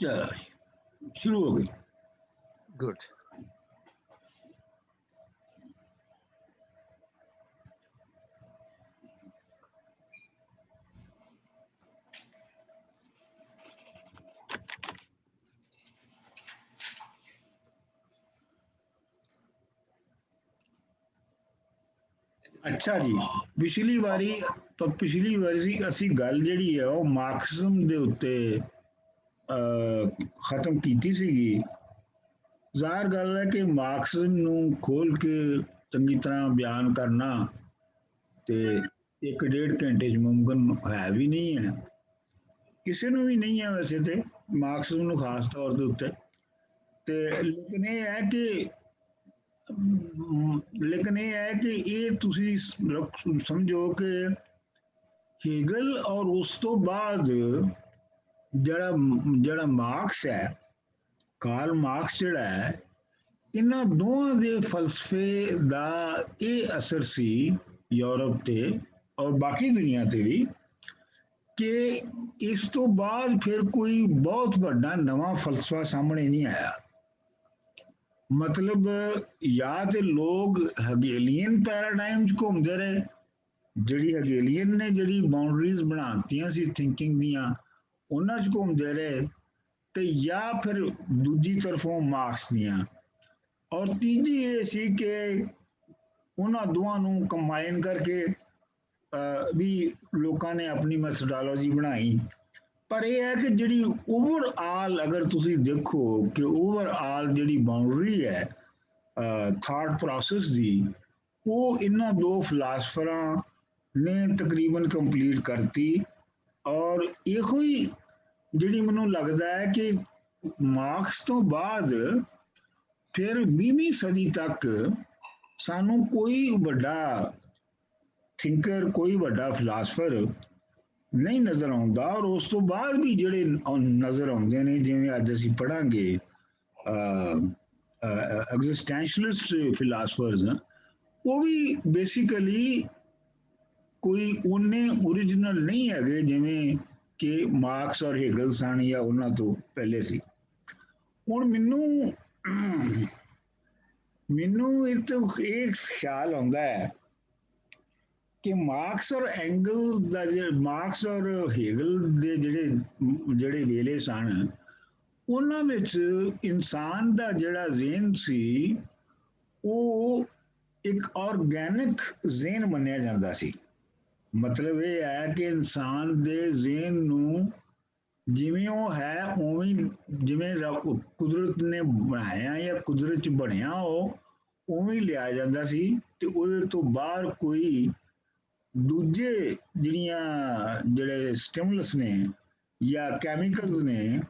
चलो शुरू हो गई। गुड। अच्छा जी, पिछली वारी असी गल जिहड़ी है वो मार्क्सिज्म दे उत्ते खत्म कीती सीगी। ਜ਼ਾਹਰ ਗੱਲ ਹੈ ਕਿ ਮਾਰਕਸਿਜ਼ਮ ਨੂੰ ਖੋਲ ਕੇ ਚੰਗੀ ਤਰ੍ਹਾਂ ਬਿਆਨ ਕਰਨਾ ਤੇ 1.5 ਘੰਟੇ 'ਚ ਮੁਮਕਿਨ ਹੈ ਵੀ ਨਹੀਂ ਹੈ, ਕਿਸੇ ਨੂੰ ਵੀ ਨਹੀਂ ਹੈ ਵੈਸੇ ਤੇ, ਮਾਰਕਸਿਜ਼ਮ ਨੂੰ ਖਾਸ ਤੌਰ ਦੇ ਉੱਤੇ। ਤੇ ਲੇਕਿਨ ਇਹ ਹੈ ਕਿ ਇਹ ਤੁਸੀਂ ਸਮਝੋ ਕਿ ਹੀਗਲ ਔਰ ਉਸ ਤੋਂ ਬਾਅਦ ਜਿਹੜਾ ਜਿਹੜਾ ਮਾਰਕਸ ਹੈ, ਕਾਰਲ ਮਾਰਕਸ ਜਿਹੜਾ ਹੈ, ਇਹਨਾਂ ਦੋਵਾਂ ਦੇ ਫਲਸਫੇ ਦਾ ਇਹ ਅਸਰ ਸੀ ਯੂਰਪ ਤੇ ਔਰ ਬਾਕੀ ਦੁਨੀਆ ਤੇ ਵੀ ਕਿ ਇਸ ਤੋਂ ਬਾਅਦ ਫਿਰ ਕੋਈ ਬਹੁਤ ਵੱਡਾ ਨਵਾਂ ਫਲਸਫਾ ਸਾਹਮਣੇ ਨਹੀਂ ਆਇਆ। ਮਤਲਬ ਜਾਂ ਤੇ ਲੋਕ ਹਗੇਲੀਅਨ ਪੈਰਾਡਾਈਮ 'ਚ ਘੁੰਮਦੇ ਰਹੇ, ਜਿਹੜੀ ਹਗੇਲੀਅਨ ਨੇ ਜਿਹੜੀ ਬਾਉਂਡਰੀਜ਼ ਬਣਾਤੀਆਂ ਸੀ ਥਿੰਕਿੰਗ ਦੀਆਂ, ਉਹਨਾਂ 'ਚ ਘੁੰਮਦੇ ਰਹੇ, ਤੇ ਜਾਂ ਫਿਰ ਦੂਜੀ ਤਰਫੋਂ ਮਾਰਕਸ ਦੀਆਂ। ਔਰ ਤੀਜੀ ਇਹ ਸੀ ਕਿ ਉਹਨਾਂ ਦੋਵਾਂ ਨੂੰ ਕੰਬਾਈਨ ਕਰਕੇ ਵੀ ਲੋਕਾਂ ਨੇ ਆਪਣੀ ਮੈਥਡੋਲੋਜੀ ਬਣਾਈ। ਪਰ ਇਹ ਹੈ ਕਿ ਜਿਹੜੀ ਓਵਰਆਲ ਅਗਰ ਤੁਸੀਂ ਦੇਖੋ ਕਿ ਓਵਰਆਲ ਜਿਹੜੀ ਬਾਉਂਡਰੀ ਹੈ ਥਾਟ ਪ੍ਰੋਸੈਸ ਦੀ, ਉਹ ਇਹਨਾਂ ਦੋ ਫਿਲਾਸਫਰਾਂ ਨੇ ਤਕਰੀਬਨ ਕੰਪਲੀਟ ਕਰਤੀ। ਔਰ ਇਹੋ ਹੀ ਜਿਹੜੀ ਮੈਨੂੰ ਲੱਗਦਾ ਹੈ ਕਿ ਮਾਰਕਸ ਤੋਂ ਬਾਅਦ ਫਿਰ 20ਵੀਂ ਸਦੀ ਤੱਕ ਸਾਨੂੰ ਕੋਈ ਵੱਡਾ ਥਿੰਕਰ, ਕੋਈ ਵੱਡਾ ਫਿਲਾਸਫਰ ਨਹੀਂ ਨਜ਼ਰ ਆਉਂਦਾ। ਔਰ ਉਸ ਤੋਂ ਬਾਅਦ ਵੀ ਜਿਹੜੇ ਨਜ਼ਰ ਆਉਂਦੇ ਨੇ, ਜਿਵੇਂ ਅੱਜ ਅਸੀਂ ਪੜ੍ਹਾਂਗੇ ਐਗਜ਼ਿਸਟੈਂਸ਼ਲਿਸਟ ਫਿਲਾਸਫਰਸ, ਉਹ ਵੀ ਬੇਸਿਕਲੀ ਕੋਈ ਉਹਨੇ ਓਰੀਜਨਲ ਨਹੀਂ ਹੈਗੇ ਜਿਵੇਂ ਕਿ ਮਾਰਕਸ ਔਰ ਹੈਗਲ ਸਨ ਜਾਂ ਉਹਨਾਂ ਤੋਂ ਪਹਿਲੇ ਸੀ। ਹੁਣ ਮੈਨੂੰ ਇਹ ਖਿਆਲ ਆਉਂਦਾ ਹੈ ਕਿ ਮਾਰਕਸ ਔਰ ਐਂਗਲਸ ਦਾ ਮਾਰਕਸ ਔਰ ਹੈਗਲ ਦੇ ਜਿਹੜੇ ਵੇਲੇ ਸਨ, ਉਹਨਾਂ ਵਿੱਚ ਇਨਸਾਨ ਦਾ ਜਿਹੜਾ ਜ਼ਿਹਨ ਸੀ ਉਹ ਇੱਕ ਆਰਗੈਨਿਕ ਜ਼ਿਹਨ ਮੰਨਿਆ ਜਾਂਦਾ ਸੀ। ਮਤਲਬ ਇਹ ਹੈ ਕਿ ਇਨਸਾਨ ਦੇ ਜ਼ਿਹਨ ਨੂੰ ਜਿਵੇਂ ਉਹ ਹੈ ਉਵੇਂ, ਜਿਵੇਂ ਕੁਦਰਤ ਨੇ ਬਣਾਇਆ ਜਾਂ ਕੁਦਰਤ 'ਚ ਬਣਿਆ ਉਹ ਉਵੇਂ ਲਿਆ ਜਾਂਦਾ ਸੀ, ਤੇ ਉਹਦੇ ਤੋਂ ਬਾਹਰ ਕੋਈ ਦੂਜੇ ਜਿਹੜੇ ਸਟਿਮੂਲਸ ਨੇ ਜਾਂ ਕੈਮੀਕਲਸ ਨੇ,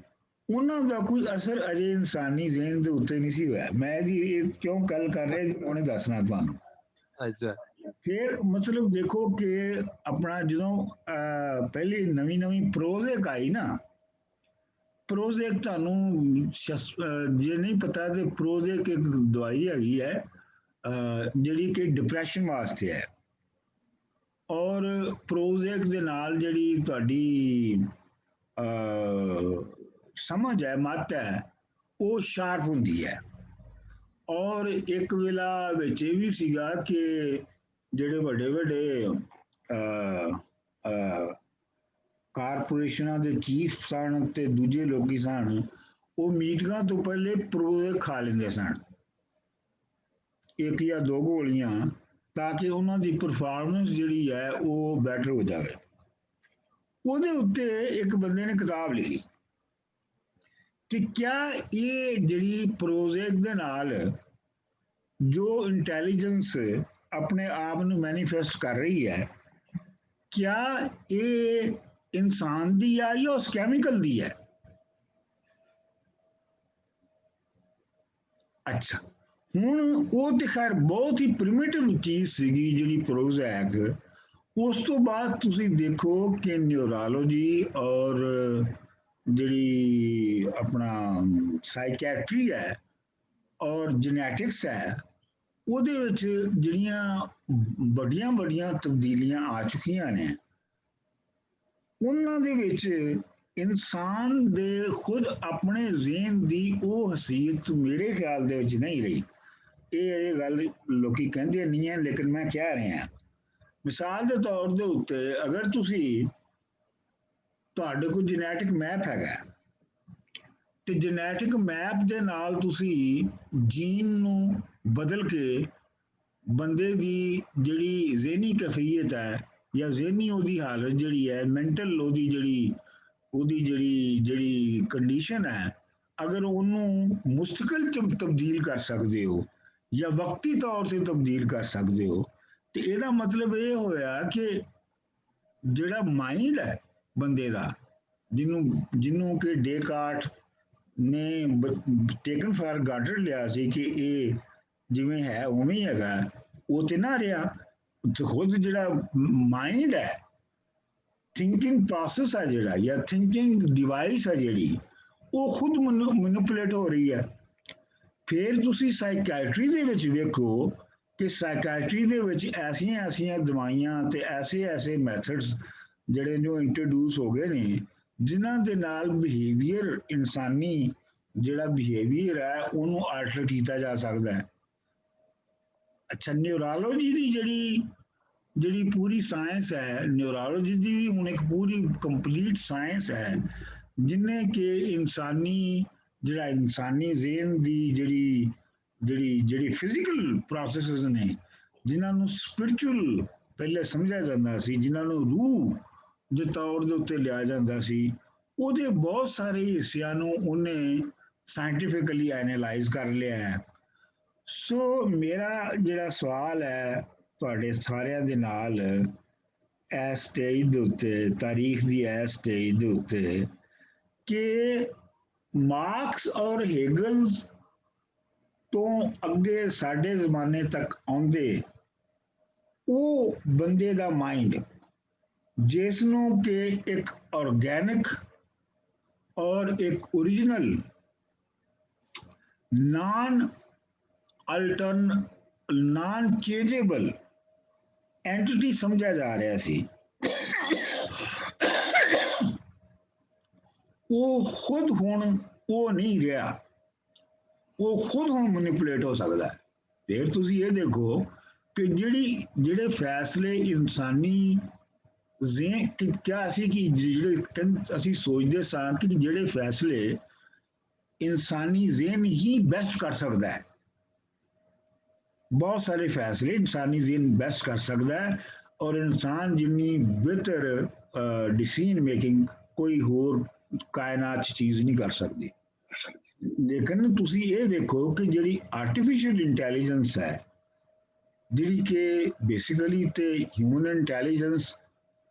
ਉਹਨਾਂ ਦਾ ਕੋਈ ਅਸਰ ਅਜੇ ਇਨਸਾਨੀ ਜ਼ਿਹਨ ਦੇ ਉੱਤੇ ਨਹੀਂ ਸੀ ਹੋਇਆ। ਮੈਂ ਇਹ ਕਿਉਂ ਗੱਲ ਕਰ ਰਿਹਾ ਜੀ, ਉਹਨੇ ਦੱਸਣਾ ਤੁਹਾਨੂੰ। ਅੱਛਾ, ਫਿਰ ਮਤਲਬ ਦੇਖੋ ਕਿ ਆਪਣਾ ਜਦੋਂ ਪਹਿਲੀ ਨਵੀਂ ਪ੍ਰੋਜ਼ੇਕ ਆਈ ਨਾ, ਪ੍ਰੋਜ਼ੇਕ ਤੁਹਾਨੂੰ ਜੇ ਨਹੀਂ ਪਤਾ ਤੇ ਪ੍ਰੋਜ਼ੇਕ ਇੱਕ ਦਵਾਈ ਹੈਗੀ ਹੈ ਜਿਹੜੀ ਕਿ ਡਿਪਰੈਸ਼ਨ ਵਾਸਤੇ ਹੈ। ਔਰ ਪ੍ਰੋਜ਼ੇਕ ਦੇ ਨਾਲ ਜਿਹੜੀ ਤੁਹਾਡੀ ਸਮਝ ਹੈ, ਮੱਤ ਹੈ, ਉਹ ਸ਼ਾਰਪ ਹੁੰਦੀ ਹੈ। ਔਰ ਇੱਕ ਵੇਲਾ ਵਿੱਚ ਇਹ ਵੀ ਸੀਗਾ ਕਿ ਜਿਹੜੇ ਵੱਡੇ ਕਾਰਪੋਰੇਸ਼ਨਾਂ ਦੇ ਚੀਫ ਸਨ ਤੇ ਦੂਜੇ ਲੋਕੀ ਸਨ, ਉਹ ਮੀਟਿੰਗਾਂ ਤੋਂ ਪਹਿਲੇ ਪ੍ਰੋਜ਼ੇਕ ਖਾ ਲੈਂਦੇ ਸਨ, 1 ਜਾਂ 2 ਗੋਲੀਆਂ, ਤਾਂ ਕਿ ਉਹਨਾਂ ਦੀ ਪਰਫਾਰਮੈਂਸ ਜਿਹੜੀ ਹੈ ਉਹ ਬੈਟਰ ਹੋ ਜਾਵੇ। ਉਹਦੇ ਉੱਤੇ ਇੱਕ ਬੰਦੇ ਨੇ ਕਿਤਾਬ ਲਿਖੀ ਕਿ ਕਿਆ ਇਹ ਜਿਹੜੀ ਪ੍ਰੋਜ਼ੇਕ ਦੇ ਨਾਲ ਜੋ ਇੰਟੈਲੀਜੈਂਸ ਆਪਣੇ ਆਪ ਨੂੰ ਮੈਨੀਫੈਸਟ ਕਰ ਰਹੀ ਹੈ, ਕਿਆ ਇਹ ਇਨਸਾਨ ਦੀ ਆ ਜਾਂ ਉਸ ਕੈਮੀਕਲ ਦੀ ਹੈ? ਅੱਛਾ, ਹੁਣ ਉਹ ਤੇ ਖੈਰ ਬਹੁਤ ਹੀ ਪ੍ਰਿਮਿਟਿਵ ਚੀਜ਼ ਸੀਗੀ ਜਿਹੜੀ ਪ੍ਰੋਜ਼ੈਕ। ਉਸ ਤੋਂ ਬਾਅਦ ਤੁਸੀਂ ਦੇਖੋ ਕਿ ਨਿਊਰੋਲੋਜੀ ਔਰ ਜਿਹੜੀ ਆਪਣਾ ਸਾਈਕੈਟਰੀ ਹੈ ਔਰ ਜੈਨੇਟਿਕਸ ਹੈ, ਉਹਦੇ ਵਿੱਚ ਜਿਹੜੀਆਂ ਵੱਡੀਆਂ ਤਬਦੀਲੀਆਂ ਆ ਚੁੱਕੀਆਂ ਨੇ, ਉਹਨਾਂ ਦੇ ਵਿੱਚ ਇਨਸਾਨ ਦੇ ਖੁਦ ਆਪਣੇ ਜ਼ਿਹਨ ਦੀ ਉਹ ਹਸੀਅਤ ਮੇਰੇ ਖਿਆਲ ਦੇ ਵਿੱਚ ਨਹੀਂ ਰਹੀ। ਇਹ ਗੱਲ ਲੋਕੀ ਕਹਿੰਦੇ ਨਹੀਂ ਹੈ, ਲੇਕਿਨ ਮੈਂ ਕਹਿ ਰਿਹਾ। ਮਿਸਾਲ ਦੇ ਤੌਰ ਦੇ ਉੱਤੇ ਅਗਰ ਤੁਸੀਂ, ਤੁਹਾਡੇ ਕੋਲ ਜੈਨੇਟਿਕ ਮੈਪ ਹੈਗਾ, ਤੇ ਜੈਨੇਟਿਕ ਮੈਪ ਦੇ ਨਾਲ ਤੁਸੀਂ ਜੀਨ ਨੂੰ ਬਦਲ ਕੇ ਬੰਦੇ ਦੀ ਜਿਹੜੀ ਜ਼ਿਹਨੀ ਕੈਫੀਅਤ ਹੈ ਜਾਂ ਜ਼ਿਹਨੀ ਉਹਦੀ ਹਾਲਤ ਜਿਹੜੀ ਹੈ, ਮੈਂਟਲ ਉਹਦੀ ਜਿਹੜੀ ਕੰਡੀਸ਼ਨ ਹੈ, ਅਗਰ ਉਹਨੂੰ ਮੁਸਤਕਲ ਚ ਤਬਦੀਲ ਕਰ ਸਕਦੇ ਹੋ ਜਾਂ ਵਕਤੀ ਤੌਰ ਤੇ ਤਬਦੀਲ ਕਰ ਸਕਦੇ ਹੋ, ਤੇ ਇਹਦਾ ਮਤਲਬ ਇਹ ਹੋਇਆ ਕਿ ਜਿਹੜਾ ਮਾਈਂਡ ਹੈ ਬੰਦੇ ਦਾ, ਜਿਹਨੂੰ ਕਿ ਡੇਕਾਰਟ ਨੇ ਟੇਕਨ ਫਾਰ ਗ੍ਰਾਂਟਡ ਲਿਆ ਸੀ ਕਿ ਇਹ ਜਿਵੇਂ ਹੈ ਉਵੇਂ ਹੀ ਹੈਗਾ, ਉਹ ਤੇ ਨਾ ਰਿਹਾ। ਖੁਦ ਜਿਹੜਾ ਮਾਈਂਡ ਹੈ, ਥਿੰਕਿੰਗ ਪ੍ਰੋਸੈਸ ਹੈ ਜਿਹੜਾ, ਜਾਂ ਥਿੰਕਿੰਗ ਡਿਵਾਈਸ ਹੈ ਜਿਹੜੀ, ਉਹ ਖੁਦ ਮੈਨੂਪੂਲੇਟ ਹੋ ਰਹੀ ਹੈ। ਫਿਰ ਤੁਸੀਂ ਸਾਈਕੈਟਰੀ ਦੇ ਵਿੱਚ ਵੇਖੋ ਕਿ ਸਾਈਕੈਟਰੀ ਦੇ ਵਿੱਚ ਐਸੀਆਂ ਦਵਾਈਆਂ ਤੇ ਐਸੇ ਮੈਥਡਸ ਜਿਹੜੇ ਨੂੰ ਇੰਟਰੋਡਿਊਸ ਹੋ ਗਏ ਨੇ, ਜਿਨ੍ਹਾਂ ਦੇ ਨਾਲ ਬਿਹੇਵੀਅਰ, ਇਨਸਾਨੀ ਜਿਹੜਾ ਬਿਹੇਵੀਅਰ ਹੈ ਉਹਨੂੰ ਆਲਟਰ ਕੀਤਾ ਜਾ ਸਕਦਾ ਹੈ। ਅੱਛਾ, ਨਿਊਰੋਲੋਜੀ ਦੀ ਜਿਹੜੀ ਪੂਰੀ ਸਾਇੰਸ ਹੈ, ਨਿਊਰੋਲੋਜੀ ਦੀ ਵੀ ਹੁਣ ਇੱਕ ਪੂਰੀ ਕੰਪਲੀਟ ਸਾਇੰਸ ਹੈ, ਜਿਨੇ ਕਿ ਇਨਸਾਨੀ ਜ਼ਿਹਨ ਦੀ ਜਿਹੜੀ ਫਿਜ਼ੀਕਲ ਪ੍ਰੋਸੈਸਸ ਨੇ, ਜਿਨ੍ਹਾਂ ਨੂੰ ਸਪਿਰਚੁਅਲ ਪਹਿਲੇ ਸਮਝਿਆ ਜਾਂਦਾ ਸੀ, ਜਿਨ੍ਹਾਂ ਨੂੰ ਰੂਹ ਦੇ ਤੌਰ ਦੇ ਉੱਤੇ ਲਿਆ ਜਾਂਦਾ ਸੀ, ਉਹਦੇ ਬਹੁਤ ਸਾਰੇ ਹਿੱਸਿਆਂ ਨੂੰ ਉਹਨੇ ਸਾਇੰਟੀਫਿਕਲੀ ਐਨਾਲਾਈਜ਼ ਕਰ ਲਿਆ ਹੈ। ਸੋ ਮੇਰਾ ਜਿਹੜਾ ਸਵਾਲ ਹੈ ਤੁਹਾਡੇ ਸਾਰਿਆਂ ਦੇ ਨਾਲ ਇਸ ਸਟੇਜ ਦੇ ਉੱਤੇ, ਤਾਰੀਖ ਦੀ ਇਸ ਸਟੇਜ ਦੇ ਉੱਤੇ, ਕਿ ਮਾਰਕਸ ਔਰ ਹੈਗਲਸ ਤੋਂ ਅੱਗੇ ਸਾਡੇ ਜ਼ਮਾਨੇ ਤੱਕ ਆਉਂਦੇ ਉਹ ਬੰਦੇ ਦਾ ਮਾਈਂਡ, ਜਿਸ ਨੂੰ ਕਿ ਇੱਕ ਆਰਗੈਨਿਕ ਔਰ ਇੱਕ ਓਰੀਜਨਲ ਨਾਨ ਚੇਂਜੇਬਲ ਐਂਟਿਟੀ ਸਮਝਿਆ ਜਾ ਰਿਹਾ ਸੀ, ਉਹ ਖੁਦ ਹੁਣ ਉਹ ਨਹੀਂ ਰਿਹਾ, ਉਹ ਖੁਦ ਹੁਣ ਮੈਨੀਪੂਲੇਟ ਹੋ ਸਕਦਾ ਹੈ। ਫਿਰ ਤੁਸੀਂ ਇਹ ਦੇਖੋ ਕਿ ਜਿਹੜੇ ਫੈਸਲੇ ਇਨਸਾਨੀ ਜ਼ਿਹਨ ਕਿਹਾ ਸੀ ਕਿ ਜਿਹੜੇ ਅਸੀਂ ਸੋਚਦੇ ਸਾਂ ਕਿ ਜਿਹੜੇ ਫੈਸਲੇ ਇਨਸਾਨੀ ਜ਼ਿਹਨ ਹੀ ਬੈਸਟ ਕਰ ਸਕਦਾ ਹੈ, ਬਹੁਤ ਸਾਰੇ ਫੈਸਲੇ ਇਨਸਾਨੀ ਜ਼ਿਹਨ ਬੈਸਟ ਕਰ ਸਕਦਾ ਹੈ, ਔਰ ਇਨਸਾਨ ਜਿੰਨੀ ਬਿਹਤਰ ਡਿਸੀਜਨ ਮੇਕਿੰਗ ਕੋਈ ਹੋਰ ਕਾਇਨਾਤ 'ਚ ਚੀਜ਼ ਨਹੀਂ ਕਰ ਸਕਦੀ। ਲੇਕਿਨ ਤੁਸੀਂ ਇਹ ਵੇਖੋ ਕਿ ਜਿਹੜੀ ਆਰਟੀਫਿਸ਼ੀਅਲ ਇੰਟੈਲੀਜੈਂਸ ਹੈ, ਜਿਹੜੀ ਕਿ ਬੇਸਿਕਲੀ ਤੇ ਹਿਊਮਨ ਇੰਟੈਲੀਜੈਂਸ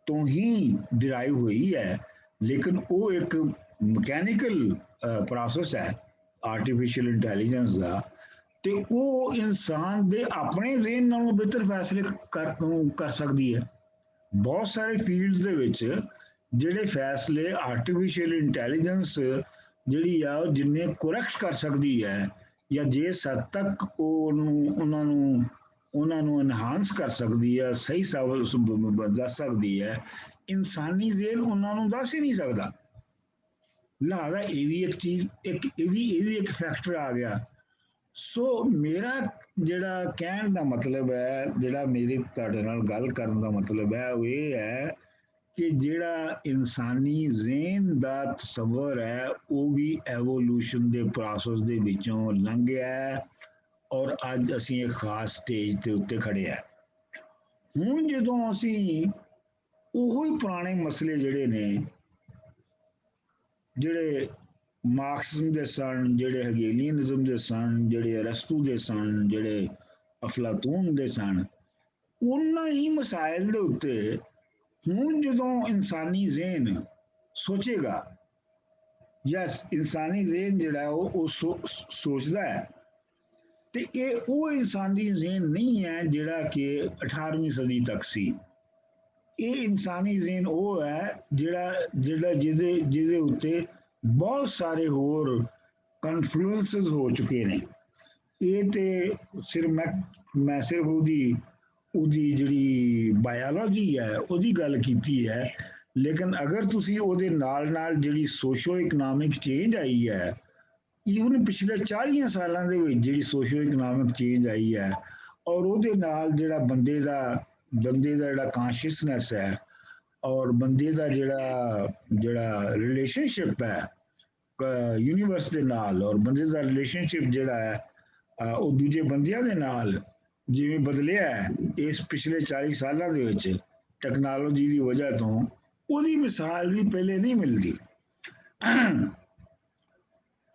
ਤੋਂ ਹੀ ਡਿਰਾਈਵ ਹੋਈ ਹੈ, ਲੇਕਿਨ ਉਹ ਇੱਕ ਮਕੈਨੀਕਲ ਪ੍ਰੋਸੈਸ ਹੈ ਆਰਟੀਫਿਸ਼ੀਅਲ ਇੰਟੈਲੀਜੈਂਸ ਦਾ, ਤੇ ਉਹ ਇਨਸਾਨ ਦੇ ਆਪਣੇ ਜ਼ਿਹਨ ਨਾਲੋਂ ਬਿਹਤਰ ਫੈਸਲੇ ਕਰ ਸਕਦੀ ਹੈ। ਬਹੁਤ ਸਾਰੇ ਫੀਲਡਸ ਦੇ ਵਿੱਚ ਜਿਹੜੇ ਫੈਸਲੇ ਆਰਟੀਫਿਸ਼ੀਅਲ ਇੰਟੈਲੀਜੈਂਸ ਜਿਹੜੀ ਆ ਉਹ ਜਿੰਨੇ ਕਰੈਕਟ ਕਰ ਸਕਦੀ ਹੈ, ਜਾਂ ਜਿਸ ਹੱਦ ਤੱਕ ਉਹਨਾਂ ਨੂੰ ਐਨਹਾਂਸ ਕਰ ਸਕਦੀ ਹੈ, ਸਹੀ ਦੱਸ ਸਕਦੀ ਹੈ, ਇਨਸਾਨੀ ਜ਼ਿਹਨ ਉਹਨਾਂ ਨੂੰ ਦੱਸ ਹੀ ਨਹੀਂ ਸਕਦਾ। ਲਿਹਾਜ਼ਾ ਇਹ ਵੀ ਇੱਕ ਚੀਜ਼, ਇਹ ਵੀ ਇੱਕ ਫੈਕਟਰ ਆ ਗਿਆ। ਸੋ ਮੇਰਾ ਜਿਹੜਾ ਕਹਿਣ ਦਾ ਮਤਲਬ ਹੈ, ਜਿਹੜਾ ਮੇਰੇ ਤੁਹਾਡੇ ਨਾਲ ਗੱਲ ਕਰਨ ਦਾ ਮਤਲਬ ਹੈ, ਉਹ ਇਹ ਹੈ ਕਿ ਜਿਹੜਾ ਇਨਸਾਨੀ ਜ਼ਿਹਨ ਦਾ ਤਸੱਵਰ ਹੈ, ਉਹ ਵੀ ਐਵੋਲੂਸ਼ਨ ਦੇ ਪ੍ਰੋਸੈਸ ਦੇ ਵਿੱਚੋਂ ਲੰਘਿਆ ਹੈ, ਔਰ ਅੱਜ ਅਸੀਂ ਇੱਕ ਖਾਸ ਸਟੇਜ ਦੇ ਉੱਤੇ ਖੜੇ ਆ। ਹੁਣ ਜਦੋਂ ਅਸੀਂ ਉਹੋ ਹੀ ਪੁਰਾਣੇ ਮਸਲੇ ਜਿਹੜੇ ਨੇ, ਜਿਹੜੇ ਮਾਰਕਸਿਜ਼ਮ ਦੇ ਸਨ, ਜਿਹੜੇ ਹੈਗੇਲੀਅਨਿਜ਼ਮ ਦੇ ਸਨ, ਜਿਹੜੇ ਅਰਸਤੂ ਦੇ ਸਨ, ਜਿਹੜੇ ਅਫਲਾਤੂਨ ਦੇ ਸਨ, ਉਹਨਾਂ ਹੀ ਮਸਾਇਲ ਦੇ ਉੱਤੇ ਹੁਣ ਜਦੋਂ ਇਨਸਾਨੀ ਜ਼ਿਹਨ ਸੋਚੇਗਾ, ਜਾਂ ਇਨਸਾਨੀ ਜ਼ਿਹਨ ਜਿਹੜਾ ਉਹ ਸੋਚਦਾ ਹੈ, ਤੇ ਇਹ ਉਹ ਇਨਸਾਨੀ ਜ਼ਿਹਨ ਨਹੀਂ ਹੈ ਜਿਹੜਾ ਕਿ 18ਵੀਂ ਸਦੀ ਤੱਕ ਸੀ। ਇਹ ਇਨਸਾਨੀ ਜ਼ਿਹਨ ਉਹ ਹੈ ਜਿਹਦੇ ਉੱਤੇ ਬਹੁਤ ਸਾਰੇ ਹੋਰ ਕਨਫਲੂਐਂਸਸ ਹੋ ਚੁੱਕੇ ਨੇ। ਇਹ ਤੇ ਸਿਰਫ ਮੈਂ ਸਿਰਫ ਉਹਦੀ ਜਿਹੜੀ ਬਾਇਓਲੋਜੀ ਹੈ ਉਹਦੀ ਗੱਲ ਕੀਤੀ ਹੈ, ਲੇਕਿਨ ਅਗਰ ਤੁਸੀਂ ਉਹਦੇ ਨਾਲ ਜਿਹੜੀ ਸੋਸ਼ੋ ਇਕਨੋਮਿਕ ਚੇਂਜ ਆਈ ਹੈ, ਈਵਨ ਪਿਛਲੇ 40 ਸਾਲਾਂ ਦੇ ਵਿੱਚ ਜਿਹੜੀ ਸੋਸ਼ੋ ਇਕਨੋਮਿਕ ਚੇਂਜ ਆਈ ਹੈ, ਔਰ ਉਹਦੇ ਨਾਲ ਜਿਹੜਾ ਬੰਦੇ ਦਾ ਜਿਹੜਾ ਕੌਨਸ਼ੀਅਸਨੈਸ ਹੈ, ਔਰ ਬੰਦੇ ਦਾ ਜਿਹੜਾ ਰਿਲੇਸ਼ਨਸ਼ਿਪ ਹੈ ਯੂਨੀਵਰਸ ਦੇ ਨਾਲ, ਔਰ ਬੰਦੇ ਦਾ ਰਿਲੇਸ਼ਨਸ਼ਿਪ ਜਿਹੜਾ ਹੈ ਉਹ ਦੂਜੇ ਬੰਦਿਆਂ ਦੇ ਨਾਲ ਜਿਵੇਂ ਬਦਲਿਆ ਹੈ ਇਸ ਪਿਛਲੇ 40 ਸਾਲਾਂ ਦੇ ਵਿੱਚ ਟੈਕਨੋਲੋਜੀ ਦੀ ਵਜ੍ਹਾ ਤੋਂ, ਉਹਦੀ ਮਿਸਾਲ ਵੀ ਪਹਿਲੇ ਨਹੀਂ ਮਿਲਦੀ।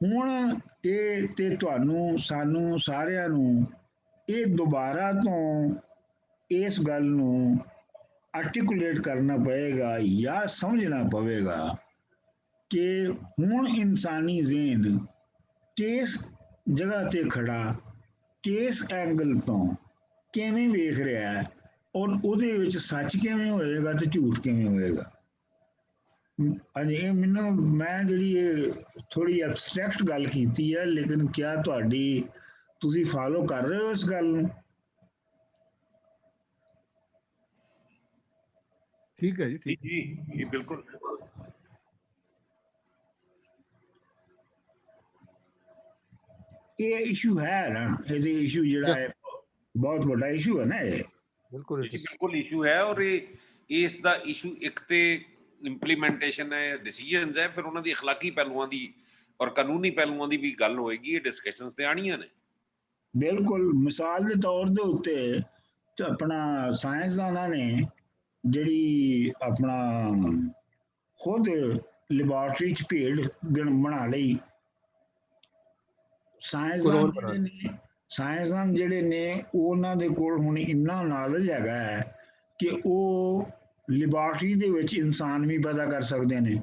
ਹੁਣ ਇਹ ਤੇ ਤੁਹਾਨੂੰ ਸਾਨੂੰ ਸਾਰਿਆਂ ਨੂੰ ਇਹ ਦੁਬਾਰਾ ਤੋਂ ਇਸ ਗੱਲ ਨੂੰ ਆਰਟੀਕੂਲੇਟ ਕਰਨਾ ਪਏਗਾ ਜਾਂ ਸਮਝਣਾ ਪਵੇਗਾ ਕਿ ਹੁਣ ਇਨਸਾਨੀ ਜ਼ਿਹਨ ਕਿਸ ਜਗ੍ਹਾ ਤੇ ਖੜਾ, ਕਿਸ ਐਂਗਲ ਤੋਂ ਕਿਵੇਂ ਵੇਖ ਰਿਹਾ ਹੈ, ਔਰ ਉਹਦੇ ਵਿੱਚ ਸੱਚ ਕਿਵੇਂ ਹੋਏਗਾ ਤੇ ਝੂਠ ਕਿਵੇਂ ਹੋਏਗਾ। ਮੈਨੂੰ ਮੈਂ ਜਿਹੜੀ ਇਹ ਥੋੜੀ ਐਬਸਟਰੈਕਟ ਗੱਲ ਕੀਤੀ ਹੈ, ਲੇਕਿਨ ਕਿਆ ਤੁਸੀਂ ਫਾਲੋ ਕਰ ਰਹੇ ਹੋ ਇਸ ਗੱਲ ਨੂੰ? ਠੀਕ ਹੈ ਜੀ, ਠੀਕ ਜੀ, ਬਿਲਕੁਲ। ਇਹ ਇਸ਼ੂ ਹੈ ਨਾ, ਇਹਦੇ ਇਸ਼ੂ ਜਿਹੜਾ ਹੈ ਬਹੁਤ ਵੱਡਾ ਇਸ਼ੂ ਹੈ ਨਾ ਇਹ। ਬਿਲਕੁਲ ਜੀ ਬਿਲਕੁਲ ਇਸ਼ੂ ਹੈ, ਔਰ ਇਸ ਦਾ ਇਸ਼ੂ ਇੱਕ ਤੇ ਇੰਪਲੀਮੈਂਟੇਸ਼ਨ ਹੈ, ਡਿਸੀਜਨਸ ਹੈ, ਫਿਰ ਉਹਨਾਂ ਦੀ ਅਖਲਾਕੀ ਪਹਿਲੂਆਂ ਦੀ ਔਰ ਕਾਨੂੰਨੀ ਪਹਿਲੂਆਂ ਦੀ ਵੀ ਗੱਲ ਹੋਏਗੀ। ਇਹ ਡਿਸਕਸ਼ਨਸ ਤੇ ਆਣੀਆਂ ਨੇ। ਬਿਲਕੁਲ। ਮਿਸਾਲ ਦੇ ਤੌਰ ਦੇ ਉੱਤੇ ਆਪਣਾ ਸਾਇੰਸਦਾਨਾਂ ਨੇ ਜਿਹੜੀ ਆਪਣਾ ਖੁਦ ਲੈਬੋਰਟਰੀ 'ਚ ਭੇਡ ਬਣਾ ਲਈ। ਸਾਇੰਸਦਾਨ ਜਿਹੜੇ ਨੇ ਉਹਨਾਂ ਦੇ ਕੋਲ ਹੁਣ ਇੰਨਾ ਨੌਲੇਜ ਹੈਗਾ ਹੈ ਕਿ ਉਹ ਲੈਬੋਰਟਰੀ ਦੇ ਵਿੱਚ ਇਨਸਾਨ ਵੀ ਪੈਦਾ ਕਰ ਸਕਦੇ ਨੇ।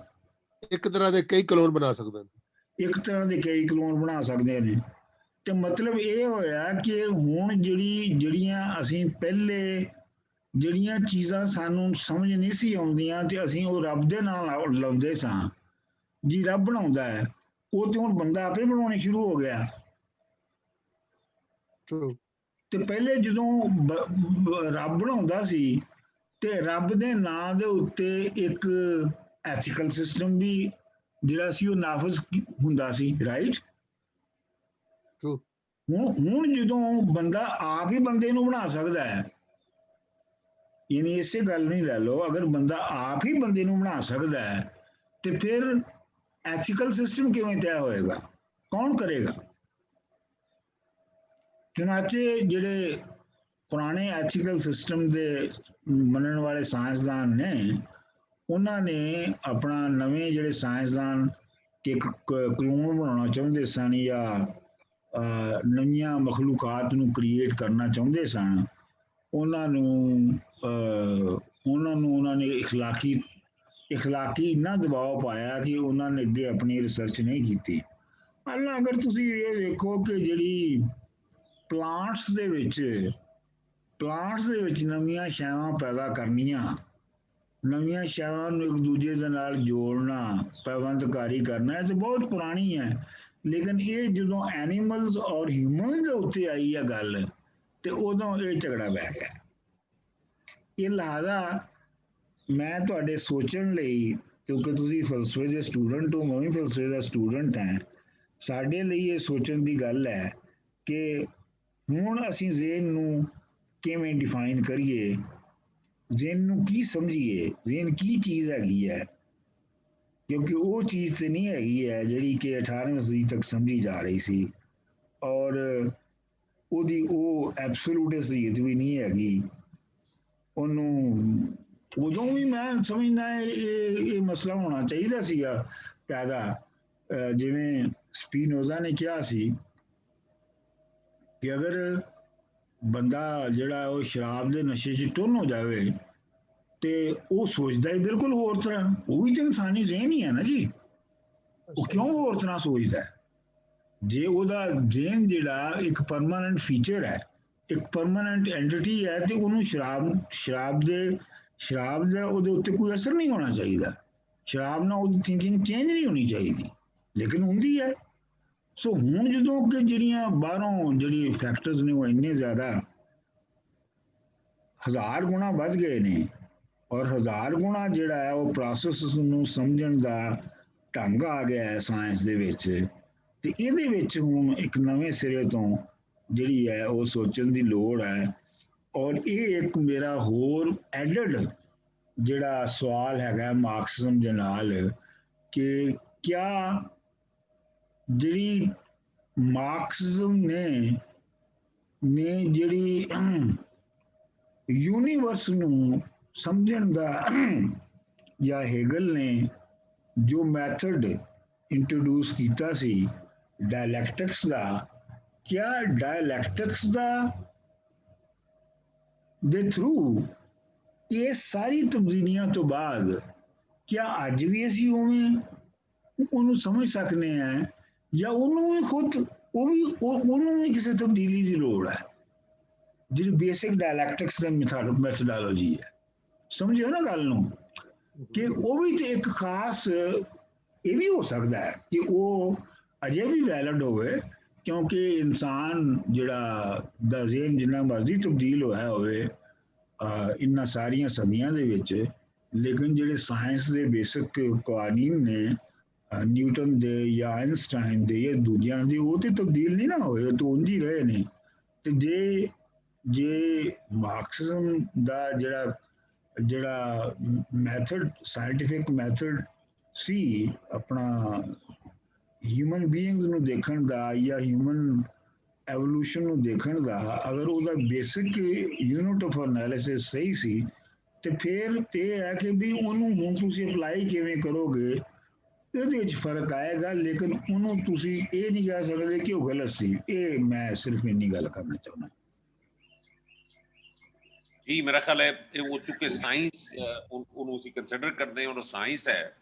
ਇੱਕ ਤਰ੍ਹਾਂ ਦੇ ਕਈ ਕਲੋਨ ਬਣਾ ਸਕਦੇ ਨੇ। ਤੇ ਮਤਲਬ ਇਹ ਹੋਇਆ ਕਿ ਹੁਣ ਜਿਹੜੀਆਂ ਅਸੀਂ ਪਹਿਲੇ ਜਿਹੜੀਆਂ ਚੀਜ਼ਾਂ ਸਾਨੂੰ ਸਮਝ ਨਹੀਂ ਸੀ ਆਉਂਦੀਆਂ ਤੇ ਅਸੀਂ ਉਹ ਰੱਬ ਦੇ ਨਾਲ ਲਾਉਂਦੇ ਸਾਂ, ਜੀ ਰੱਬ ਬਣਾਉਂਦਾ ਹੈ, ਉਹ ਤੇ ਹੁਣ ਬੰਦਾ ਆਪੇ ਬਣਾਉਣੇ ਸ਼ੁਰੂ ਹੋ ਗਿਆ। ਤੇ ਪਹਿਲੇ ਜਦੋਂ ਰੱਬ ਬਣਾਉਂਦਾ ਸੀ ਤੇ ਰੱਬ ਦੇ ਨਾਂ ਦੇ ਉੱਤੇ ਇੱਕ ਐਥੀਕਲ ਸਿਸਟਮ ਵੀ ਜਿਹੜਾ ਸੀ ਉਹ ਨਾਫਜ਼ ਹੁੰਦਾ ਸੀ, ਰਾਈਟ? ਹੁਣ ਜਦੋਂ ਬੰਦਾ ਆਪ ਹੀ ਬੰਦੇ ਨੂੰ ਬਣਾ ਸਕਦਾ ਹੈ, ਯਾਨੀ ਇਸੇ ਗੱਲ ਨਹੀਂ ਲੈ ਲਓ, ਅਗਰ ਬੰਦਾ ਆਪ ਹੀ ਬੰਦੇ ਨੂੰ ਬਣਾ ਸਕਦਾ ਹੈ ਤੇ ਫਿਰ ਐਥੀਕਲ ਸਿਸਟਮ ਕਿਵੇਂ ਤੈਅ ਹੋਏਗਾ? ਕੌਣ ਕਰੇਗਾ? ਚੁਨਾਚੇ ਜਿਹੜੇ ਪੁਰਾਣੇ ਐਥੀਕਲ ਸਿਸਟਮ ਦੇ ਮੰਨਣ ਵਾਲੇ ਸਾਇੰਸਦਾਨ ਨੇ, ਉਹਨਾਂ ਨੇ ਆਪਣਾ ਨਵੇਂ ਜਿਹੜੇ ਸਾਇੰਸਦਾਨ ਕਿ ਕਾਨੂੰਨ ਬਣਾਉਣਾ ਚਾਹੁੰਦੇ ਸਨ ਜਾਂ ਨਵੀਆਂ ਮਖਲੂਕਾਤ ਨੂੰ ਕ੍ਰੀਏਟ ਕਰਨਾ ਚਾਹੁੰਦੇ ਸਨ, ਉਹਨਾਂ ਨੇ ਇਖਲਾਕੀ ਇੰਨਾ ਦਬਾਅ ਪਾਇਆ ਕਿ ਉਹਨਾਂ ਨੇ ਅੱਗੇ ਆਪਣੀ ਰਿਸਰਚ ਨਹੀਂ ਕੀਤੀ। ਪਹਿਲਾਂ ਅਗਰ ਤੁਸੀਂ ਇਹ ਵੇਖੋ ਕਿ ਜਿਹੜੀ ਪਲਾਂਟਸ ਦੇ ਵਿੱਚ ਨਵੀਆਂ ਸ਼ੈਵਾਂ ਪੈਦਾ ਕਰਨੀਆਂ, ਨਵੀਆਂ ਸ਼ੈਵਾਂ ਨੂੰ ਇੱਕ ਦੂਜੇ ਦੇ ਨਾਲ ਜੋੜਨਾ, ਪਾਬੰਦਕਾਰੀ ਕਰਨਾ, ਇਹ ਤਾਂ ਬਹੁਤ ਪੁਰਾਣੀ ਹੈ। ਲੇਕਿਨ ਇਹ ਜਦੋਂ ਐਨੀਮਲਸ ਔਰ ਹਿਊਮਨ ਦੇ ਉੱਤੇ ਆਈ ਹੈ ਗੱਲ, ਤੇ ਉਦੋਂ ਇਹ ਝਗੜਾ ਪੈ ਗਿਆ। ਇਹ ਲਿਹਾਜ਼ਾ ਮੈਂ ਤੁਹਾਡੇ ਸੋਚਣ ਲਈ, ਕਿਉਂਕਿ ਤੁਸੀਂ ਫਲਸਫੇ ਦੇ ਸਟੂਡੈਂਟ ਹੋ, ਮੈਂ ਵੀ ਫਲਸਫੇ ਦਾ ਸਟੂਡੈਂਟ ਹਾਂ, ਸਾਡੇ ਲਈ ਇਹ ਸੋਚਣ ਦੀ ਗੱਲ ਹੈ ਕਿ ਹੁਣ ਅਸੀਂ ਜ਼ਿਹਨ ਨੂੰ ਕਿਵੇਂ ਡਿਫਾਈਨ ਕਰੀਏ, ਜ਼ਿਹਨ ਨੂੰ ਕੀ ਸਮਝੀਏ, ਜ਼ਿਹਨ ਕੀ ਚੀਜ਼ ਹੈਗੀ ਹੈ, ਕਿਉਂਕਿ ਉਹ ਚੀਜ਼ ਤੇ ਨਹੀਂ ਹੈਗੀ ਹੈ ਜਿਹੜੀ ਕਿ 18ਵੀਂ ਸਦੀ ਤੱਕ ਸਮਝੀ ਜਾ ਰਹੀ ਸੀ, ਔਰ ਉਹਦੀ ਉਹ ਐਬਸੋਲੂਟ ਅਸਲੀਅਤ ਵੀ ਨਹੀਂ ਹੈਗੀ। ਉਹਨੂੰ ਉਦੋਂ ਵੀ ਮੈਂ ਸਮਝਦਾ ਇਹ ਮਸਲਾ ਹੋਣਾ ਚਾਹੀਦਾ ਸੀਗਾ ਪੈਦਾ, ਜਿਵੇਂ ਸਪੀਨੋਜ਼ਾ ਨੇ ਕਿਹਾ ਸੀ ਕਿ ਅਗਰ ਬੰਦਾ ਜਿਹੜਾ ਉਹ ਸ਼ਰਾਬ ਦੇ ਨਸ਼ੇ 'ਚ ਟੁੰਨ ਹੋ ਜਾਵੇ ਤੇ ਉਹ ਸੋਚਦਾ ਹੀ ਬਿਲਕੁਲ ਹੋਰ ਤਰ੍ਹਾਂ, ਉਹ ਵੀ ਤਾਂ ਇਨਸਾਨੀ ਜ਼ਿਹਨ ਹੀ ਹੈ ਨਾ ਜੀ। ਉਹ ਕਿਉਂ ਹੋਰ ਤਰ੍ਹਾਂ ਸੋਚਦਾ? ਜੇ ਉਹਦਾ ਜ਼ਿਹਨ ਜਿਹੜਾ ਇੱਕ ਪਰਮਾਨੈਂਟ ਫੀਚਰ ਹੈ, ਇੱਕ ਪਰਮਾਨੈਂਟ ਐਂਟੀਟੀ ਹੈ, ਤੇ ਉਹਨੂੰ ਸ਼ਰਾਬ ਦਾ ਉਹਦੇ ਉੱਤੇ ਕੋਈ ਅਸਰ ਨਹੀਂ ਹੋਣਾ ਚਾਹੀਦਾ। ਸ਼ਰਾਬ ਨਾਲ ਉਹਦੀ ਥਿੰਕਿੰਗ ਚੇਂਜ ਨਹੀਂ ਹੋਣੀ ਚਾਹੀਦੀ, ਲੇਕਿਨ ਹੁੰਦੀ ਹੈ। ਸੋ ਹੁਣ ਜਦੋਂ ਕਿ ਜਿਹੜੀਆਂ ਬਾਹਰੋਂ ਜਿਹੜੀ ਫੈਕਟਰਸ ਨੇ ਉਹ ਇੰਨੇ ਜ਼ਿਆਦਾ 1000 ਗੁਣਾ ਵੱਧ ਗਏ ਨੇ, ਔਰ 1000 ਗੁਣਾ ਜਿਹੜਾ ਹੈ ਉਹ ਪ੍ਰੋਸੈਸ ਨੂੰ ਸਮਝਣ ਦਾ ਢੰਗ ਆ ਗਿਆ ਹੈ ਸਾਇੰਸ ਦੇ ਵਿੱਚ। ਤੇ ਇਹਦੇ ਵਿੱਚ ਹੁਣ ਇੱਕ ਨਵੇਂ ਸਿਰੇ ਤੋਂ ਜਿਹੜੀ ਹੈ ਉਹ ਸੋਚਣ ਦੀ ਲੋੜ ਹੈ। ਔਰ ਇਹ ਇੱਕ ਮੇਰਾ ਹੋਰ ਐਡਡ ਜਿਹੜਾ ਸਵਾਲ ਹੈਗਾ ਮਾਰਕਸਿਜ਼ਮ ਦੇ ਨਾਲ ਕਿ ਕਿਆ ਜਿਹੜੀ ਮਾਰਕਸਿਜ਼ਮ ਨੇ ਜਿਹੜੀ ਯੂਨੀਵਰਸ ਨੂੰ ਸਮਝਣ ਦਾ ਜਾਂ ਹੈਗਲ ਨੇ ਜੋ ਮੈਥਡ ਇੰਟਰੋਡਿਊਸ ਕੀਤਾ ਸੀ ਡਾਇਲੈਕਟਿਕਸ ਦਾ, ਕਿਆ ਡਾਇਲੈਕਟਿਕਸ ਦੇ ਥਰੂ ਇਹ ਸਾਰੀ ਤਬਦੀਲੀਆਂ ਤੋਂ ਬਾਅਦ ਕਿਆ ਅੱਜ ਵੀ ਅਸੀਂ ਉਵੇਂ ਉਹਨੂੰ ਸਮਝ ਸਕਦੇ ਹਾਂ ਜਾਂ ਉਹਨੂੰ ਵੀ ਖੁਦ ਉਹਨੂੰ ਵੀ ਕਿਸੇ ਤਬਦੀਲੀ ਦੀ ਲੋੜ ਹੈ? ਜਿਹੜੀ ਬੇਸਿਕ ਡਾਇਲੈਕਟਿਕਸ ਦੀ ਮੈਥਡੋਲੋਜੀ ਹੈ, ਸਮਝਿਓ ਨਾ ਗੱਲ ਨੂੰ, ਕਿ ਉਹ ਵੀ ਤੇ ਇੱਕ ਖਾਸ ਇਹ ਵੀ ਹੋ ਸਕਦਾ ਹੈ ਕਿ ਉਹ ਅਜੇ ਵੀ ਵੈਲਿਡ ਹੋਵੇ, ਕਿਉਂਕਿ ਇਨਸਾਨ ਜਿਹੜਾ ਦਾ ਜ਼ਿਹਨ ਜਿੰਨਾ ਮਰਜ਼ੀ ਤਬਦੀਲ ਹੋਇਆ ਹੋਵੇ ਇਹਨਾਂ ਸਾਰੀਆਂ ਸਦੀਆਂ ਦੇ ਵਿੱਚ, ਲੇਕਿਨ ਜਿਹੜੇ ਸਾਇੰਸ ਦੇ ਬੇਸਿਕ ਕਾਨੂੰਨ ਨੇ ਨਿਊਟਨ ਦੇ ਜਾਂ ਆਇਨਸਟਾਈਨ ਦੇ ਜਾਂ ਦੂਜਿਆਂ ਦੇ, ਉਹ ਤੇ ਤਬਦੀਲ ਨਹੀਂ ਨਾ ਹੋਏ, ਉਹ ਤਾਂ ਉਂਝ ਹੀ ਰਹੇ ਨੇ। ਤੇ ਜੇ ਮਾਰਕਸਿਜ਼ਮ ਦਾ ਜਿਹੜਾ ਮੈਥਡ ਸਾਇੰਟੀਫਿਕ ਮੈਥਡ ਸੀ ਆਪਣਾ ਹਿਊਮਨ ਬੀਇੰਗ ਨੂੰ ਦੇਖਣ ਦਾ ਜਾਂ ਹਿਊਮਨ ਐਵੋਲੂਸ਼ਨ ਨੂੰ ਦੇਖਣ ਦਾ, ਅਗਰ ਉਹਦਾ ਬੇਸਿਕ ਯੂਨਿਟ ਆਫ ਐਨਾਲਿਸਿਸ ਸਹੀ ਸੀ, ਤੇ ਫਿਰ ਇਹ ਹੈ ਕਿ ਵੀ ਉਹਨੂੰ ਹੁਣ ਤੁਸੀਂ ਅਪਲਾਈ ਕਿਵੇਂ ਕਰੋਗੇ ਇਹਦੇ ਵਿੱਚ ਫਰਕ ਆਏਗਾ, ਲੇਕਿਨ ਉਹਨੂੰ ਤੁਸੀਂ ਇਹ ਨਹੀਂ ਕਹਿ ਸਕਦੇ ਕਿ ਉਹ ਗਲਤ ਸੀ। ਇਹ ਮੈਂ ਸਿਰਫ ਇੰਨੀ ਗੱਲ ਕਰਨਾ ਚਾਹੁੰਦਾ। ਜੀ ਮੇਰਾ ਖਿਆਲ ਹੈ ਇਹ ਉਹ ਚੁੱਕੇ ਸਾਇੰਸ ਉਹਨੂੰ ਅਸੀਂ ਕੰਸੀਡਰ ਕਰਦੇ ਹਾਂ, ਉਹ ਸਾਇੰਸ ਹੈ।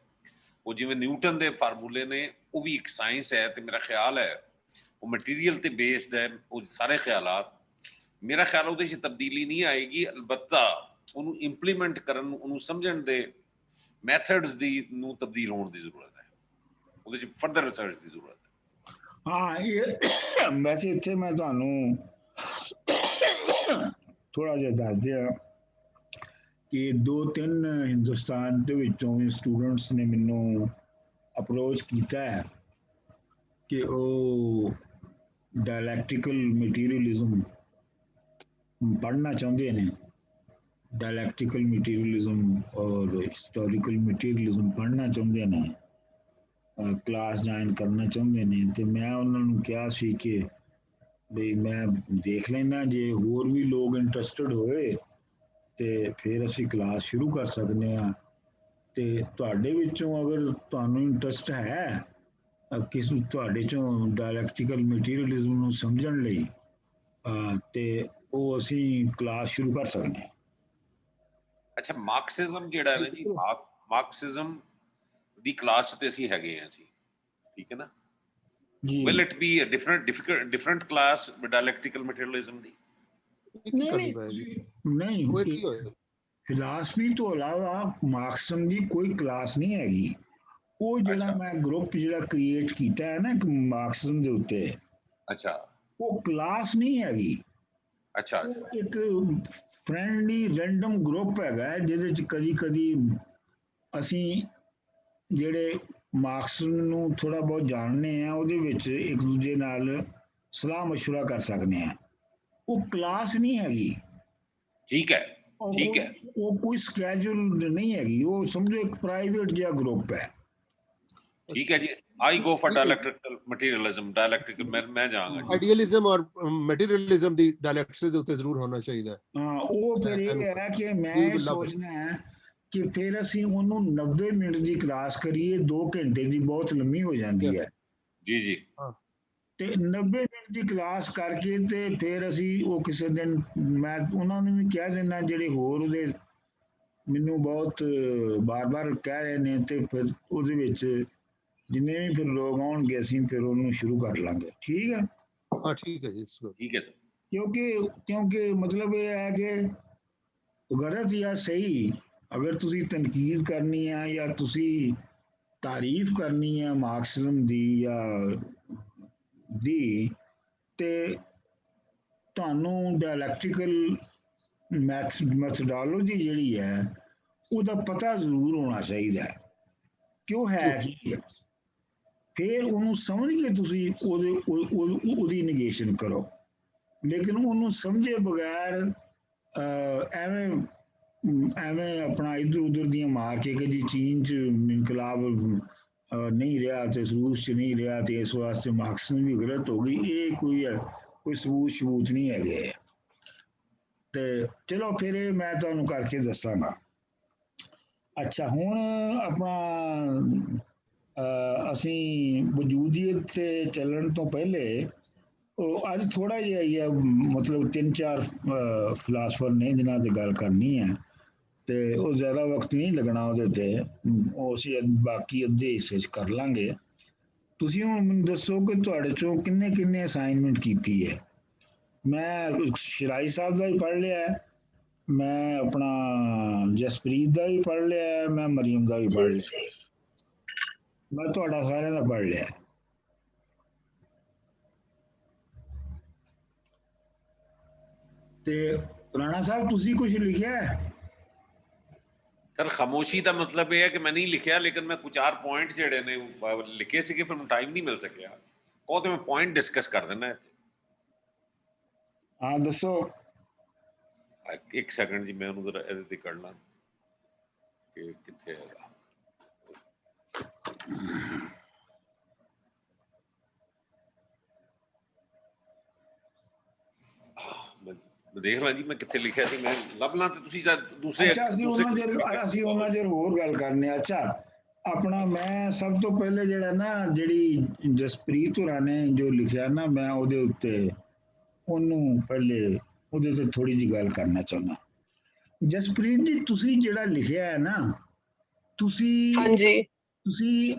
ਉਹ ਜਿਵੇਂ ਨਿਊਟਨ ਦੇ ਫਾਰਮੂਲੇ ਨੇ ਉਹ ਵੀ ਇੱਕ ਸਾਇੰਸ ਹੈ, ਤੇ ਮੇਰਾ ਖਿਆਲ ਹੈ ਉਹ ਮਟੀਰੀਅਲ ਤੇ ਬੇਸਡ ਹੈ ਉਹ ਸਾਰੇ ਖਿਆਲਾਤ। ਮੇਰਾ ਖਿਆਲ ਉਹਦੇ 'ਚ ਤਬਦੀਲੀ ਨਹੀਂ ਆਏਗੀ, ਅਲਬੱਤਾ ਉਹਨੂੰ ਇੰਪਲੀਮੈਂਟ ਕਰਨ, ਉਹਨੂੰ ਸਮਝਣ ਦੇ ਮੈਥਡਸ ਦੀ ਨੂੰ ਤਬਦੀਲ ਹੋਣ ਦੀ ਜ਼ਰੂਰਤ ਹੈ, ਉਹਦੇ 'ਚ ਫਰਦਰ ਰਿਸਰਚ ਦੀ ਜ਼ਰੂਰਤ ਹੈ। ਹਾਂ, ਇਹ ਵੈਸੇ ਇੱਥੇ ਮੈਂ ਤੁਹਾਨੂੰ ਥੋੜਾ ਜਿਹਾ ਦੱਸ ਦਿਆਂ ਕਿ 2-3 ਹਿੰਦੁਸਤਾਨ ਦੇ ਵਿੱਚੋਂ ਵੀ ਸਟੂਡੈਂਟਸ ਨੇ ਮੈਨੂੰ ਅਪਰੋਚ ਕੀਤਾ ਹੈ ਕਿ ਉਹ ਡਾਇਲੈਕਟਿਕਲ ਮਟੀਰੀਅਲਿਜ਼ਮ ਪੜ੍ਹਨਾ ਚਾਹੁੰਦੇ ਨੇ, ਡਾਇਲੈਕਟਿਕਲ ਮਟੀਰੀਅਲਿਜ਼ਮ ਔਰ ਹਿਸਟੋਰੀਕਲ ਮਟੀਰੀਅਲਿਜ਼ਮ ਪੜ੍ਹਨਾ ਚਾਹੁੰਦੇ ਨੇ, ਕਲਾਸ ਜੁਆਇਨ ਕਰਨਾ ਚਾਹੁੰਦੇ ਨੇ। ਤੇ ਮੈਂ ਉਹਨਾਂ ਨੂੰ ਕਿਹਾ ਸੀ ਕਿ ਬਈ ਮੈਂ ਦੇਖ ਲੈਣਾ, ਜੇ ਹੋਰ ਵੀ ਲੋਕ ਇੰਟਰਸਟਡ ਹੋਏ ਤੇ ਫਿਰ ਅਸੀਂ ਕਲਾਸ ਸ਼ੁਰੂ ਕਰ ਸਕਦੇ ਹਾਂ। ਤੇ ਤੁਹਾਡੇ ਵਿੱਚੋਂ ਅਗਰ ਤੁਹਾਨੂੰ ਇੰਟਰਸਟ ਹੈ ਕਿਸੇ ਤੁਹਾਡੇ ਚੋਂ ਡਾਇਲੈਕਟਿਕਲ ਮਟੀਰੀਅਲਿਜ਼ਮ ਨੂੰ ਸਮਝਣ ਲਈ, ਤੇ ਉਹ ਅਸੀਂ ਕਲਾਸ ਸ਼ੁਰੂ ਕਰ ਸਕਦੇ ਹਾਂ। ਅੱਛਾ, ਮਾਰਕਸਿਜ਼ਮ ਜਿਹੜਾ ਹੈ ਨਾ ਜੀ, ਮਾਰਕਸਿਜ਼ਮ ਦੀ ਕਲਾਸ ਤੇ ਅਸੀਂ ਹੈਗੇ ਹਾਂ ਜੀ, ਠੀਕ ਹੈ ਨਾ? Will it be a different class dialectical materialism ਦੀ? ਨਹੀਂ, ਫਿਲਾਸਫੀ ਤੋਂ ਇਲਾਵਾ ਮਾਰਕਸਿਜ਼ਮ ਦੀ ਕੋਈ ਕਲਾਸ ਨਹੀਂ ਹੈਗੀ। ਉਹ ਜਿਹੜਾ ਮੈਂ ਗਰੁੱਪ ਜਿਹੜਾ ਕ੍ਰੀਏਟ ਕੀਤਾ ਹੈ ਨਾ ਮਾਰਕਸਿਜ਼ਮ ਦੇ ਉੱਤੇ, ਅੱਛਾ, ਉਹ ਕਲਾਸ ਨਹੀਂ ਹੈਗੀ। ਅੱਛਾ, ਇੱਕ ਫਰੈਂਡਲੀ ਰੈਂਡਮ ਗਰੁੱਪ ਹੈਗਾ ਜਿਹਦੇ ਚ ਕਦੀ ਅਸੀਂ ਜਿਹੜੇ ਮਾਰਕਸਿਜ਼ਮ ਨੂੰ ਥੋੜਾ ਬਹੁਤ ਜਾਣਦੇ ਆ, ਉਹਦੇ ਵਿੱਚ ਇੱਕ ਦੂਜੇ ਨਾਲ ਸਲਾਹ ਮਸ਼ਵਰਾ ਕਰ ਸਕਦੇ ਆ। ਉਹ ਕਲਾਸ ਨਹੀਂ ਹੈਗੀ। ਠੀਕ ਹੈ, ਠੀਕ ਹੈ। ਉਹ ਕੋਈ ਸਕੇਜੂਲ ਨਹੀਂ ਹੈਗੀ, ਉਹ ਸਮਝੋ ਇੱਕ ਪ੍ਰਾਈਵੇਟ ਜਿਹਾ ਗਰੁੱਪ ਹੈ। ਠੀਕ ਹੈ ਜੀ। I go for dialectical materialism, dialectical ਮੈਂ ਜਾਵਾਂਗਾ। ਆਈਡੀਅਲਿਜ਼ਮ ਔਰ ਮਟੀਰੀਅਲਿਜ਼ਮ ਦੀ ਡਾਇਲੈਕਟਿਕਸ ਦੇ ਉੱਤੇ ਜ਼ਰੂਰ ਹੋਣਾ ਚਾਹੀਦਾ ਹੈ। ਹਾਂ, ਉਹ ਫਿਰ ਇਹ ਹੈ ਕਿ ਮੈਂ ਸੋਚਣਾ ਹੈ ਕਿ ਫਿਰ ਅਸੀਂ ਉਹਨੂੰ 90 ਮਿੰਟ ਦੀ ਕਲਾਸ ਕਰੀਏ, 2 ਘੰਟੇ ਦੀ ਬਹੁਤ ਲੰਮੀ ਹੋ ਜਾਂਦੀ ਹੈ। ਜੀ ਜੀ। ਤੇ 90 ਮਿੰਟ ਦੀ ਕਲਾਸ ਕਰਕੇ ਤੇ ਫਿਰ ਅਸੀਂ ਉਹ ਕਿਸੇ ਦਿਨ ਮੈਂ ਉਹਨਾਂ ਨੂੰ ਵੀ ਕਹਿ ਦਿੰਦਾ ਜਿਹੜੇ ਹੋਰ ਉਹਦੇ ਮੈਨੂੰ ਬਹੁਤ ਬਾਰ-ਬਾਰ ਕਹਿ ਰਹੇ ਨੇ, ਤੇ ਫਿਰ ਉਹਦੇ ਵਿੱਚ ਜਿੰਨੇ ਵੀ ਫਿਰ ਲੋਕ ਆਉਣਗੇ ਅਸੀਂ ਫਿਰ ਉਹਨੂੰ ਸ਼ੁਰੂ ਕਰ ਲਾਂਗੇ। ਠੀਕ ਹੈ? ਹਾਂ, ਠੀਕ ਹੈ ਜੀ, ਠੀਕ ਹੈ ਸਰ। ਕਿਉਂਕਿ ਮਤਲਬ ਇਹ ਹੈ ਕਿ ਗਲਤ ਜਾਂ ਸਹੀ, ਅਗਰ ਤੁਸੀਂ ਤਨਕੀਦ ਕਰਨੀ ਹੈ ਜਾਂ ਤੁਸੀਂ ਤਾਰੀਫ ਕਰਨੀ ਹੈ ਮਾਰਕਸਿਜ਼ਮ ਦੀ ਤੇ ਤੁਹਾਨੂੰ ਡਾਇਲੈਕਟਿਕਲ ਮੈਥਡੋਲੋਜੀ ਜਿਹੜੀ ਹੈ ਉਹਦਾ ਪਤਾ ਜ਼ਰੂਰ ਹੋਣਾ ਚਾਹੀਦਾ ਹੈ ਕਿ ਉਹ ਹੈ ਕੀ ਹੈ। ਫਿਰ ਉਹਨੂੰ ਸਮਝ ਕੇ ਤੁਸੀਂ ਉਹਦੀ ਨਿਗੇਸ਼ਨ ਕਰੋ, ਲੇਕਿਨ ਉਹਨੂੰ ਸਮਝੇ ਬਗੈਰ ਐਵੇਂ ਐਵੇਂ ਆਪਣਾ ਇੱਧਰ ਉੱਧਰ ਦੀਆਂ ਮਾਰ ਕੇ ਕਿ ਜੀ ਚੀਨ 'ਚ ਇਨਕਲਾਬ ਨਹੀਂ ਰਿਹਾ ਤੇ ਰੂਸ 'ਚ ਨਹੀਂ ਰਿਹਾ ਤੇ ਇਸ ਵਾਸਤੇ ਮਾਰਕਸਿਜ਼ਮ ਵੀ ਗਲਤ ਹੋ ਗਈ, ਇਹ ਕੋਈ ਸਬੂਤ ਨਹੀਂ ਹੈਗੇ। ਤੇ ਚਲੋ ਫਿਰ ਇਹ ਮੈਂ ਤੁਹਾਨੂੰ ਕਰਕੇ ਦੱਸਾਂਗਾ। ਅੱਛਾ, ਹੁਣ ਆਪਣਾ ਅਸੀਂ ਵਜੂਦੀਅਤ ਤੇ ਚੱਲਣ ਤੋਂ ਪਹਿਲੇ ਉਹ ਅੱਜ ਥੋੜਾ ਜਿਹਾ ਹੀ ਹੈ, ਮਤਲਬ 3-4 ਫਿਲਾਸਫਰ ਨੇ ਜਿਨ੍ਹਾਂ ਤੇ ਗੱਲ ਕਰਨੀ ਹੈ ਤੇ ਉਹ ਜ਼ਿਆਦਾ ਵਕਤ ਨਹੀਂ ਲੱਗਣਾ ਉਹਦੇ ਤੇ, ਉਹ ਅਸੀਂ ਬਾਕੀ ਅੱਧੇ ਹਿੱਸੇ 'ਚ ਕਰ ਲਾਂਗੇ। ਤੁਸੀਂ ਹੁਣ ਮੈਨੂੰ ਦੱਸੋ ਕਿ ਤੁਹਾਡੇ ਚੋਂ ਕਿੰਨੇ ਕਿੰਨੇ ਅਸਾਈਨਮੈਂਟ ਕੀਤੀ ਹੈ। ਮੈਂ ਸ਼ਰਾਈ ਸਾਹਿਬ ਦਾ ਹੀ ਪੜ੍ਹ ਲਿਆ, ਮੈਂ ਆਪਣਾ ਜਸਪ੍ਰੀਤ ਦਾ ਵੀ ਪੜ੍ਹ ਲਿਆ, ਮੈਂ ਮਰੀਮ ਦਾ ਵੀ ਪੜ੍ਹ ਲਿਆ, ਮੈਂ ਤੁਹਾਡਾ ਸਾਰਿਆਂ ਦਾ ਪੜ੍ਹ ਲਿਆ। ਤੇ ਰਾਣਾ ਸਾਹਿਬ ਤੁਸੀਂ ਕੁਝ ਲਿਖਿਆ ਹੈ? ਸਰ ਖਾਮੋਸ਼ੀ ਦਾ ਮਤਲਬ ਇਹ ਹੈ ਕਿ ਮੈਂ ਨਹੀਂ ਲਿਖਿਆ, ਲੇਕਿਨ ਮੈਂ ਕੁਝ 4 ਪੁਆਇੰਟ ਜਿਹੜੇ ਨੇ ਲਿਖੇ ਸੀਗੇ, ਫਿਰ ਮੈਨੂੰ ਟਾਈਮ ਨਹੀਂ ਮਿਲ ਸਕਿਆ। ਉਹ ਤੇ ਮੈਂ ਪੁਆਇੰਟ ਡਿਸਕਸ ਕਰ ਦਿੰਦਾ। ਹਾਂ ਦੱਸੋ। ਇੱਕ ਸੈਕਿੰਡ ਜੀ, ਮੈਂ ਉਹਨੂੰ ਜ਼ਰਾ ਇਹਦੇ ਤੇ ਕਰ ਲਾਂ ਕਿ ਕਿੱਥੇ ਹੈਗਾ। ਮੈਂ ਦੇਖ ਲਾਂ ਜੀ ਮੈਂ ਕਿੱਥੇ ਲਿਖਿਆ ਸੀ, ਮੈਂ ਲੱਭ ਲਾਂ ਤੇ ਤੁਸੀਂ ਦੂਸਰੇ ਅਸੀਂ ਉਹਨਾਂ ਚਿਰ ਹੋਰ ਗੱਲ ਕਰਨੇ ਆ। ਅੱਛਾ, ਆਪਣਾ ਮੈਂ ਸਭ ਤੋਂ ਪਹਿਲੇ ਜਿਹੜਾ ਨਾ ਜਿਹੜੀ ਜਸਪ੍ਰੀਤ ਹੋਰਾਂ ਨੇ ਜੋ ਲਿਖਿਆ ਨਾ, ਮੈਂ ਉਹਦੇ ਉੱਤੇ ਉਹਨੂੰ ਪਹਿਲੇ ਉਹਦੇ ਤੇ ਥੋੜੀ ਜਿਹੀ ਗੱਲ ਕਰਨਾ ਚਾਹੁੰਦਾ। ਜਸਪ੍ਰੀਤ ਜੀ, ਤੁਸੀਂ ਜਿਹੜਾ ਲਿਖਿਆ ਹੈ ਨਾ, ਤੁਸੀਂ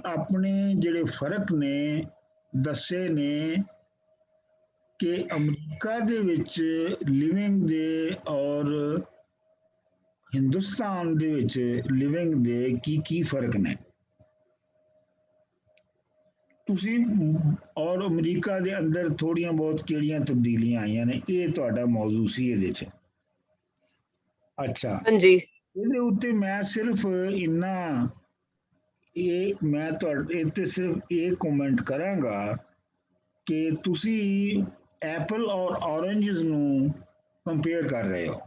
ਆਪਣੇ ਜਿਹੜੇ ਫਰਕ ਨੇ ਦੱਸੇ ਨੇ ਕਿ ਅਮਰੀਕਾ ਦੇ ਵਿੱਚ ਲਿਵਿੰਗ ਦੇ ਔਰ ਹਿੰਦੁਸਤਾਨ ਦੇ ਵਿੱਚ ਲਿਵਿੰਗ ਦੇ ਕੀ ਫਰਕ ਨੇ। ਤੁਸੀਂ ਔਰ ਅਮਰੀਕਾ ਦੇ ਅੰਦਰ ਥੋੜੀਆਂ ਬਹੁਤ ਕਿਹੜੀਆਂ ਤਬਦੀਲੀਆਂ ਆਈਆਂ ਨੇ, ਇਹ ਤੁਹਾਡਾ ਮੌਜੂ ਸੀ ਇਹਦੇ 'ਚ। ਅੱਛਾ, ਇਹਦੇ ਉੱਤੇ ਮੈਂ ਸਿਰਫ ਇੰਨਾ ਮੈਂ ਤੁਹਾਡੇ ਤੇ ਸਿਰਫ ਇਹ ਕਮੈਂਟ ਕਰਾਂਗਾ ਕਿ ਤੁਸੀਂ ਐਪਲ ਔਰ ਔਰੰਜਸ ਨੂੰ ਕੰਪੇਅਰ ਕਰ ਰਹੇ ਹੋ।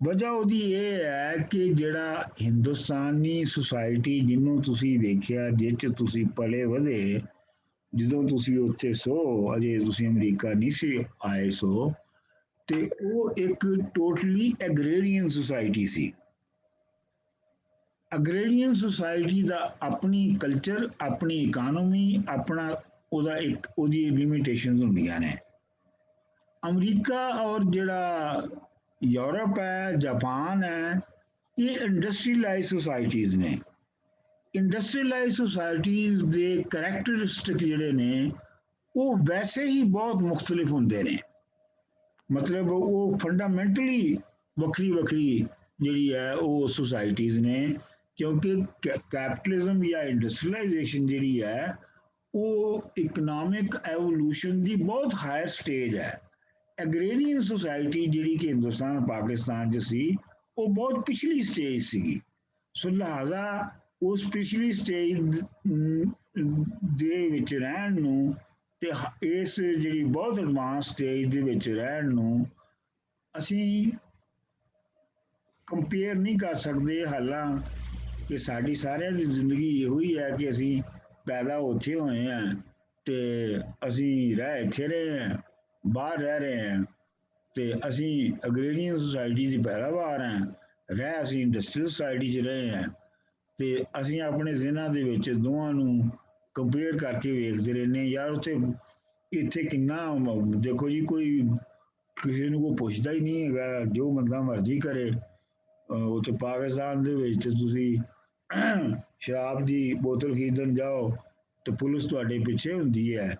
ਵਜ੍ਹਾ ਉਹਦੀ ਇਹ ਹੈ ਕਿ ਜਿਹੜਾ ਹਿੰਦੁਸਤਾਨੀ ਸੁਸਾਇਟੀ ਜਿਹਨੂੰ ਤੁਸੀਂ ਵੇਖਿਆ, ਜਿਸ 'ਚ ਤੁਸੀਂ ਪਲੇ ਵਧੇ, ਜਦੋਂ ਤੁਸੀਂ ਉੱਥੇ ਸੋ, ਅਜੇ ਤੁਸੀਂ ਅਮਰੀਕਾ ਨਹੀਂ ਸੀ ਆਏ ਸੋ, ਤੇ ਉਹ ਇੱਕ ਟੋਟਲੀ ਐਗਰੇਰੀਅਨ ਸੁਸਾਇਟੀ ਸੀ। ਅਗਰੇਰੀਅਨ ਸੁਸਾਇਟੀ ਦਾ ਆਪਣੀ ਕਲਚਰ, ਆਪਣੀ ਇਕਾਨਮੀ, ਆਪਣਾ ਉਹਦੀ ਲਿਮਿਟੇਸ਼ਨਸ ਹੁੰਦੀਆਂ ਨੇ। ਅਮਰੀਕਾ ਔਰ ਜਿਹੜਾ ਯੂਰਪ ਹੈ, ਜਾਪਾਨ ਹੈ, ਇਹ ਇੰਡਸਟਰੀਅਲਾਈਜ਼ ਸੁਸਾਇਟੀਜ਼ ਨੇ। ਇੰਡਸਟਰੀਅਲਾਈਜ਼ ਸੁਸਾਇਟੀਜ਼ ਦੇ ਕਰੈਕਟਰਿਸਟਿਕ ਜਿਹੜੇ ਨੇ ਉਹ ਵੈਸੇ ਹੀ ਬਹੁਤ ਮੁਖਤਲਿਫ ਹੁੰਦੇ ਨੇ। ਮਤਲਬ ਉਹ ਫੰਡਾਮੈਂਟਲੀ ਵੱਖਰੀ ਜਿਹੜੀ ਹੈ ਉਹ ਸੁਸਾਇਟੀਜ਼ ਨੇ, ਕਿਉਂਕਿ ਕੈਪੀਟਲਿਜ਼ਮ ਜਾਂ ਇੰਡਸਟਰੀਅਲਾਈਜੇਸ਼ਨ ਜਿਹੜੀ ਹੈ ਉਹ ਇਕਨੋਮਿਕ ਐਵੋਲੂਸ਼ਨ ਦੀ ਬਹੁਤ ਹਾਇਰ ਸਟੇਜ ਹੈ। ਐਗਰੇਰੀਅਨ ਸੁਸਾਇਟੀ ਜਿਹੜੀ ਕਿ ਹਿੰਦੁਸਤਾਨ ਪਾਕਿਸਤਾਨ 'ਚ ਸੀ, ਉਹ ਬਹੁਤ ਪਿਛਲੀ ਸਟੇਜ ਸੀਗੀ। ਸੋ ਲਿਹਾਜ਼ਾ ਉਸ ਪਿਛਲੀ ਸਟੇਜ ਦੇ ਵਿੱਚ ਰਹਿਣ ਨੂੰ ਤੇ ਇਸ ਜਿਹੜੀ ਬਹੁਤ ਐਡਵਾਂਸ ਸਟੇਜ ਦੇ ਵਿੱਚ ਰਹਿਣ ਨੂੰ ਅਸੀਂ ਕੰਪੇਅਰ ਨਹੀਂ ਕਰ ਸਕਦੇ। ਹਾਲਾਂਕਿ ਸਾਡੀ ਸਾਰਿਆਂ ਦੀ ਜ਼ਿੰਦਗੀ ਇਹੋ ਹੀ ਹੈ ਕਿ ਅਸੀਂ ਪੈਦਾ ਉੱਥੇ ਹੋਏ ਹਾਂ ਤੇ ਅਸੀਂ ਇੱਥੇ ਰਹੇ ਹਾਂ, ਬਾਹਰ ਰਹਿ ਰਹੇ ਹਾਂ, ਤੇ ਅਸੀਂ ਅਗਰੇਰੀਅਨ ਸੁਸਾਇਟੀ ਦੀ ਪੈਦਾਵਾਰ ਹਾਂ, ਅਸੀਂ ਇੰਡਸਟਰੀਅਲ ਸੁਸਾਇਟੀ 'ਚ ਰਹੇ ਹਾਂ, ਤੇ ਅਸੀਂ ਆਪਣੇ ਜ਼ਿਹਨਾਂ ਦੇ ਵਿੱਚ ਦੋਵਾਂ ਨੂੰ ਕੰਪੇਅਰ ਕਰਕੇ ਵੇਖਦੇ ਰਹਿੰਦੇ ਯਾਰ ਉੱਥੇ ਇੱਥੇ ਕਿੰਨਾ। ਦੇਖੋ ਜੀ, ਕੋਈ ਕਿਸੇ ਨੂੰ ਕੋਈ ਪੁੱਛਦਾ ਹੀ ਨਹੀਂ ਹੈਗਾ, ਜੋ ਬੰਦਾ ਮਰਜ਼ੀ ਕਰੇ। ਉੱਥੇ ਪਾਕਿਸਤਾਨ ਦੇ ਵਿੱਚ ਤੁਸੀਂ ਸ਼ਰਾਬ ਦੀ ਬੋਤਲ ਖਰੀਦਣ ਜਾਓ ਤੇ ਪੁਲਿਸ ਤੁਹਾਡੇ ਪਿੱਛੇ ਹੁੰਦੀ ਹੈ।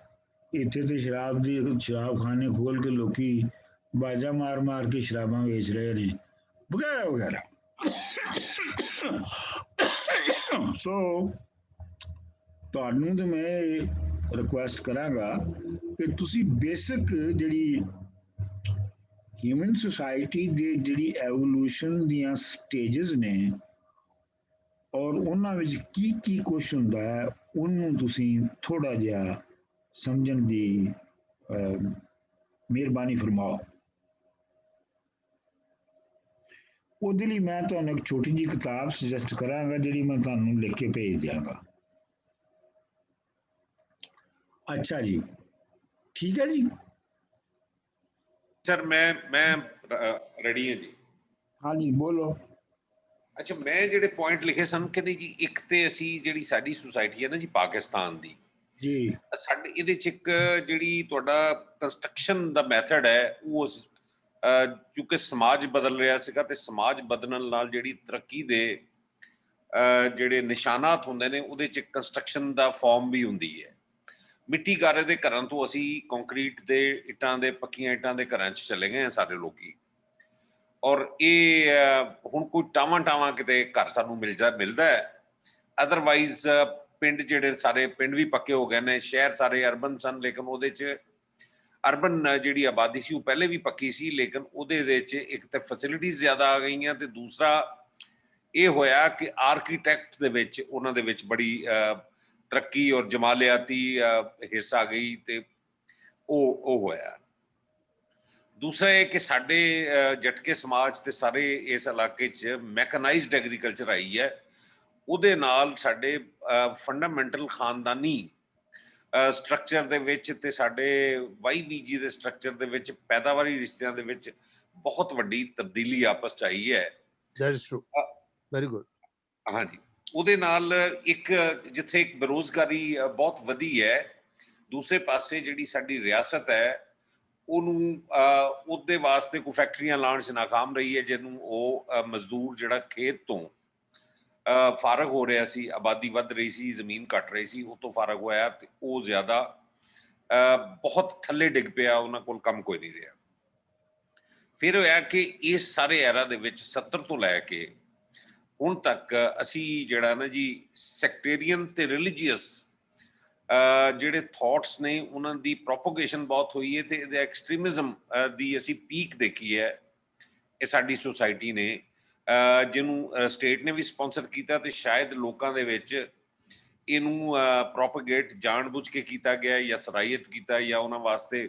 ਇੱਥੇ ਤੇ ਸ਼ਰਾਬਖਾਨੇ ਖੋਲ ਕੇ ਲੋਕੀ ਬਾਜਾ ਮਾਰ ਕੇ ਸ਼ਰਾਬਾਂ ਵੇਚ ਰਹੇ ਨੇ, ਵਗੈਰਾ ਵਗੈਰਾ। ਸੋ ਤੁਹਾਨੂੰ ਤੇ ਮੈਂ ਰਿਕੁਐਸਟ ਕਰਾਂਗਾ ਕਿ ਤੁਸੀਂ ਬੇਸਿਕ ਜਿਹੜੀ ਹਿਊਮਨ ਸੁਸਾਇਟੀ ਦੇ ਜਿਹੜੀ ਐਵੋਲੂਸ਼ਨ ਦੀਆਂ ਸਟੇਜਸ ਨੇ ਔਰ ਉਹਨਾਂ ਵਿੱਚ ਕੀ ਕੀ ਕੁਛ ਹੁੰਦਾ ਹੈ, ਉਹਨੂੰ ਤੁਸੀਂ ਥੋੜਾ ਜਿਹਾ ਸਮਝਣ ਦੀ ਮਿਹਰਬਾਨੀ ਫਰਮਾਓ। ਉਹਦੇ ਲਈ ਮੈਂ ਤੁਹਾਨੂੰ ਇੱਕ ਛੋਟੀ ਜਿਹੀ ਕਿਤਾਬ ਸੁਜੈਸਟ ਕਰਾਂਗਾ, ਜਿਹੜੀ ਮੈਂ ਤੁਹਾਨੂੰ ਲਿਖ ਕੇ ਭੇਜ ਦਿਆਂਗਾ। ਅੱਛਾ ਜੀ, ਠੀਕ ਹੈ ਜੀ। ਸਰ ਮੈਂ ਰੈਡੀ ਹਾਂ ਜੀ। ਹਾਂਜੀ ਬੋਲੋ। ਅੱਛਾ, ਮੈਂ ਜਿਹੜੇ ਪੁਆਇੰਟ ਲਿਖੇ ਸਨ ਕਿ ਨਹੀਂ ਜੀ, ਇੱਕ ਤੇ ਅਸੀਂ ਜਿਹੜੀ ਸਾਡੀ ਸੁਸਾਇਟੀ ਹੈ ਨਾ ਜੀ ਪਾਕਿਸਤਾਨ ਦੀ ਜੀ ਸਾਡੇ ਇਹਦੇ 'ਚ ਇੱਕ ਜਿਹੜੀ ਤੁਹਾਡਾ ਕੰਸਟਰਕਸ਼ਨ ਦਾ ਮੈਥਡ ਹੈ ਉਹ ਕਿਉਂਕਿ ਸਮਾਜ ਬਦਲ ਰਿਹਾ ਸੀਗਾ ਤੇ ਸਮਾਜ ਬਦਲਣ ਨਾਲ ਜਿਹੜੀ ਤਰੱਕੀ ਦੇ ਜਿਹੜੇ ਨਿਸ਼ਾਨਾਤ ਹੁੰਦੇ ਨੇ ਉਹਦੇ 'ਚ ਕੰਸਟਰਕਸ਼ਨ ਦਾ ਫਾਰਮ ਵੀ ਹੁੰਦੀ ਹੈ। ਮਿੱਟੀ ਗਾਰੇ ਦੇ ਘਰਾਂ ਤੋਂ ਅਸੀਂ ਕੰਕਰੀਟ ਦੇ ਇੱਟਾਂ ਦੇ ਪੱਕੀਆਂ ਇੱਟਾਂ ਦੇ ਘਰਾਂ 'ਚ ਚਲੇ ਗਏ ਹਾਂ ਸਾਰੇ ਲੋਕੀ, ਔਰ ਇਹ ਹੁਣ ਕੋਈ ਟਾਵਾਂ ਕਿਤੇ ਘਰ ਸਾਨੂੰ ਮਿਲਦਾ ਹੈ। ਅਦਰਵਾਈਜ਼ ਪਿੰਡ ਜਿਹੜੇ ਸਾਰੇ ਪਿੰਡ ਵੀ ਪੱਕੇ ਹੋ ਗਏ ਨੇ, ਸ਼ਹਿਰ ਸਾਰੇ ਅਰਬਨ ਸਨ, ਲੇਕਿਨ ਉਹਦੇ 'ਚ ਅਰਬਨ ਜਿਹੜੀ ਆਬਾਦੀ ਸੀ ਉਹ ਪਹਿਲੇ ਵੀ ਪੱਕੀ ਸੀ, ਲੇਕਿਨ ਉਹਦੇ ਵਿੱਚ ਇੱਕ ਤਾਂ ਫੈਸਿਲਿਟੀਜ਼ ਜ਼ਿਆਦਾ ਆ ਗਈਆਂ ਤੇ ਦੂਸਰਾ ਇਹ ਹੋਇਆ ਕਿ ਆਰਕੀਟੈਕਟ ਦੇ ਵਿੱਚ ਉਹਨਾਂ ਦੇ ਵਿੱਚ ਬੜੀ ਤਰੱਕੀ ਔਰ ਜਮਾਲਿਆਤੀ ਹਿੱਸਾ ਗਈ ਤੇ ਉਹ ਹੋਇਆ। ਦੂਸਰਾ ਇਹ ਕਿ ਸਾਡੇ ਜਟਕੇ ਸਮਾਜ ਤੇ ਸਾਰੇ ਇਸ ਇਲਾਕੇ 'ਚ ਮੈਕਨਾਈਜ਼ਡ ਐਗਰੀਕਲਚਰ ਆਈ ਹੈ, ਉਹਦੇ ਨਾਲ ਸਾਡੇ ਫੰਡਾਮੈਂਟਲ ਖਾਨਦਾਨੀ ਸਟਰਕਚਰ ਦੇ ਵਿੱਚ ਤੇ ਸਾਡੇ YBG ਦੇ ਸਟਰਕਚਰ ਦੇ ਵਿੱਚ ਪੈਦਾਵਾਰੀ ਰਿਸ਼ਤਿਆਂ ਦੇ ਵਿੱਚ ਬਹੁਤ ਵੱਡੀ ਤਬਦੀਲੀ ਆਪਸ 'ਚ ਆਈ ਹੈ। That is true. Very good. ਹਾਂਜੀ, ਉਹਦੇ ਨਾਲ ਇੱਕ ਜਿੱਥੇ ਇੱਕ ਬੇਰੁਜ਼ਗਾਰੀ ਬਹੁਤ ਵਧੀ ਹੈ, ਦੂਸਰੇ ਪਾਸੇ ਜਿਹੜੀ ਸਾਡੀ ਰਿਆਸਤ ਹੈ ਉਹਨੂੰ ਉਹਦੇ ਵਾਸਤੇ ਕੋਈ ਫੈਕਟਰੀਆਂ ਲਾਉਣ 'ਚ ਨਾਕਾਮ ਰਹੀ ਹੈ, ਜਿਹਨੂੰ ਉਹ ਮਜ਼ਦੂਰ ਜਿਹੜਾ ਖੇਤ ਤੋਂ ਫਾਰਗ ਹੋ ਰਿਹਾ ਸੀ, ਆਬਾਦੀ ਵੱਧ ਰਹੀ ਸੀ, ਜ਼ਮੀਨ ਘੱਟ ਰਹੀ ਸੀ, ਉਹ ਤੋਂ ਫਾਰਗ ਹੋਇਆ ਤੇ ਉਹ ਜ਼ਿਆਦਾ ਬਹੁਤ ਥੱਲੇ ਡਿੱਗ ਪਿਆ, ਉਹਨਾਂ ਕੋਲ ਕੰਮ ਕੋਈ ਨਹੀਂ ਰਿਹਾ। ਫਿਰ ਹੋਇਆ ਕਿ ਇਸ ਸਾਰੇ ਐਰਾ ਦੇ ਵਿੱਚ 70 ਤੋਂ ਲੈ ਕੇ ਹੁਣ ਤੱਕ ਅਸੀਂ ਜਿਹੜਾ ਨਾ ਜੀ ਸੈਕਟੇਰੀਅਨ ਤੇ ਰਿਲੀਜੀਅਸ ਜਿਹੜੇ ਥਾਟਸ ਨੇ ਉਹਨਾਂ ਦੀ ਪ੍ਰੋਪੋਗੇਸ਼ਨ ਬਹੁਤ ਹੋਈ ਹੈ ਤੇ ਇਹਦੇ ਐਕਸਟ੍ਰੀਮਿਜ਼ਮ ਦੀ ਅਸੀਂ ਪੀਕ ਦੇਖੀ ਹੈ। ਇਹ ਸਾਡੀ ਸੁਸਾਇਟੀ ਨੇ ਜਿਹਨੂੰ ਸਟੇਟ ਨੇ ਵੀ ਸਪਾਂਸਰ ਕੀਤਾ ਤੇ ਸ਼ਾਇਦ ਲੋਕਾਂ ਦੇ ਵਿੱਚ ਇਹਨੂੰ ਪ੍ਰੋਪਗੇਟ ਜਾਣਬੁੱਝ ਕੇ ਕੀਤਾ ਗਿਆ ਜਾਂ ਸਰਾਇਤ ਕੀਤਾ, ਜਾਂ ਉਹਨਾਂ ਵਾਸਤੇ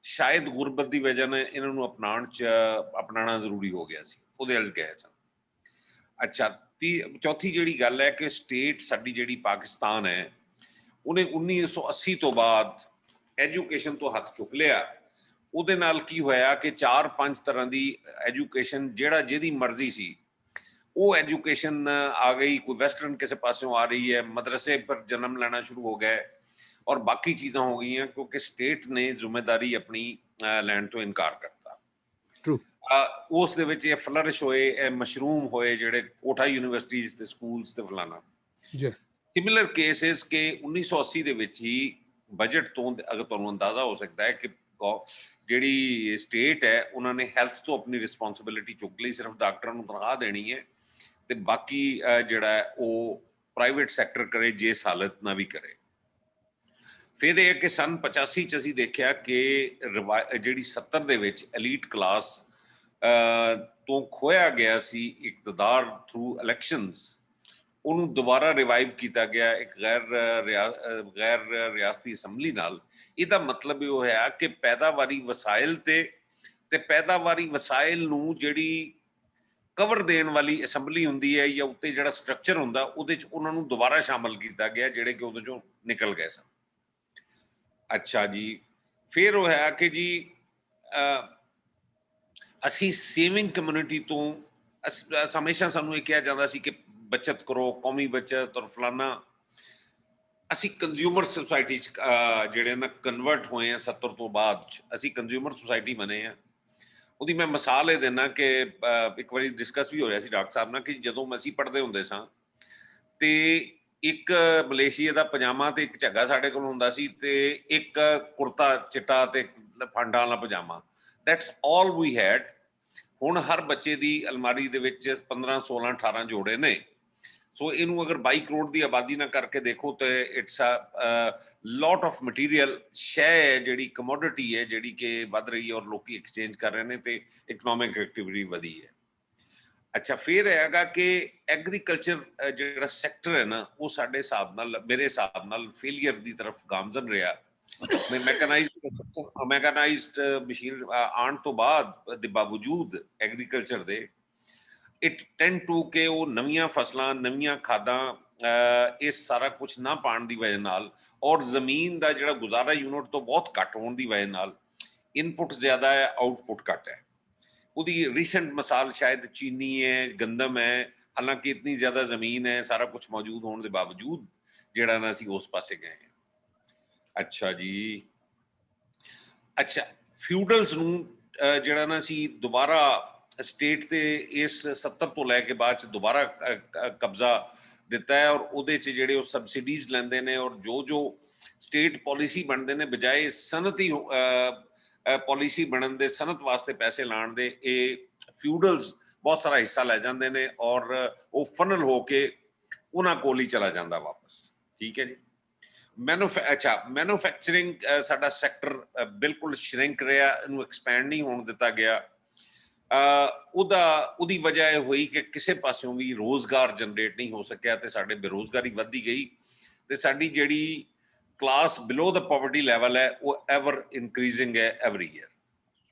ਸ਼ਾਇਦ ਗੁਰਬਤ ਦੀ ਵਜ੍ਹਾ ਨਾਲ ਇਹਨਾਂ ਨੂੰ ਅਪਣਾਉਣਾ ਜ਼ਰੂਰੀ ਹੋ ਗਿਆ ਸੀ, ਉਹਦੇ ਵੱਲ ਗਏ ਸਨ। ਅੱਛਾ, ਚੌਥੀ ਜਿਹੜੀ ਗੱਲ ਹੈ ਕਿ ਸਟੇਟ ਸਾਡੀ ਜਿਹੜੀ ਪਾਕਿਸਤਾਨ ਹੈ ਉਹਨੇ 1980 ਤੋਂ ਬਾਅਦ ਐਜੂਕੇਸ਼ਨ ਤੋਂ ਹੱਥ ਚੁੱਕ ਲਿਆ। ਉਹਦੇ ਨਾਲ ਕੀ ਹੋਇਆ ਕਿ 4-5 ਤਰ੍ਹਾਂ ਦੀ ਐਜੂਕੇਸ਼ਨ ਜਿਹਦੀ ਮਰਜ਼ੀ ਸੀ ਉਹ ਐਜੂਕੇਸ਼ਨ ਆ ਗਈ, ਕੋਈ ਵੈਸਟਰਨ ਕਿਸੇ ਪਾਸਿਓਂ ਆ ਰਹੀ ਹੈ, ਮਦਰਸੇ ਪਰ ਜਨਮ ਲੈਣਾ ਸ਼ੁਰੂ ਹੋ ਗਏ ਔਰ ਬਾਕੀ ਚੀਜ਼ਾਂ ਹੋ ਗਈਆਂ ਕਿਉਂਕਿ ਸਟੇਟ ਨੇ ਜ਼ਿੰਮੇਦਾਰੀ ਆਪਣੀ ਲੈਣ ਤੋਂ ਇਨਕਾਰ ਕਰਤਾ। ਉਸ ਦੇ ਵਿੱਚ ਇਹ ਫਲਰਿਸ਼ ਹੋਏ, ਇਹ ਮਸ਼ਰੂਮ ਹੋਏ ਜਿਹੜੇ ਕੋਠਾ ਯੂਨੀਵਰਸਿਟੀਜ਼ ਤੇ ਸਕੂਲਸ ਤੇ ਫਲਾਣਾ। ਸਿਮਿਲਰ ਕੇਸਿਸ ਕਿ 1980 ਦੇ ਵਿੱਚ ਹੀ ਬਜਟ ਤੋਂ ਅਗਰ ਤੁਹਾਨੂੰ ਅੰਦਾਜ਼ਾ ਹੋ ਸਕਦਾ ਹੈ ਕਿ ਜਿਹੜੀ ਸਟੇਟ ਹੈ ਉਹਨਾਂ ਨੇ ਹੈਲਥ ਤੋਂ ਆਪਣੀ ਰਿਸਪੌਂਸਿਬਿਲਿਟੀ ਚੁੱਕ ਲਈ, ਸਿਰਫ ਡਾਕਟਰਾਂ ਨੂੰ ਤਨਖਾਹ ਦੇਣੀ ਹੈ ਤੇ ਬਾਕੀ ਜਿਹੜਾ ਹੈ ਉਹ ਪ੍ਰਾਈਵੇਟ ਸੈਕਟਰ ਕਰੇ, ਜਿਸ ਹਾਲਤ ਨਾਲ ਵੀ ਕਰੇ। ਫਿਰ ਇਹ ਕਿ ਸਨ 85 'ਚ ਅਸੀਂ ਦੇਖਿਆ ਕਿ ਜਿਹੜੀ 70 ਦੇ ਵਿੱਚ ਐਲੀਟ ਕਲਾਸ ਤੋਂ ਖੋਇਆ ਗਿਆ ਸੀ ਇਕਤਦਾਰ ਥਰੂ ਇਲੈਕਸ਼ਨਸ, ਉਹਨੂੰ ਦੁਬਾਰਾ ਰਿਵਾਈਵ ਕੀਤਾ ਗਿਆ ਇੱਕ ਗੈਰ ਰਿਆਸਤੀ ਅਸੈਂਬਲੀ ਨਾਲ। ਇਹਦਾ ਮਤਲਬ ਇਹ ਹੋਇਆ ਕਿ ਪੈਦਾਵਾਰੀ ਵਸਾਇਲ ਤੇ ਪੈਦਾਵਾਰੀ ਵਸਾਇਲ ਨੂੰ ਜਿਹੜੀ ਕਵਰ ਦੇਣ ਵਾਲੀ ਅਸੈਂਬਲੀ ਹੁੰਦੀ ਹੈ ਜਾਂ ਉੱਤੇ ਜਿਹੜਾ ਸਟਰਕਚਰ ਹੁੰਦਾ ਉਹਦੇ 'ਚ ਉਹਨਾਂ ਨੂੰ ਦੁਬਾਰਾ ਸ਼ਾਮਲ ਕੀਤਾ ਗਿਆ ਜਿਹੜੇ ਕਿ ਉਹਦੇ 'ਚੋਂ ਨਿਕਲ ਗਏ ਸਨ। ਅੱਛਾ ਜੀ, ਫਿਰ ਹੋਇਆ ਕਿ ਜੀ ਅਸੀਂ ਸੇਵਿੰਗ ਕਮਿਊਨਿਟੀ ਤੋਂ ਹਮੇਸ਼ਾ ਸਾਨੂੰ ਇਹ ਕਿਹਾ ਜਾਂਦਾ ਸੀ ਕਿ ਬੱਚਤ ਕਰੋ, ਕੌਮੀ ਬੱਚਤ ਔਰ ਫਲਾਨਾ। ਅਸੀਂ ਕੰਜ਼ਿਊਮਰ ਸੁਸਾਇਟੀ 'ਚ ਜਿਹੜੇ ਨਾ ਕਨਵਰਟ ਹੋਏ ਹਾਂ 70 ਤੋਂ ਬਾਅਦ 'ਚ ਅਸੀਂ ਕੰਜ਼ਿਊਮਰ ਸੁਸਾਇਟੀ ਬਣੇ ਹਾਂ। ਉਹਦੀ ਮੈਂ ਮਿਸਾਲ ਇਹ ਦਿੰਦਾ ਕਿ ਇੱਕ ਵਾਰੀ ਡਿਸਕਸ ਵੀ ਹੋ ਰਿਹਾ ਸੀ ਡਾਕਟਰ ਸਾਹਿਬ ਨਾਲ ਕਿ ਜਦੋਂ ਅਸੀਂ ਪੜ੍ਹਦੇ ਹੁੰਦੇ ਸਾਂ ਤੇ ਇੱਕ ਮਲੇਸ਼ੀਆ ਦਾ ਪਜਾਮਾ ਤੇ ਇੱਕ ਝੱਗਾ ਸਾਡੇ ਕੋਲ ਹੁੰਦਾ ਸੀ ਤੇ ਇੱਕ ਕੁਰਤਾ ਚਿੱਟਾ ਤੇ ਫਾਂਡਾ ਵਾਲਾ ਪਜਾਮਾ, ਦੈਟਸ ਆਲ ਵੀ ਹੈਡ। ਹੁਣ ਹਰ ਬੱਚੇ ਦੀ ਅਲਮਾਰੀ ਦੇ ਵਿੱਚ 15, 16, 18 ਜੋੜੇ ਨੇ। ਸੋ ਇਹਨੂੰ ਅਗਰ 22 ਕਰੋੜ ਦੀ ਆਬਾਦੀ ਨਾਲ ਕਰਕੇ ਦੇਖੋ ਤੇ it's a lot of material ਸ਼ੈ ਹੈ ਜਿਹੜੀ ਕਮੋਡਿਟੀ ਹੈ ਜਿਹੜੀ ਕਿ ਵੱਧ ਰਹੀ ਹੈ ਔਰ ਲੋਕੀ ਐਕਸਚੇਂਜ ਕਰ ਰਹੇ ਨੇ ਤੇ ਇਕਨੋਮਿਕ ਐਕਟੀਵਿਟੀ ਵਧੀ ਹੈ। ਅੱਛਾ, ਫਿਰ ਹੈਗਾ ਕਿ ਐਗਰੀਕਲਚਰ ਜਿਹੜਾ ਸੈਕਟਰ ਹੈ ਨਾ ਉਹ ਸਾਡੇ ਹਿਸਾਬ ਨਾਲ, ਮੇਰੇ ਹਿਸਾਬ ਨਾਲ ਫੇਲੀਅਰ ਦੀ ਤਰਫ ਗਾਮਜ਼ਨ ਰਿਹਾ। ਮੈਕਨਾਈਜ਼ਡ ਮਸ਼ੀਨ ਆਉਣ ਤੋਂ ਬਾਅਦ ਦੇ ਬਾਵਜੂਦ ਐਗਰੀਕਲਚਰ ਦੇ ਇਟ ਟੈਂਡ ਟੂ ਕਿ ਉਹ ਨਵੀਆਂ ਫਸਲਾਂ, ਨਵੀਆਂ ਖਾਦਾਂ, ਇਹ ਸਾਰਾ ਕੁਛ ਨਾ ਪਾਉਣ ਦੀ ਵਜ੍ਹਾ ਨਾਲ ਔਰ ਜ਼ਮੀਨ ਦਾ ਜਿਹੜਾ ਗੁਜ਼ਾਰਾ ਯੂਨਿਟ ਤੋਂ ਬਹੁਤ ਘੱਟ ਹੋਣ ਦੀ ਵਜ੍ਹਾ ਨਾਲ ਇਨਪੁਟ ਜ਼ਿਆਦਾ ਹੈ, ਆਊਟਪੁੱਟ ਘੱਟ ਹੈ। ਉਹਦੀ ਰੀਸੈਂਟ ਮਿਸਾਲ ਸ਼ਾਇਦ ਚੀਨੀ ਹੈ, ਗੰਦਮ ਹੈ। ਹਾਲਾਂਕਿ ਇਤਨੀ ਜ਼ਿਆਦਾ ਜ਼ਮੀਨ ਹੈ, ਸਾਰਾ ਕੁਛ ਮੌਜੂਦ ਹੋਣ ਦੇ ਬਾਵਜੂਦ ਜਿਹੜਾ ਨਾ ਅਸੀਂ ਉਸ ਪਾਸੇ ਗਏ ਹਾਂ। ਅੱਛਾ ਜੀ, ਅੱਛਾ, ਫਿਊਡਲਸ ਨੂੰ ਜਿਹੜਾ ਨਾ ਅਸੀਂ ਦੁਬਾਰਾ ਸਟੇਟ ਤੇ ਇਸ 70 ਤੋਂ ਲੈ ਕੇ ਬਾਅਦ 'ਚ ਦੁਬਾਰਾ ਕਬਜ਼ਾ ਦਿੱਤਾ ਹੈ ਔਰ ਉਹਦੇ 'ਚ ਜਿਹੜੇ ਉਹ ਸਬਸਿਡੀਜ਼ ਲੈਂਦੇ ਨੇ ਔਰ ਜੋ ਸਟੇਟ ਪਾਲਿਸੀ ਬਣਦੇ ਨੇ ਬਜਾਏ ਸਨਅਤੀ ਪਾਲਿਸੀ ਬਣਨ ਦੇ, ਸਨਅਤ ਵਾਸਤੇ ਪੈਸੇ ਲਾਉਣ ਦੇ, ਇਹ ਫਿਊਡਲਸ ਬਹੁਤ ਸਾਰਾ ਹਿੱਸਾ ਲੈ ਜਾਂਦੇ ਨੇ ਔਰ ਉਹ ਫਨਲ ਹੋ ਕੇ ਉਹਨਾਂ ਕੋਲ ਹੀ ਚਲਾ ਜਾਂਦਾ ਵਾਪਸ। ਠੀਕ ਹੈ ਜੀ। ਮੈਨੂਫੈਕਚਰਿੰਗ ਸਾਡਾ ਸੈਕਟਰ ਬਿਲਕੁਲ ਸ਼ਰਿੰਕ ਰਿਹਾ, ਇਹਨੂੰ ਐਕਸਪੈਂਡ ਨਹੀਂ ਹੋਣ ਦਿੱਤਾ ਗਿਆ। ਉਹਦੀ ਵਜ੍ਹਾ ਇਹ ਹੋਈ ਕਿ ਕਿਸੇ ਪਾਸਿਓਂ ਵੀ ਰੋਜ਼ਗਾਰ ਜਨਰੇਟ ਨਹੀਂ ਹੋ ਸਕਿਆ ਤੇ ਸਾਡੇ ਬੇਰੁਜ਼ਗਾਰੀ ਵੱਧਦੀ ਗਈ ਤੇ ਸਾਡੀ ਜਿਹੜੀ ਕਲਾਸ ਬਿਲੋ ਦਾ ਪਾਵਰਟੀ ਲੈਵਲ ਹੈ ਉਹ ਐਵਰ ਇਨਕਰੀਜ਼ਿੰਗ ਹੈ ਐਵਰੀ ਈਅਰ।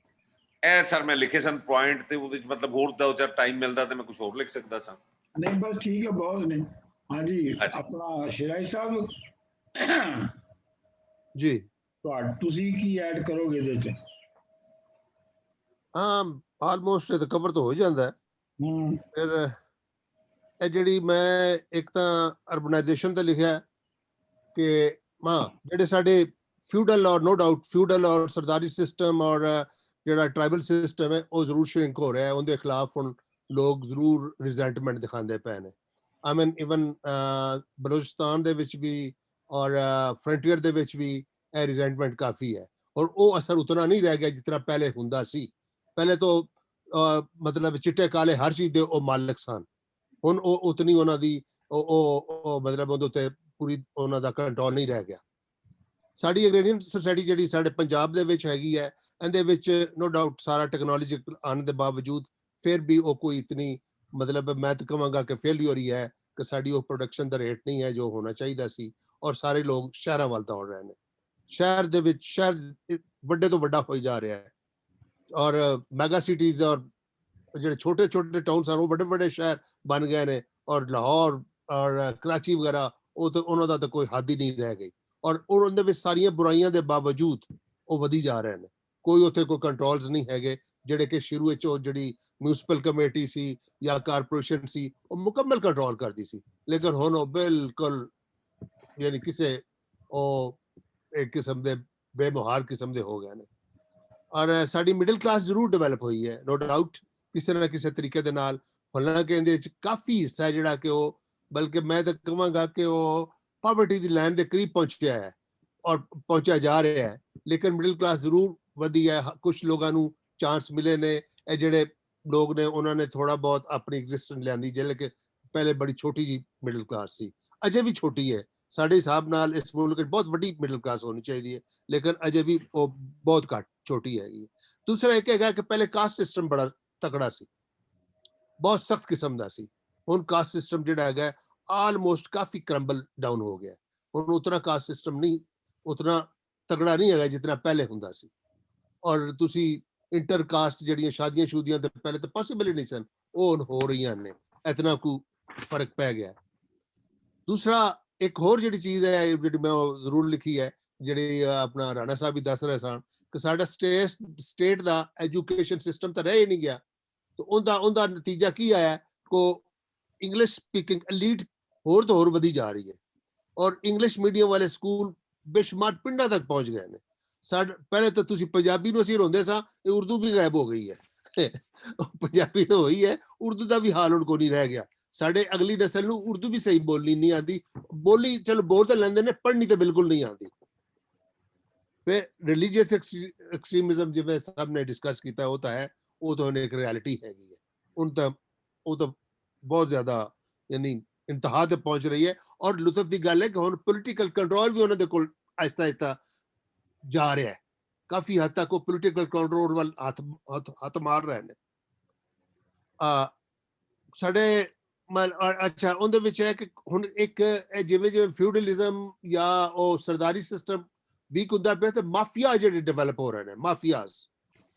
ਇਹ ਸਰ ਮੈਂ ਲਿਖੇ ਸਨ ਪੁਆਇੰਟ ਤੇ ਉਹਦੇ 'ਚ ਮਤਲਬ ਹੋਰ ਦੋ ਚਾਰ ਟਾਈਮ ਮਿਲਦਾ ਤੇ ਮੈਂ ਕੁਝ ਹੋਰ ਲਿਖ ਸਕਦਾ ਸਾਂ। ਨਹੀਂ ਬਸ ਠੀਕ ਹੈ, ਬਹੁਤ ਨੇ। ਹਾਂਜੀ, ਆਪਣਾ ਸ਼ਿਰਾਈ ਸਾਹਿਬ ਜੀ, ਤੁਸੀਂ ਕੀ ਐਡ ਕਰੋਗੇ ਇਹਦੇ 'ਚ? ਹਾਂ, ਆਲਮੋਸਟ ਇਹ ਤਾਂ ਕਵਰ ਤਾਂ ਹੋ ਜਾਂਦਾ। ਫਿਰ ਇਹ ਜਿਹੜੀ ਮੈਂ ਇੱਕ ਤਾਂ ਅਰਬਨਾਈਜੇਸ਼ਨ ਤੇ ਲਿਖਿਆ ਕਿ ਜਿਹੜੇ ਸਾਡੇ ਫਿਊਡਲ ਔਰ ਨੋ ਡਾਊਟ ਫਿਊਡਲ ਔਰ ਸਰਦਾਰੀ ਸਿਸਟਮ ਔਰ ਜਿਹੜਾ ਟ੍ਰਾਈਬਲ ਸਿਸਟਮ ਹੈ ਉਹ ਜ਼ਰੂਰ ਸ਼ਰਿੰਕ ਹੋ ਰਿਹਾ। ਉਹਦੇ ਖਿਲਾਫ ਹੁਣ ਲੋਕ ਜ਼ਰੂਰ ਰਿਜ਼ੈਂਟਮੈਂਟ ਦਿਖਾਉਂਦੇ ਪਏ ਨੇ। ਆਈ ਮੀਨ ਇਵਨ ਬਲੋਚਿਸਤਾਨ ਦੇ ਵਿੱਚ ਵੀ ਔਰ ਫਰੰਟੀਅਰ ਦੇ ਵਿੱਚ ਵੀ ਇਹ ਰਿਜ਼ੈਂਟਮੈਂਟ ਕਾਫੀ ਹੈ ਔਰ ਉਹ ਅਸਰ ਉਤਨਾ ਨਹੀਂ ਰਹਿ ਗਿਆ ਜਿਤਨਾ ਪਹਿਲੇ ਹੁੰਦਾ ਸੀ। ਪਹਿਲੇ ਤੋਂ ਮਤਲਬ ਚਿੱਟੇ ਕਾਲੇ ਹਰ ਚੀਜ਼ ਦੇ ਉਹ ਮਾਲਕ ਸਨ। ਹੁਣ ਉਹ ਉਤਨੀ ਉਹਨਾਂ ਦੀ ਉਹ ਮਤਲਬ ਉਹਦੇ ਉੱਤੇ ਪੂਰੀ ਉਹਨਾਂ ਦਾ ਕੰਟਰੋਲ ਨਹੀਂ ਰਹਿ ਗਿਆ। ਸਾਡੀ ਐਗਰੀਰੀਅਨ ਸੋਸਾਇਟੀ ਜਿਹੜੀ ਸਾਡੇ ਪੰਜਾਬ ਦੇ ਵਿੱਚ ਹੈਗੀ ਹੈ, ਇਹਦੇ ਵਿੱਚ ਨੋ ਡਾਊਟ ਸਾਰਾ ਟੈਕਨੋਲੋਜੀ ਆਉਣ ਦੇ ਬਾਵਜੂਦ ਫਿਰ ਵੀ ਉਹ ਕੋਈ ਇਤਨੀ ਮਤਲਬ ਮੈਂ ਤਾਂ ਕਹਾਂਗਾ ਕਿ ਫੇਲਿਅਰ ਹੀ ਹੈ ਕਿ ਸਾਡੀ ਉਹ ਪ੍ਰੋਡਕਸ਼ਨ ਦਾ ਰੇਟ ਨਹੀਂ ਹੈ ਜੋ ਹੋਣਾ ਚਾਹੀਦਾ ਸੀ ਔਰ ਸਾਰੇ ਲੋਕ ਸ਼ਹਿਰਾਂ ਵੱਲ ਦੌੜ ਰਹੇ ਨੇ। ਸ਼ਹਿਰ ਦੇ ਵਿੱਚ ਸ਼ਹਿਰ ਵੱਡੇ ਤੋਂ ਵੱਡਾ ਹੋਈ ਜਾ ਰਿਹਾ ਹੈ ਔਰ ਮੈਗਾ ਸਿਟੀਜ਼ ਔਰ ਜਿਹੜੇ ਛੋਟੇ ਛੋਟੇ ਟਾਊਨਸ ਹਨ ਉਹ ਵੱਡੇ ਵੱਡੇ ਸ਼ਹਿਰ ਬਣ ਗਏ ਨੇ ਔਰ ਲਾਹੌਰ ਔਰ ਕਰਾਚੀ ਵਗੈਰਾ ਉਹ ਤਾਂ ਉਹਨਾਂ ਦਾ ਤਾਂ ਕੋਈ ਹੱਦ ਹੀ ਨਹੀਂ ਰਹਿ ਗਈ ਔਰ ਉਹਦੇ ਵਿੱਚ ਸਾਰੀਆਂ ਬੁਰਾਈਆਂ ਦੇ ਬਾਵਜੂਦ ਉਹ ਵਧੀ ਜਾ ਰਹੇ ਨੇ। ਕੋਈ ਉੱਥੇ ਕੋਈ ਕੰਟਰੋਲਸ ਨਹੀਂ ਹੈਗੇ ਜਿਹੜੇ ਕਿ ਸ਼ੁਰੂ ਵਿੱਚ ਉਹ ਜਿਹੜੀ ਮਿਊਨਿਸਪਲ ਕਮੇਟੀ ਸੀ ਜਾਂ ਕਾਰਪੋਰੇਸ਼ਨ ਸੀ ਉਹ ਮੁਕੰਮਲ ਕੰਟਰੋਲ ਕਰਦੀ ਸੀ, ਲੇਕਿਨ ਹੁਣ ਉਹ ਬਿਲਕੁਲ ਯਾਨੀ ਕਿਸੇ ਉਹ ਇੱਕ ਕਿਸਮ ਦੇ ਬੇਮੁਹਾਰ ਕਿਸਮ ਦੇ ਹੋ ਗਏ ਨੇ। ਔਰ ਸਾਡੀ ਮਿਡਲ ਕਲਾਸ ਜ਼ਰੂਰ ਡਿਵੈਲਪ ਹੋਈ ਹੈ, ਨੋ ਡਾਊਟ, ਕਿਸੇ ਨਾ ਕਿਸੇ ਤਰੀਕੇ ਦੇ ਨਾਲ। ਹਾਲਾਂਕਿ ਇਹਦੇ ਵਿੱਚ ਕਾਫੀ ਹਿੱਸਾ ਜਿਹੜਾ ਕਿ ਉਹ, ਬਲਕਿ ਮੈਂ ਤਾਂ ਕਹਾਂਗਾ ਕਿ ਉਹ ਪਾਵਰਟੀ ਦੀ ਲਾਈਨ ਦੇ ਕਰੀਬ ਪਹੁੰਚਿਆ ਹੈ ਔਰ ਪਹੁੰਚਿਆ ਜਾ ਰਿਹਾ ਹੈ, ਲੇਕਿਨ ਮਿਡਲ ਕਲਾਸ ਜ਼ਰੂਰ ਵਧੀ ਹੈ। ਕੁਝ ਲੋਕਾਂ ਨੂੰ ਚਾਂਸ ਮਿਲੇ ਨੇ, ਇਹ ਜਿਹੜੇ ਲੋਕ ਨੇ ਉਹਨਾਂ ਨੇ ਥੋੜਾ ਬਹੁਤ ਆਪਣੀ ਐਗਜ਼ਿਸਟੈਂਸ ਲਿਆਂਦੀ, ਜਿਹੜੇ ਕਿ ਪਹਿਲੇ ਬੜੀ ਛੋਟੀ ਜੀ ਮਿਡਲ ਕਲਾਸ ਸੀ, ਅਜੇ ਵੀ ਛੋਟੀ ਹੈ। ਸਾਡੇ ਹਿਸਾਬ ਨਾਲ ਇਸ ਮੁਲਕ ਵਿੱਚ ਬਹੁਤ ਵੱਡੀ ਮਿਡਲ ਕਲਾਸ ਹੋਣੀ ਚਾਹੀਦੀ ਹੈ, ਲੇਕਿਨ ਅਜੇ ਵੀ ਉਹ ਬਹੁਤ ਘੱਟ ਛੋਟੀ ਹੈਗੀ। ਦੂਸਰਾ ਇੱਕ ਹੈਗਾ ਕਿ ਪਹਿਲੇ ਕਾਸਟ ਸਿਸਟਮ ਬੜਾ ਤਕੜਾ ਸੀ, ਬਹੁਤ ਸਖਤ ਕਿਸਮ ਦਾ ਸੀ। ਹੁਣ ਕਾਸਟ ਸਿਸਟਮ ਜਿਹੜਾ ਹੈਗਾ ਆਲਮੋਸਟ ਕਾਫੀ ਕਰੰਬਲ ਡਾਊਨ ਹੋ ਗਿਆ। ਹੁਣ ਉਤਨਾ ਕਾਸਟ ਸਿਸਟਮ ਨਹੀਂ, ਉਤਨਾ ਤਗੜਾ ਨਹੀਂ ਹੈਗਾ ਜਿਤਨਾ ਪਹਿਲੇ ਹੁੰਦਾ ਸੀ। ਔਰ ਤੁਸੀਂ ਇੰਟਰ ਕਾਸਟ ਜਿਹੜੀਆਂ ਸ਼ਾਦੀਆਂ ਸ਼ੂਦੀਆਂ ਤੇ ਪਹਿਲੇ ਤਾਂ ਪੋਸੀਬਲ ਹੀ ਨਹੀਂ ਸਨ, ਉਹ ਹੋ ਰਹੀਆਂ ਨੇ, ਇਤਨਾ ਕੁ ਫਰਕ ਪੈ ਗਿਆ। ਦੂਸਰਾ ਇੱਕ ਹੋਰ ਜਿਹੜੀ ਚੀਜ਼ ਹੈ ਜਿਹੜੀ ਮੈਂ ਜ਼ਰੂਰ ਲਿਖੀ ਹੈ, ਜਿਹੜੀ ਆਪਣਾ ਰਾਣਾ ਸਾਹਿਬ ਵੀ ਦੱਸ ਰਹੇ ਸਨ ਕਿ ਸਾਡਾ ਸਟੇਟ ਦਾ ਐਜੂਕੇਸ਼ਨ ਸਿਸਟਮ ਤਾਂ ਰਹਿ ਹੀ ਨਹੀਂ ਗਿਆ। ਤੇ ਉਹਦਾ ਨਤੀਜਾ ਕੀ ਆਇਆ ਕੋ ਇੰਗਲਿਸ਼ ਸਪੀਕਿੰਗ ਐਲੀਟ ਹੋਰ ਤੋਂ ਹੋਰ ਵਧੀ ਜਾ ਰਹੀ ਹੈ ਔਰ ਇੰਗਲਿਸ਼ ਮੀਡੀਅਮ ਵਾਲੇ ਸਕੂਲ ਬੇਸ਼ੁਮਾਰ ਪਿੰਡਾਂ ਤੱਕ ਪਹੁੰਚ ਗਏ ਨੇ। ਪਹਿਲੇ ਤਾਂ ਤੁਸੀਂ ਪੰਜਾਬੀ ਨੂੰ ਅਸੀਂ ਰੋਂਦੇ ਸਾਂ, ਇਹ ਉਰਦੂ ਵੀ ਗਾਇਬ ਹੋ ਗਈ ਹੈ। ਪੰਜਾਬੀ ਤਾਂ ਹੋਈ ਹੈ, ਉਰਦੂ ਦਾ ਵੀ ਹਾਲ ਹੁਣ ਕੋਈ ਨਹੀਂ ਰਹਿ ਗਿਆ। ਸਾਡੇ ਅਗਲੀ ਨਸਲ ਨੂੰ ਉਰਦੂ ਵੀ ਸਹੀ ਬੋਲਣੀ ਨਹੀਂ ਆਉਂਦੀ, ਬੋਲੀ ਚਲੋ ਬੋਲ ਤਾਂ ਲੈਂਦੇ ਨੇ, ਪੜ੍ਹਨੀ ਤਾਂ ਬਿਲਕੁਲ ਨਹੀਂ ਆਉਂਦੀ। ਫਿਰ ਰਿਲੀਜੀਅਸ ਐਕਸਟ੍ਰੀਮਿਜ਼ਮ ਜਿਵੇਂ ਸਭ ਨੇ ਡਿਸਕਸ ਕੀਤਾ, ਉਹ ਤਾਂ ਹੈ, ਉਹ ਤਾਂ ਇੱਕ ਰਿਐਲਿਟੀ ਹੈਗੀ ਹੈ। ਉਹ ਤਾਂ ਬਹੁਤ ਜ਼ਿਆਦਾ ਯਾਨੀ ਇੰਤਹਾ ਤੇ ਪਹੁੰਚ ਰਹੀ ਹੈ। ਔਰ ਲੁਤਫ ਦੀ ਗੱਲ ਹੈ ਕਿ ਹੁਣ ਪੋਲੀਟੀਕਲ ਕੰਟਰੋਲ ਵੀ ਉਹਨਾਂ ਦੇ ਕੋਲ ਆਹਿਸਤਾ ਆਹਿਸਤਾ ਜਾ ਰਿਹਾ ਹੈ। ਕਾਫੀ ਹੱਦ ਤੱਕ ਉਹ ਪੋਲੀਟੀਕਲ ਕੰਟਰੋਲ ਵੱਲ ਹੱਥ ਮਾਰ ਰਹੇ ਨੇ। ਸਾਡੇ ਅੱਛਾ, ਉਹਦੇ ਵਿੱਚ ਹੈ ਕਿ ਹੁਣ ਇੱਕ ਜਿਵੇਂ ਜਿਵੇਂ ਫਿਊਡਲਿਜ਼ਮ ਜਾਂ ਉਹ ਸਰਦਾਰੀ ਸਿਸਟਮ ਵੀਕ ਹੁੰਦਾ ਪਿਆ ਤੇ ਮਾਫੀਆ ਜਿਹੜੇ ਡਿਵੈਲਪ ਹੋ ਰਹੇ ਨੇ, ਮਾਫੀਆਜ਼,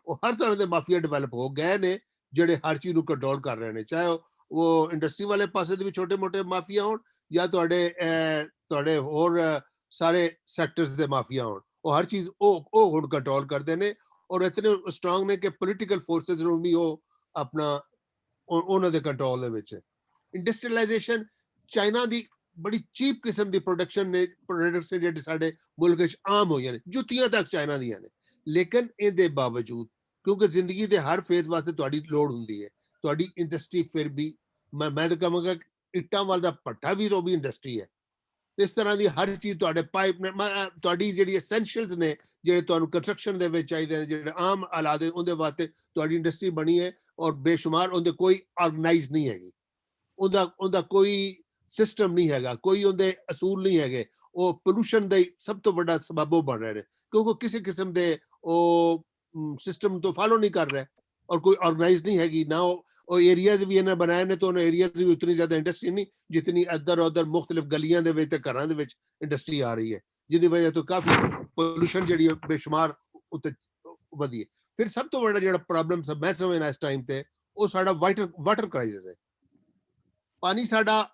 ਉਹ ਹਰ ਤਰ੍ਹਾਂ ਦੇ ਮਾਫੀਆ ਡਿਵੈਲਪ ਹੋ ਗਏ ਨੇ ਜਿਹੜੇ ਹਰ ਚੀਜ਼ ਨੂੰ ਕੰਟਰੋਲ ਕਰ ਰਹੇ ਨੇ, ਚਾਹੇ ਉਹ ਇੰਡਸਟਰੀ ਵਾਲੇ ਪਾਸੇ ਦੇ ਵੀ ਛੋਟੇ ਮੋਟੇ ਮਾਫੀਆ ਹੋਣ ਜਾਂ ਤੁਹਾਡੇ ਹੋਰ ਸਾਰੇ ਸੈਕਟਰਸ ਦੇ ਮਾਫੀਆ ਹੋਣ, ਉਹ ਹਰ ਚੀਜ਼ ਉਹ ਹੁਣ ਕੰਟਰੋਲ ਕਰਦੇ ਨੇ ਔਰ ਇਤਨੇ ਸਟਰੋਂਗ ਨੇ ਕਿ ਪੋਲੀਟੀਕਲ ਫੋਰਸਸ ਨੂੰ ਵੀ ਉਹ ਆਪਣਾ ਉਹਨਾਂ ਦੇ ਕੰਟਰੋਲ ਦੇ ਵਿੱਚ ਹੈ। ਇੰਡਸਟਰੀਅਲਾਈਜੇਸ਼ਨ ਚਾਈਨਾ ਦੀ ਬੜੀ ਚੀਪ ਕਿਸਮ ਦੀ ਪ੍ਰੋਡਕਸ਼ਨ ਨੇ, ਪ੍ਰੋਡਕਟਸ ਜਿਹੜੇ ਸਾਡੇ ਮੁਲਕ ਵਿੱਚ ਆਮ ਹੋਈਆਂ ਨੇ, ਜੁੱਤੀਆਂ ਤੱਕ ਚਾਈਨਾ ਦੀਆਂ ਨੇ। ਲੇਕਿਨ ਇਹਦੇ ਬਾਵਜੂਦ ਕਿਉਂਕਿ ਜ਼ਿੰਦਗੀ ਦੇ ਹਰ ਫੇਜ਼ ਵਾਸਤੇ ਤੁਹਾਡੀ ਲੋੜ ਹੁੰਦੀ ਹੈ, ਤੁਹਾਡੀ ਇੰਡਸਟਰੀ ਫਿਰ ਵੀ ਮੈਂ ਤਾਂ ਕਹਾਂਗਾ ਇੱਟਾਂ ਵਾਲ ਦਾ ਭੱਠਾ ਵੀ ਉਹ ਵੀ ਇੰਡਸਟਰੀ ਹੈ। ਇਸ ਤਰ੍ਹਾਂ ਦੀ ਹਰ ਚੀਜ਼ ਤੁਹਾਡੇ ਪਾਈਪ ਨੇ, ਤੁਹਾਡੀ ਜਿਹੜੀ ਐਸੈਂਸ਼ੀਅਲਸ ਨੇ ਜਿਹੜੇ ਤੁਹਾਨੂੰ ਕੰਸਟਰਕਸ਼ਨ ਦੇ ਵਿੱਚ ਚਾਹੀਦੇ ਨੇ, ਜਿਹੜੇ ਆਮ ਹਾਲਾਤ ਉਹਦੇ ਵਾਸਤੇ ਤੁਹਾਡੀ ਇੰਡਸਟਰੀ ਬਣੀ ਹੈ ਔਰ ਬੇਸ਼ੁਮਾਰ ਉਹਦੇ ਕੋਈ ਆਰਗੇਨਾਈਜ਼ ਨਹੀਂ ਹੈਗੀ, ਉਹਦਾ ਕੋਈ ਸਿਸਟਮ ਨਹੀਂ ਹੈਗਾ, ਕੋਈ ਉਹਦੇ ਅਸੂਲ ਨਹੀਂ ਹੈਗੇ। ਉਹ ਪੋਲੂਸ਼ਨ ਦੇ ਸਭ ਤੋਂ ਵੱਡਾ ਸਬਬ ਉਹ ਬਣ ਰਹੇ ਨੇ ਕਿਉਂਕਿ ਕਿਸੇ ਕਿਸਮ ਦੇ ਉਹ ਸਿਸਟਮ ਤੋਂ ਫਾਲੋ ਨਹੀਂ ਕਰ ਰਹੇ ਔਰ ਕੋਈ ਆਰਗੇਨਾਈਜ਼ ਨਹੀਂ ਹੈਗੀ ਨਾ। ਉਹ ਏਰੀਆਜ਼ ਵੀ ਇਹਨਾਂ ਬਣਾਏ ਨੇ ਤਾਂ ਉਹਨਾਂ ਏਰੀਆਜ਼ ਵੀ ਉਤਨੀ ਜ਼ਿਆਦਾ ਇੰਡਸਟਰੀ ਨਹੀਂ ਜਿਤਨੀ ਇੱਧਰ ਉੱਧਰ ਮੁxtਲਿਫ ਗਲੀਆਂ ਦੇ ਵਿੱਚ ਤੇ ਘਰਾਂ ਦੇ ਵਿੱਚ ਇੰਡਸਟਰੀ ਆ ਰਹੀ ਹੈ, ਜਿਹਦੀ ਵਜ੍ਹਾ ਤੋਂ ਕਾਫੀ ਪੋਲੂਸ਼ਨ ਜਿਹੜੀ ਹੈ ਬੇਸ਼ੁਮਾਰ ਉੱਤੇ ਵਧੀ ਹੈ। ਫਿਰ ਸਭ ਤੋਂ ਵੱਡਾ ਜਿਹੜਾ ਪ੍ਰੋਬਲਮ ਮੈਂ ਸਮਝਦਾ ਇਸ ਟਾਈਮ ਤੇ ਉਹ ਸਾਡਾ ਵਾਟਰ ਕ੍ਰਾਈਸਿਸ ਹੈ। ਪਾਣੀ ਸਾਡਾ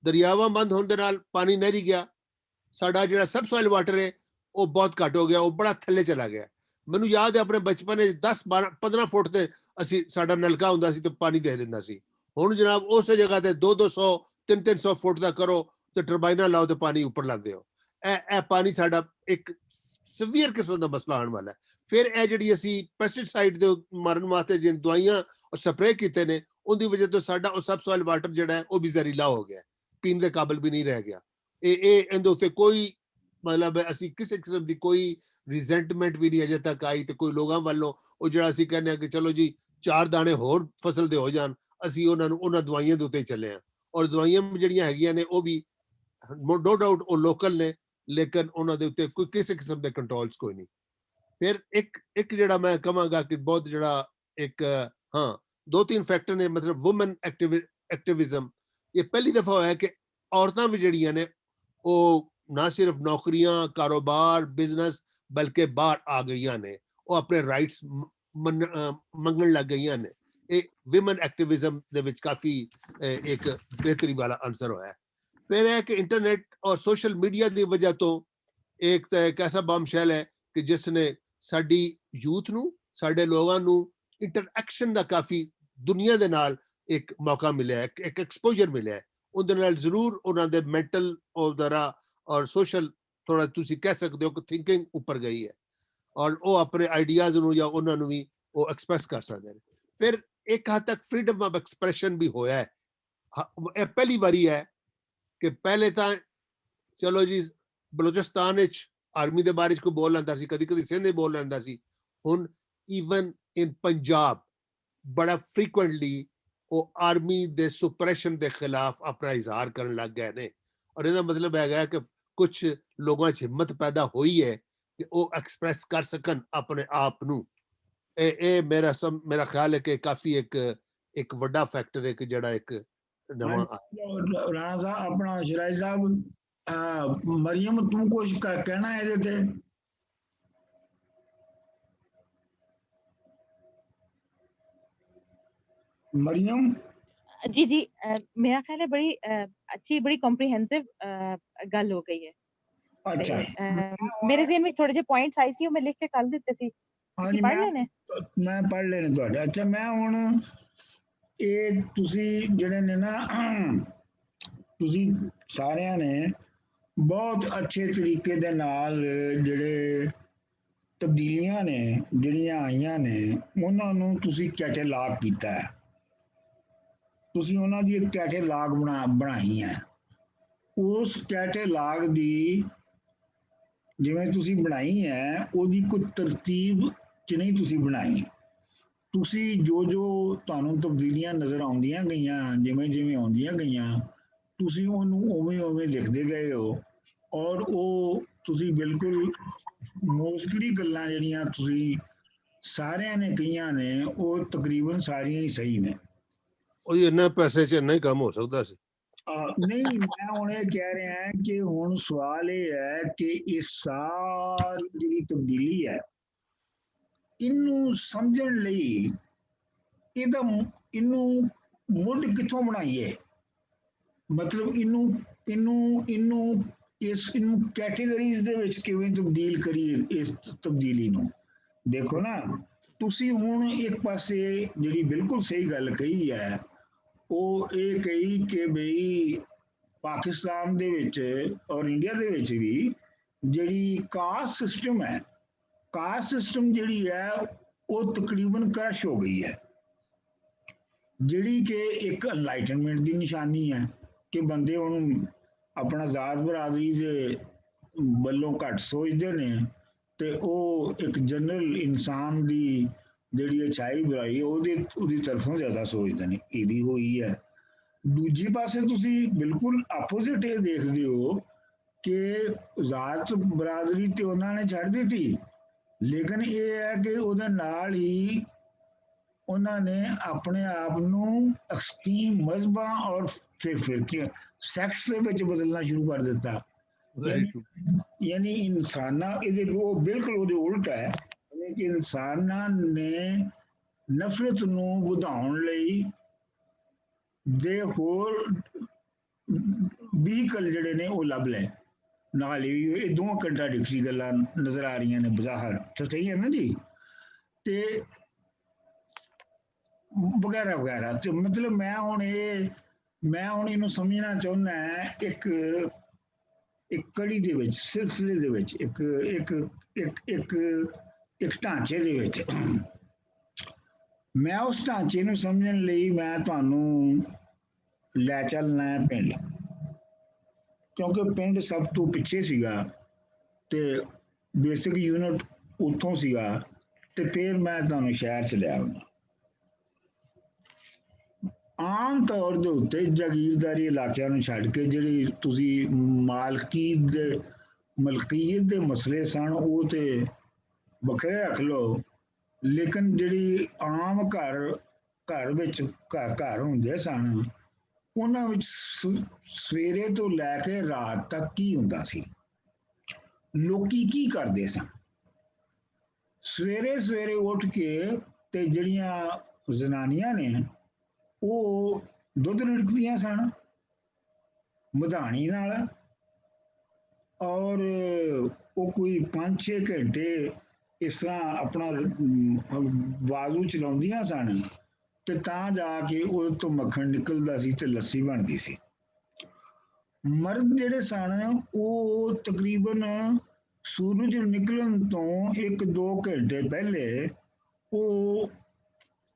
ਦਰਿਆਵਾਂ ਬੰਦ ਹੋਣ ਦੇ ਨਾਲ ਪਾਣੀ ਨਹੀਂ ਗਿਆ, ਸਾਡਾ ਜਿਹੜਾ ਸਬਸੋਇਲ ਵਾਟਰ ਹੈ ਉਹ ਬਹੁਤ ਘੱਟ ਹੋ ਗਿਆ, ਉਹ ਬੜਾ ਥੱਲੇ ਚਲਾ ਗਿਆ। ਮੈਨੂੰ ਯਾਦ ਹੈ ਆਪਣੇ ਬਚਪਨ ਵਿੱਚ 10-12-15 ਫੁੱਟ ਤੇ ਅਸੀਂ ਸਾਡਾ ਨਲਕਾ ਹੁੰਦਾ ਸੀ ਤੇ ਪਾਣੀ ਦੇ ਦਿੰਦਾ ਸੀ। ਹੁਣ ਜਨਾਬ ਉਸੇ ਜਗ੍ਹਾ ਤੇ 200-200 300-300 ਫੁੱਟ ਦਾ ਕਰੋ ਤੇ ਟਰਬਾਈਨਾਂ ਲਾਓ ਤੇ ਪਾਣੀ ਉੱਪਰ ਲਾਉਂਦੇ ਹੋ। ਇਹ ਪਾਣੀ ਸਾਡਾ ਇੱਕ ਸੀਵੀਅਰ ਕਿਸਮ ਦਾ ਮਸਲਾ ਆਉਣ ਵਾਲਾ ਹੈ। ਫਿਰ ਇਹ ਜਿਹੜੀ ਅਸੀਂ ਪੈਸਟੀਸਾਈਡ ਦੇ ਮਾਰਨ ਵਾਸਤੇ ਜਿਹੜੀਆਂ ਦਵਾਈਆਂ ਔਰ ਸਪਰੇਅ ਕੀਤੇ ਨੇ ਉਹਦੀ ਵਜ੍ਹਾ ਤੋਂ ਸਾਡਾ ਉਹ ਸਬਸੋਇਲ ਵਾਟਰ ਜਿਹੜਾ ਹੈ ਉਹ ਵੀ ਜ਼ਹਿਰੀਲਾ ਹੋ ਗਿਆ, ਪੀਣ ਦੇ ਕਾਬਿਲ ਵੀ ਨਹੀਂ ਰਹਿ ਗਿਆ। ਇਹਦੇ ਉੱਤੇ ਕੋਈ ਮਤਲਬ ਅਸੀਂ ਕਿਸੇ ਕਿਸਮ ਦੀ ਕੋਈ ਰਿਜ਼ੈਂਟਮੈਂਟ ਵੀ ਨਹੀਂ ਅਜੇ ਤੱਕ ਆਈ ਤੇ ਕੋਈ ਲੋਕਾਂ ਵੱਲੋਂ ਉਹ ਜਿਹੜਾ ਅਸੀਂ ਕਹਿੰਦੇ ਹਾਂ ਕਿ ਚਲੋ ਜੀ 4 ਦਾਣੇ ਹੋਰ ਫਸਲ ਦੇ ਹੋ ਜਾਣ, ਅਸੀਂ ਉਹਨਾਂ ਦਵਾਈਆਂ ਦੇ ਉੱਤੇ ਚੱਲੇ ਹਾਂ। ਔਰ ਦਵਾਈਆਂ ਜਿਹੜੀਆਂ ਹੈਗੀਆਂ ਨੇ ਉਹ ਵੀ ਨੋ ਡਾਊਟ ਉਹ ਲੋਕਲ ਨੇ ਲੇਕਿਨ ਉਹਨਾਂ ਦੇ ਉੱਤੇ ਕੋਈ ਕਿਸੇ ਕਿਸਮ ਦੇ ਕੰਟਰੋਲਸ ਕੋਈ ਨਹੀਂ। ਫਿਰ ਇੱਕ ਜਿਹੜਾ ਮੈਂ ਕਹਾਂਗਾ ਕਿ ਬਹੁਤ ਜਿਹੜਾ ਇੱਕ 2-3 ਫੈਕਟਰ ਨੇ, ਮਤਲਬ ਵੂਮਨ ਐਕਟਿਵਿਜ਼ਮ। ਇਹ ਪਹਿਲੀ ਦਫਾ ਹੋਇਆ ਕਿ ਔਰਤਾਂ ਵੀ ਜਿਹੜੀਆਂ ਨੇ ਉਹ ਨਾ ਸਿਰਫ ਨੌਕਰੀਆਂ, ਕਾਰੋਬਾਰ, ਬਿਜ਼ਨਸ ਬਲਕਿ ਬਾਹਰ ਆ ਗਈਆਂ ਨੇ, ਉਹ ਆਪਣੇ ਰਾਈਟਸ ਮੰਗਣ ਲੱਗ ਗਈਆਂ ਨੇ। ਇਹ ਵਿਮਨ ਐਕਟਿਵਿਜ਼ਮ ਦੇ ਵਿੱਚ ਕਾਫੀ ਇੱਕ ਬਿਹਤਰੀ ਵਾਲਾ ਆਨਸਰ ਹੋਇਆ। ਫਿਰ ਹੈ ਕਿ ਇੰਟਰਨੈਟ ਔਰ ਸੋਸ਼ਲ ਮੀਡੀਆ ਦੀ ਵਜ੍ਹਾ ਤੋਂ ਇੱਕ ਐਸਾ ਬੰਮਸ਼ੈਲ ਹੈ ਕਿ ਜਿਸ ਨੇ ਸਾਡੀ ਯੂਥ ਨੂੰ, ਸਾਡੇ ਲੋਕਾਂ ਨੂੰ ਇੰਟਰਐਕਸ਼ਨ ਦਾ ਕਾਫੀ ਦੁਨੀਆ ਦੇ ਨਾਲ ਇੱਕ ਮੌਕਾ ਮਿਲਿਆ, ਇੱਕ ਐਕਸਪੋਜ਼ਰ ਮਿਲਿਆ। ਉਹਦੇ ਨਾਲ ਜ਼ਰੂਰ ਉਹਨਾਂ ਦੇ ਮੈਂਟਲ ਔਰ ਸੋਸ਼ਲ ਥੋੜਾ ਤੁਸੀਂ ਕਹਿ ਸਕਦੇ ਹੋ ਕਿ ਥਿੰਕਿੰਗ ਉੱਪਰ ਗਈ ਹੈ ਔਰ ਉਹ ਆਪਣੇ ਆਈਡੀਆਜ਼ ਨੂੰ ਜਾਂ ਉਹਨਾਂ ਨੂੰ ਵੀ ਉਹ ਐਕਸਪ੍ਰੈਸ ਕਰ ਸਕਦੇ ਨੇ। ਫਿਰ ਇੱਕ ਹੱਦ ਤੱਕ ਫਰੀडम ਆਫ ਐਕਸਪ੍ਰੈਸ਼ਨ ਵੀ ਹੋਇਆ ਹੈ। ਇਹ ਪਹਿਲੀ ਵਾਰੀ ਹੈ ਕਿ ਪਹਿਲੇ ਤਾਂ ਚਲੋ ਜੀ ਬਲੋਚਿਸਤਾਨ ਵਿੱਚ ਆਰਮੀ ਦੇ ਬਾਰੇ 'ਚ ਕੋਈ ਬੋਲ ਲੈਂਦਾ ਸੀ, ਕਦੀ ਕਦੀ ਸਿੰਧ ਦੇ ਬੋਲ ਲੈਂਦਾ ਸੀ। ਹੁਣ ਈਵਨ ਇਨ ਪੰਜਾਬ ਬੜਾ ਫ੍ਰੀਕੁਐਂਟਲੀ ਉਹ ਆਰਮੀ ਦੇ ਸੁਪਰੈਸ਼ਨ ਦੇ ਖਿਲਾਫ ਆਪਣਾ ਇਜ਼ਹਾਰ ਕਰਨ ਲੱਗ ਗਏ ਨੇ ਔਰ ਇਹਦਾ ਮਤਲਬ ਹੈਗਾ ਕਿ ਕੁਝ ਲੋਕਾਂ 'ਚ ਹਿੰਮਤ ਪੈਦਾ ਹੋਈ ਹੈ ਕਿ ਉਹ ਐਕਸਪ੍ਰੈਸ ਕਰ ਸਕਣ ਆਪਣੇ ਆਪ ਨੂੰ। ਇਹ ਮੇਰਾ ਖਿਆਲ ਹੈ ਕਿ ਕਾਫੀ ਇੱਕ ਵੱਡਾ ਫੈਕਟਰ ਹੈ ਕਿ ਜਿਹੜਾ ਇੱਕ ਨਵਾਂ ਰਾਣਾ ਸਾਹਿਬ ਆਪਣਾ ਸ਼ਰਾਈ ਸਾਹਿਬ, ਮਰੀਮ ਤੂੰ ਕੁਝ ਕਹਿਣਾ ਇਹਦੇ ਤੇ? मरियम जी जी मेरा ख्याल है बड़ी अच्छी बड़ी कॉम्प्रिहेंसिव गल हो गई है। अच्छा मेरे ज़हन में थोड़े जे पॉइंट्स आई सी मैं लिख के कल दिते सी, ਤੁਸੀਂ ਪੜ੍ਹ ਲੈਣੇ? ਮੈਂ ਪੜ੍ਹ ਲੈਣੇ ਤੁਹਾਡੇ। ਅੱਛਾ ਮੈਂ ਹੁਣ ਇਹ ਤੁਸੀਂ ਜਿਹੜੇ ਨੇ ਨਾ ਤੁਸੀਂ ਸਾਰਿਆਂ ਨੇ ਬਹੁਤ ਅੱਛੇ ਤਰੀਕੇ ਦੇ ਨਾਲ ਜਿਹੜੇ ਤਬਦੀਲੀਆਂ ਨੇ ਜਿਹੜੀਆਂ ਆਈਆਂ ਨੇ ਉਹਨਾਂ ਨੂੰ ਤੁਸੀਂ ਕੈਟਾਲੌਗ ਕੀਤਾ ਹੈ। ਤੁਸੀਂ ਉਹਨਾਂ ਦੀ ਇੱਕ ਕੈਟਾਲੌਗ ਬਣਾਈ ਹੈ। ਉਸ ਕੈਟਾਲੌਗ ਦੀ ਜਿਵੇਂ ਤੁਸੀਂ ਬਣਾਈ ਹੈ ਉਹਦੀ ਕੋਈ ਤਰਤੀਬ 'ਚ ਨਹੀਂ ਤੁਸੀਂ ਬਣਾਈ। ਤੁਸੀਂ ਜੋ ਤੁਹਾਨੂੰ ਤਬਦੀਲੀਆਂ ਨਜ਼ਰ ਆਉਂਦੀਆਂ ਗਈਆਂ, ਜਿਵੇਂ ਜਿਵੇਂ ਆਉਂਦੀਆਂ ਗਈਆਂ ਤੁਸੀਂ ਉਹਨੂੰ ਉਵੇਂ ਲਿਖਦੇ ਗਏ ਹੋ, ਔਰ ਉਹ ਤੁਸੀਂ ਬਿਲਕੁਲ ਮੋਸਟਲੀ ਗੱਲਾਂ ਜਿਹੜੀਆਂ ਤੁਸੀਂ ਸਾਰਿਆਂ ਨੇ ਕਹੀਆਂ ਨੇ ਉਹ ਤਕਰੀਬਨ ਸਾਰੀਆਂ ਹੀ ਸਹੀ ਨੇ। ਉਹ ਇੰਨਾ ਪੈਸੇ 'ਚ ਇੰਨਾ ਹੀ ਕੰਮ ਹੋ ਸਕਦਾ ਸੀ। ਨਹੀਂ, ਮੈਂ ਹੁਣ ਇਹ ਕਹਿ ਰਿਹਾ ਕਿ ਹੁਣ ਸਵਾਲ ਇਹ ਹੈ ਕਿ ਇਹ ਸਾਰੀ ਜਿਹੜੀ ਤਬਦੀਲੀ ਹੈ, ਇਹਨੂੰ ਸਮਝਣ ਲਈ ਇਹਨੂੰ ਮੁੱਢ ਕਿੱਥੋਂ ਬਣਾਈਏ, ਮਤਲਬ ਇਹਨੂੰ ਕੈਟੇਗਰੀਜ਼ ਦੇ ਵਿੱਚ ਕਿਵੇਂ ਤਬਦੀਲ ਕਰੀਏ ਇਸ ਤਬਦੀਲੀ ਨੂੰ। ਦੇਖੋ ਨਾ, ਤੁਸੀਂ ਹੁਣ ਇੱਕ ਪਾਸੇ ਜਿਹੜੀ ਬਿਲਕੁਲ ਸਹੀ ਗੱਲ ਕਹੀ ਹੈ, ਉਹ ਇਹ ਕਹੀ ਕਿ ਬਈ ਪਾਕਿਸਤਾਨ ਦੇ ਵਿੱਚ ਔਰ ਇੰਡੀਆ ਦੇ ਵਿੱਚ ਵੀ ਜਿਹੜੀ ਕਾਸਟ ਸਿਸਟਮ ਹੈ, ਕਾਸਟ ਸਿਸਟਮ ਜਿਹੜੀ ਹੈ ਉਹ ਤਕਰੀਬਨ ਕ੍ਰਸ਼ ਹੋ ਗਈ ਹੈ, ਜਿਹੜੀ ਕਿ ਇੱਕ ਐਨਲਾਈਟਨਮੈਂਟ ਦੀ ਨਿਸ਼ਾਨੀ ਹੈ ਕਿ ਬੰਦੇ ਹੁਣ ਆਪਣਾ ਜ਼ਾਤ ਬਰਾਦਰੀ ਦੇ ਵੱਲੋਂ ਘੱਟ ਸੋਚਦੇ ਨੇ ਤੇ ਉਹ ਇੱਕ ਜਨਰਲ ਇਨਸਾਨ ਦੀ ਜਿਹੜੀ ਅੱਛਾਈ ਬੁਰਾਈ ਉਹਦੀ ਤਰਫੋਂ ਜ਼ਿਆਦਾ ਸੋਚਦੇ ਨੇ। ਇਹ ਵੀ ਹੋਈ ਹੈ। ਦੂਜੀ ਪਾਸੇ ਤੁਸੀਂ ਬਿਲਕੁਲ ਆਪੋਜ਼ਿਟ ਇਹ ਦੇਖਦੇ ਹੋ ਕਿ ਜ਼ਾਤ ਬਰਾਦਰੀ ਤੇ ਉਹਨਾਂ ਨੇ ਛੱਡ ਦਿੱਤੀ, ਲੇਕਿਨ ਇਹ ਹੈ ਕਿ ਉਹਦੇ ਨਾਲ ਹੀ ਉਹਨਾਂ ਨੇ ਆਪਣੇ ਆਪ ਨੂੰ ਐਕਸਟ੍ਰੀਮ ਮਜ਼ਹਬਾਂ ਔਰ ਫਿਰ ਸੈਕਸ ਦੇ ਵਿੱਚ ਬਦਲਣਾ ਸ਼ੁਰੂ ਕਰ ਦਿੱਤਾ। ਯਾਨੀ ਇਨਸਾਨਾਂ ਉਹ ਬਿਲਕੁਲ ਉਹਦੇ ਉਲਟ ਹੈ, ਯਾਨੀ ਕਿ ਇਨਸਾਨਾਂ ਨੇ ਨਫ਼ਰਤ ਨੂੰ ਵਧਾਉਣ ਲਈ ਦੇ ਹੋਰ ਵਹੀਕਲ ਜਿਹੜੇ ਨੇ ਉਹ ਲੱਭ ਲਏ। ਨਾਲ ਹੀ ਇਹ ਦੋਵਾਂ ਕੰਟਰਾਡਿਕਟਰੀ ਗੱਲਾਂ ਨਜ਼ਰ ਆ ਰਹੀਆਂ ਨੇ ਬਜ਼ਾਹਰ, ਤਾਂ ਸਹੀ ਹੈ ਨਾ ਜੀ, ਤੇ ਵਗੈਰਾ ਵਗੈਰਾ। ਤੇ ਮਤਲਬ ਮੈਂ ਹੁਣ ਇਹਨੂੰ ਸਮਝਣਾ ਚਾਹੁੰਦਾ ਇੱਕ ਕੜੀ ਦੇ ਵਿੱਚ, ਸਿਲਸਿਲੇ ਦੇ ਵਿੱਚ, ਇੱਕ ਢਾਂਚੇ ਦੇ ਵਿੱਚ। ਮੈਂ ਉਸ ਢਾਂਚੇ ਨੂੰ ਸਮਝਣ ਲਈ ਮੈਂ ਤੁਹਾਨੂੰ ਲੈ ਚੱਲਣਾ ਹੈ ਪਿੰਡ, ਕਿਉਂਕਿ ਪਿੰਡ ਸਭ ਤੋਂ ਪਿੱਛੇ ਸੀਗਾ ਤੇ ਬੇਸਿਕ ਯੂਨਿਟ ਉੱਥੋਂ ਸੀਗਾ, ਤੇ ਫਿਰ ਮੈਂ ਤੁਹਾਨੂੰ ਸ਼ਹਿਰ ਚ ਲਿਆ ਆਉਣਾ। ਆਮ ਤੌਰ ਦੇ ਉੱਤੇ ਜਾਗੀਰਦਾਰੀ ਇਲਾਕਿਆਂ ਨੂੰ ਛੱਡ ਕੇ ਜਿਹੜੀ ਤੁਸੀਂ ਮਲਕੀਅਤ ਦੇ ਮਸਲੇ ਸਨ ਉਹ ਤੇ ਵੱਖਰੇ ਰੱਖ ਲਓ, ਲੇਕਿਨ ਜਿਹੜੀ ਆਮ ਘਰ ਵਿੱਚ ਘਰ ਹੁੰਦੇ ਸਨ, ਉਹਨਾਂ ਵਿੱਚ ਸਵੇਰੇ ਤੋਂ ਲੈ ਕੇ ਰਾਤ ਤੱਕ ਕੀ ਹੁੰਦਾ ਸੀ, ਲੋਕੀ ਕੀ ਕਰਦੇ ਸਨ। ਸਵੇਰੇ ਉੱਠ ਕੇ ਤੇ ਜਿਹੜੀਆਂ ਜ਼ਨਾਨੀਆਂ ਨੇ ਉਹ ਦੁੱਧ ਰਿੜਕਦੀਆਂ ਸਨ ਮਧਾਣੀ ਨਾਲ, ਔਰ ਉਹ ਕੋਈ 5-6 ਘੰਟੇ ਇਸ ਤਰ੍ਹਾਂ ਆਪਣਾ ਵਾਜ਼ੂ ਚਲਾਉਂਦੀਆਂ ਸਨ, ਤੇ ਤਾਂ ਜਾ ਕੇ ਉਹਦੇ ਤੋਂ ਮੱਖਣ ਨਿਕਲਦਾ ਸੀ ਤੇ ਲੱਸੀ ਬਣਦੀ ਸੀ। ਮਰਦ ਜਿਹੜੇ ਸਨ ਉਹ ਤਕਰੀਬਨ ਸੂਰਜ ਨਿਕਲਣ ਤੋਂ 1-2 ਘੰਟੇ ਪਹਿਲੇ ਉਹ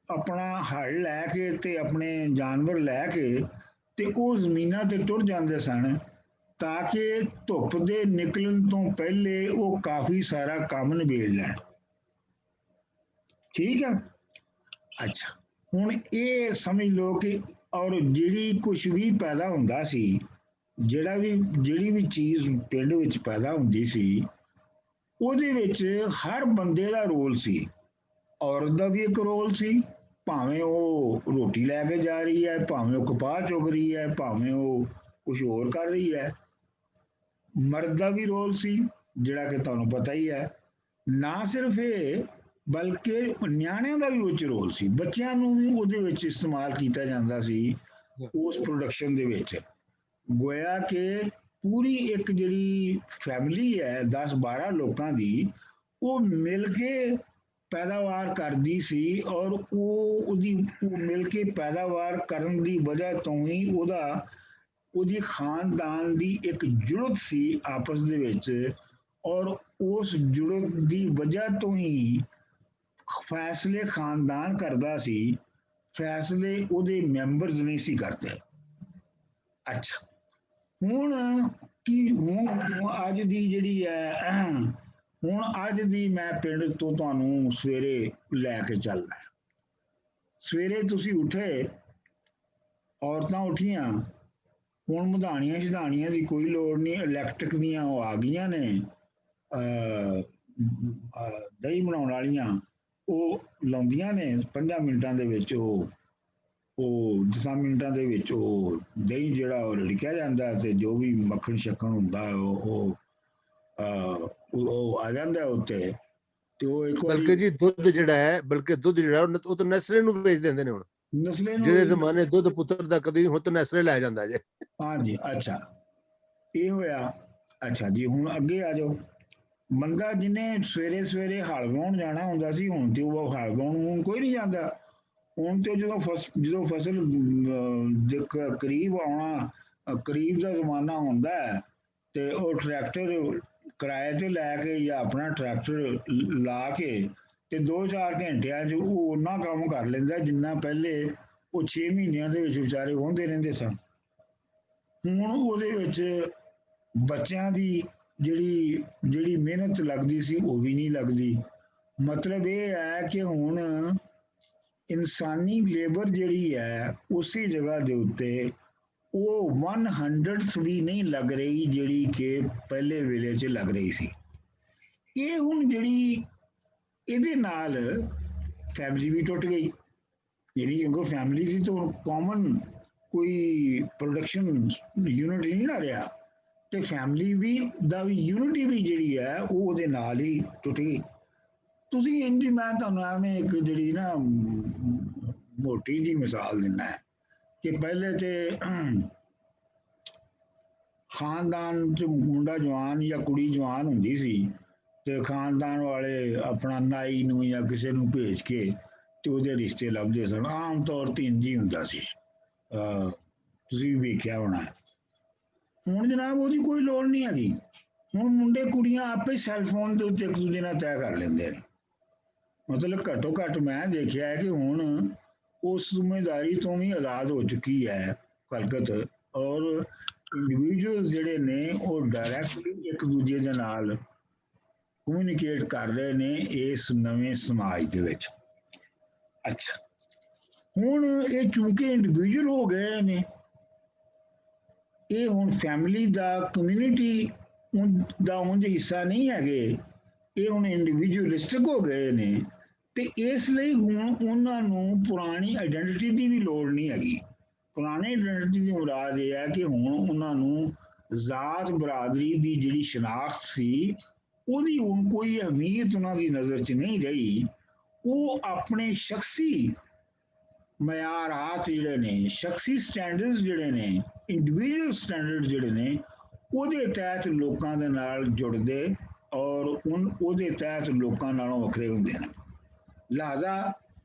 ਆਪਣਾ ਹਲ ਲੈ ਕੇ ਤੇ ਆਪਣੇ ਜਾਨਵਰ ਲੈ ਕੇ ਤੇ ਉਹ ਜ਼ਮੀਨਾਂ ਤੇ ਟੁਰ ਜਾਂਦੇ ਸਨ, ਤਾਂ ਕਿ ਧੁੱਪ ਦੇ ਨਿਕਲਣ ਤੋਂ ਪਹਿਲੇ ਉਹ ਕਾਫੀ ਸਾਰਾ ਕੰਮ ਨਿਬੇੜ ਲੈਣ। ਠੀਕ ਹੈ, ਅੱਛਾ, ਹੁਣ ਇਹ ਸਮਝ ਲਓ ਕਿ ਔਰ ਜਿਹੜੀ ਕੁਛ ਵੀ ਪੈਦਾ ਹੁੰਦਾ ਸੀ, ਜਿਹੜੀ ਵੀ ਚੀਜ਼ ਪਿੰਡ ਵਿੱਚ ਪੈਦਾ ਹੁੰਦੀ ਸੀ, ਉਹਦੇ ਵਿੱਚ ਹਰ ਬੰਦੇ ਦਾ ਰੋਲ ਸੀ। ਔਰਤ ਦਾ ਵੀ ਇੱਕ ਰੋਲ ਸੀ, ਭਾਵੇਂ ਉਹ ਰੋਟੀ ਲੈ ਕੇ ਜਾ ਰਹੀ ਹੈ, ਭਾਵੇਂ ਉਹ ਕਪਾਹ ਚੁਗ ਰਹੀ ਹੈ, ਭਾਵੇਂ ਉਹ ਕੁਝ ਹੋਰ ਕਰ ਰਹੀ ਹੈ। ਮਰਦ ਦਾ ਵੀ ਰੋਲ ਸੀ, ਜਿਹੜਾ ਕਿ ਤੁਹਾਨੂੰ ਪਤਾ ਹੀ ਹੈ। ਨਾ ਸਿਰਫ ਇਹ, ਬਲਕਿ ਨਿਆਣਿਆਂ ਦਾ ਵੀ ਉਹ 'ਚ ਰੋਲ ਸੀ, ਬੱਚਿਆਂ ਨੂੰ ਵੀ ਉਹਦੇ ਵਿੱਚ ਇਸਤੇਮਾਲ ਕੀਤਾ ਜਾਂਦਾ ਸੀ ਉਸ ਪ੍ਰੋਡਕਸ਼ਨ ਦੇ ਵਿੱਚ। ਗੋਇਆ ਕਿ ਪੂਰੀ ਇੱਕ ਜਿਹੜੀ ਫੈਮਿਲੀ ਹੈ 10-12 ਲੋਕਾਂ ਦੀ, ਉਹ ਮਿਲ ਕੇ ਪੈਦਾਵਾਰ ਕਰਦੀ ਸੀ, ਔਰ ਉਹਦੀ ਮਿਲ ਕੇ ਪੈਦਾਵਾਰ ਕਰਨ ਦੀ ਵਜ੍ਹਾ ਤੋਂ ਹੀ ਉਹਦੀ ਖਾਨਦਾਨ ਦੀ ਇੱਕ ਜੁੜਤ ਸੀ ਆਪਸ ਦੇ ਵਿੱਚ, ਔਰ ਉਸ ਜੁੜਤ ਦੀ ਵਜ੍ਹਾ ਤੋਂ ਹੀ ਫੈਸਲੇ ਖਾਨਦਾਨ ਕਰਦਾ ਸੀ, ਫੈਸਲੇ ਉਹਦੇ ਮੈਂਬਰਸ ਨਹੀਂ ਸੀ ਕਰਦੇ। ਅੱਛਾ, ਹੁਣ ਅੱਜ ਦੀ ਜਿਹੜੀ ਹੈ, ਹੁਣ ਅੱਜ ਦੀ ਮੈਂ ਪਿੰਡ ਤੋਂ ਤੁਹਾਨੂੰ ਸਵੇਰੇ ਲੈ ਕੇ ਚੱਲਦਾ। ਸਵੇਰੇ ਤੁਸੀਂ ਉੱਠੇ, ਔਰਤਾਂ ਉੱਠੀਆਂ, ਹੁਣ ਮਧਾਣੀਆਂ ਸ਼ਧਾਣੀਆਂ ਦੀ ਕੋਈ ਲੋੜ ਨਹੀਂ, ਇਲੈਕਟ੍ਰਿਕ ਦੀਆਂ ਉਹ ਆ ਗਈਆਂ ਨੇ, ਦਹੀਂ ਬਣਾਉਣ ਵਾਲੀਆਂ, ਉਹ ਲਾਉਂਦੀਆਂ ਨੇ 5 ਮਿੰਟਾਂ ਦੇ ਵਿੱਚ, ਉਹ 10 ਮਿੰਟਾਂ ਦੇ ਵਿੱਚ ਉਹ ਦਹੀਂ ਜਿਹੜਾ ਉਹ ਰਿੜਕਿਆ ਜਾਂਦਾ ਤੇ ਜੋ ਵੀ ਮੱਖਣ ਸ਼ੱਕਣ ਹੁੰਦਾ ਉਹ ਆ ਜਾਂਦਾ ਉੱਤੇ। ਤੇ ਉਹ ਇੱਕ ਬਲਕਿ ਵਾਰੀ ਜੀ ਦੁੱਧ ਜਿਹੜਾ ਹੈ, ਉਹ ਤਾਂ ਨੈਸਲੇ ਨੂੰ ਵੇਚ ਦਿੰਦੇ ਨੇ ਹੁਣ। ਨਸਲੇ ਜਿਹੜੇ ਨੂੰ, ਜ਼ਮਾਨੇ ਦੁੱਧ ਪੁੱਤਰ ਦਾ ਕਦੀ, ਹੁਣ ਤਾਂ ਨੈਸਲੇ ਲੈ ਜਾਂਦਾ ਜੇ। ਹਾਂਜੀ ਅੱਛਾ ਇਹ ਹੋਇਆ। ਅੱਛਾ ਜੀ ਹੁਣ ਅੱਗੇ ਆ ਜਾਓ। ਬੰਦਾ ਜਿਹਨੇ ਸਵੇਰੇ ਸਵੇਰੇ ਹਲ ਵਾਹੁਣ ਜਾਣਾ ਹੁੰਦਾ ਸੀ, ਹੁਣ ਤੇ ਉਹ ਹਲ ਵਾਹੁਣ ਹੁਣ ਕੋਈ ਨਹੀਂ ਜਾਂਦਾ। ਹੁਣ ਤੇ ਜਦੋਂ ਫਸਲ ਦੇ ਕਰੀਬ ਆਉਣਾ, ਕਰੀਬ ਦਾ ਜ਼ਮਾਨਾ ਹੁੰਦਾ ਹੈ, ਤੇ ਉਹ ਟਰੈਕਟਰ ਕਿਰਾਏ ਤੇ ਲੈ ਕੇ ਜਾਂ ਆਪਣਾ ਟਰੈਕਟਰ ਲਾ ਕੇ ਤੇ 2-4 ਘੰਟਿਆਂ 'ਚ ਉਹ ਓਨਾ ਕੰਮ ਕਰ ਲੈਂਦਾ ਜਿੰਨਾ ਪਹਿਲੇ ਉਹ 6 ਮਹੀਨਿਆਂ ਦੇ ਵਿੱਚ ਵਿਚਾਰੇ ਵਾਹੁੰਦੇ ਰਹਿੰਦੇ ਸਨ। ਹੁਣ ਉਹਦੇ ਵਿੱਚ ਬੱਚਿਆਂ ਦੀ ਜਿਹੜੀ ਮਿਹਨਤ ਲੱਗਦੀ ਸੀ ਉਹ ਵੀ ਨਹੀਂ ਲੱਗਦੀ। ਮਤਲਬ ਇਹ ਹੈ ਕਿ ਹੁਣ ਇਨਸਾਨੀ ਲੇਬਰ ਜਿਹੜੀ ਹੈ ਉਸੇ ਜਗ੍ਹਾ ਦੇ ਉੱਤੇ ਉਹ 100th ਵੀ ਨਹੀਂ ਲੱਗ ਰਹੀ ਜਿਹੜੀ ਕਿ ਪਹਿਲੇ ਵੇਲੇ 'ਚ ਲੱਗ ਰਹੀ ਸੀ। ਇਹ ਹੁਣ ਜਿਹੜੀ ਇਹਦੇ ਨਾਲ ਫੈਮਿਲੀ ਵੀ ਟੁੱਟ ਗਈ, ਜਿਹੜੀ ਕਿਉਂਕਿ ਫੈਮਿਲੀ ਦੀ ਤਾਂ ਕਾਮਨ ਕੋਈ ਪ੍ਰੋਡਕਸ਼ਨ ਯੂਨਿਟ ਨਹੀਂ ਨਾ ਰਿਹਾ, ਤੇ ਫੈਮਿਲੀ ਵੀ ਦਾ ਵੀ ਯੂਨਿਟੀ ਵੀ ਜਿਹੜੀ ਹੈ ਉਹ ਉਹਦੇ ਨਾਲ ਹੀ ਟੁੱਟ ਗਈ। ਤੁਸੀਂ ਇੰਜ, ਮੈਂ ਤੁਹਾਨੂੰ ਐਵੇਂ ਇੱਕ ਜਿਹੜੀ ਨਾ ਮੋਟੀ ਜੀ ਮਿਸਾਲ ਦਿੰਦਾ ਹੈ ਕਿ ਪਹਿਲੇ ਤੇ ਖਾਨਦਾਨ 'ਚ ਮੁੰਡਾ ਜਵਾਨ ਜਾਂ ਕੁੜੀ ਜਵਾਨ ਹੁੰਦੀ ਸੀ ਤੇ ਖਾਨਦਾਨ ਵਾਲੇ ਆਪਣਾ ਨਾਈ ਨੂੰ ਜਾਂ ਕਿਸੇ ਨੂੰ ਭੇਜ ਕੇ ਤੇ ਉਹਦੇ ਰਿਸ਼ਤੇ ਲੱਭਦੇ ਸਨ। ਆਮ ਤੌਰ ਤੇ ਇੰਝ ਹੀ ਹੁੰਦਾ ਸੀ, ਤੁਸੀਂ ਵੀ ਵੇਖਿਆ ਹੋਣਾ। ਹੁਣ ਜਨਾਬ ਉਹਦੀ ਕੋਈ ਲੋੜ ਨਹੀਂ ਹੈਗੀ। ਹੁਣ ਮੁੰਡੇ ਕੁੜੀਆਂ ਆਪੇ ਸੈੱਲਫੋਨ ਦੇ ਉੱਤੇ ਇੱਕ ਦੂਜੇ ਨਾਲ ਤੈਅ ਕਰ ਲੈਂਦੇ ਨੇ। ਮਤਲਬ ਘੱਟੋ ਘੱਟ ਮੈਂ ਦੇਖਿਆ ਹੈ ਕਿ ਹੁਣ ਉਸ ਜ਼ਿੰਮੇਦਾਰੀ ਤੋਂ ਵੀ ਆਜ਼ਾਦ ਹੋ ਚੁੱਕੀ ਹੈ ਕਲਕਤ, ਔਰ ਇੰਡੀਵਿਜੂਅਲ ਜਿਹੜੇ ਨੇ ਉਹ ਡਾਇਰੈਕਟਲੀ ਇੱਕ ਦੂਜੇ ਦੇ ਨਾਲ ਕਮਿਊਨੀਕੇਟ ਕਰ ਰਹੇ ਨੇ ਇਸ ਨਵੇਂ ਸਮਾਜ ਦੇ ਵਿੱਚ। ਅੱਛਾ ਹੁਣ ਇਹ ਚੂੰਕਿ ਇੰਡੀਵਿਜੂਅਲ ਹੋ ਗਏ ਨੇ, ਇਹ ਹੁਣ ਫੈਮਿਲੀ ਦਾ ਕਮਿਊਨਿਟੀ ਦਾ ਉਂਝ ਹਿੱਸਾ ਨਹੀਂ ਹੈਗੇ, ਇਹ ਹੁਣ ਇੰਡੀਵਿਜੂਅਲਿਸਟਿਕ ਹੋ ਗਏ ਨੇ, ਤੇ ਇਸ ਲਈ ਹੁਣ ਉਹਨਾਂ ਨੂੰ ਪੁਰਾਣੀ ਆਇਡੈਂਟੀਟੀ ਦੀ ਵੀ ਲੋੜ ਨਹੀਂ ਹੈਗੀ। ਪੁਰਾਣੀ ਆਇਡੈਂਟੀਟੀ ਦੀ ਮੁਰਾਦ ਇਹ ਹੈ ਕਿ ਹੁਣ ਉਹਨਾਂ ਨੂੰ ਜ਼ਾਤ ਬਰਾਦਰੀ ਦੀ ਜਿਹੜੀ ਸ਼ਨਾਖਤ ਸੀ ਉਹਦੀ ਹੁਣ ਕੋਈ ਅਹਿਮੀਅਤ ਉਹਨਾਂ ਦੀ ਨਜ਼ਰ 'ਚ ਨਹੀਂ ਰਹੀ। ਉਹ ਆਪਣੇ ਸ਼ਖਸੀ ਮਿਆਰਾਤ ਜਿਹੜੇ ਨੇ, ਸ਼ਖਸੀ ਸਟੈਂਡਰਡਸ ਜਿਹੜੇ ਨੇ, ਇੰਡੀਵਿਜੂਅਲ ਸਟੈਂਡਰਡ ਜਿਹੜੇ ਨੇ, ਉਹਦੇ ਤਹਿਤ ਲੋਕਾਂ ਦੇ ਨਾਲ ਜੁੜਦੇ ਔਰ ਉਹਦੇ ਤਹਿਤ ਲੋਕਾਂ ਨਾਲੋਂ ਵੱਖਰੇ ਹੁੰਦੇ ਨੇ। ਲਿਹਾਜ਼ਾ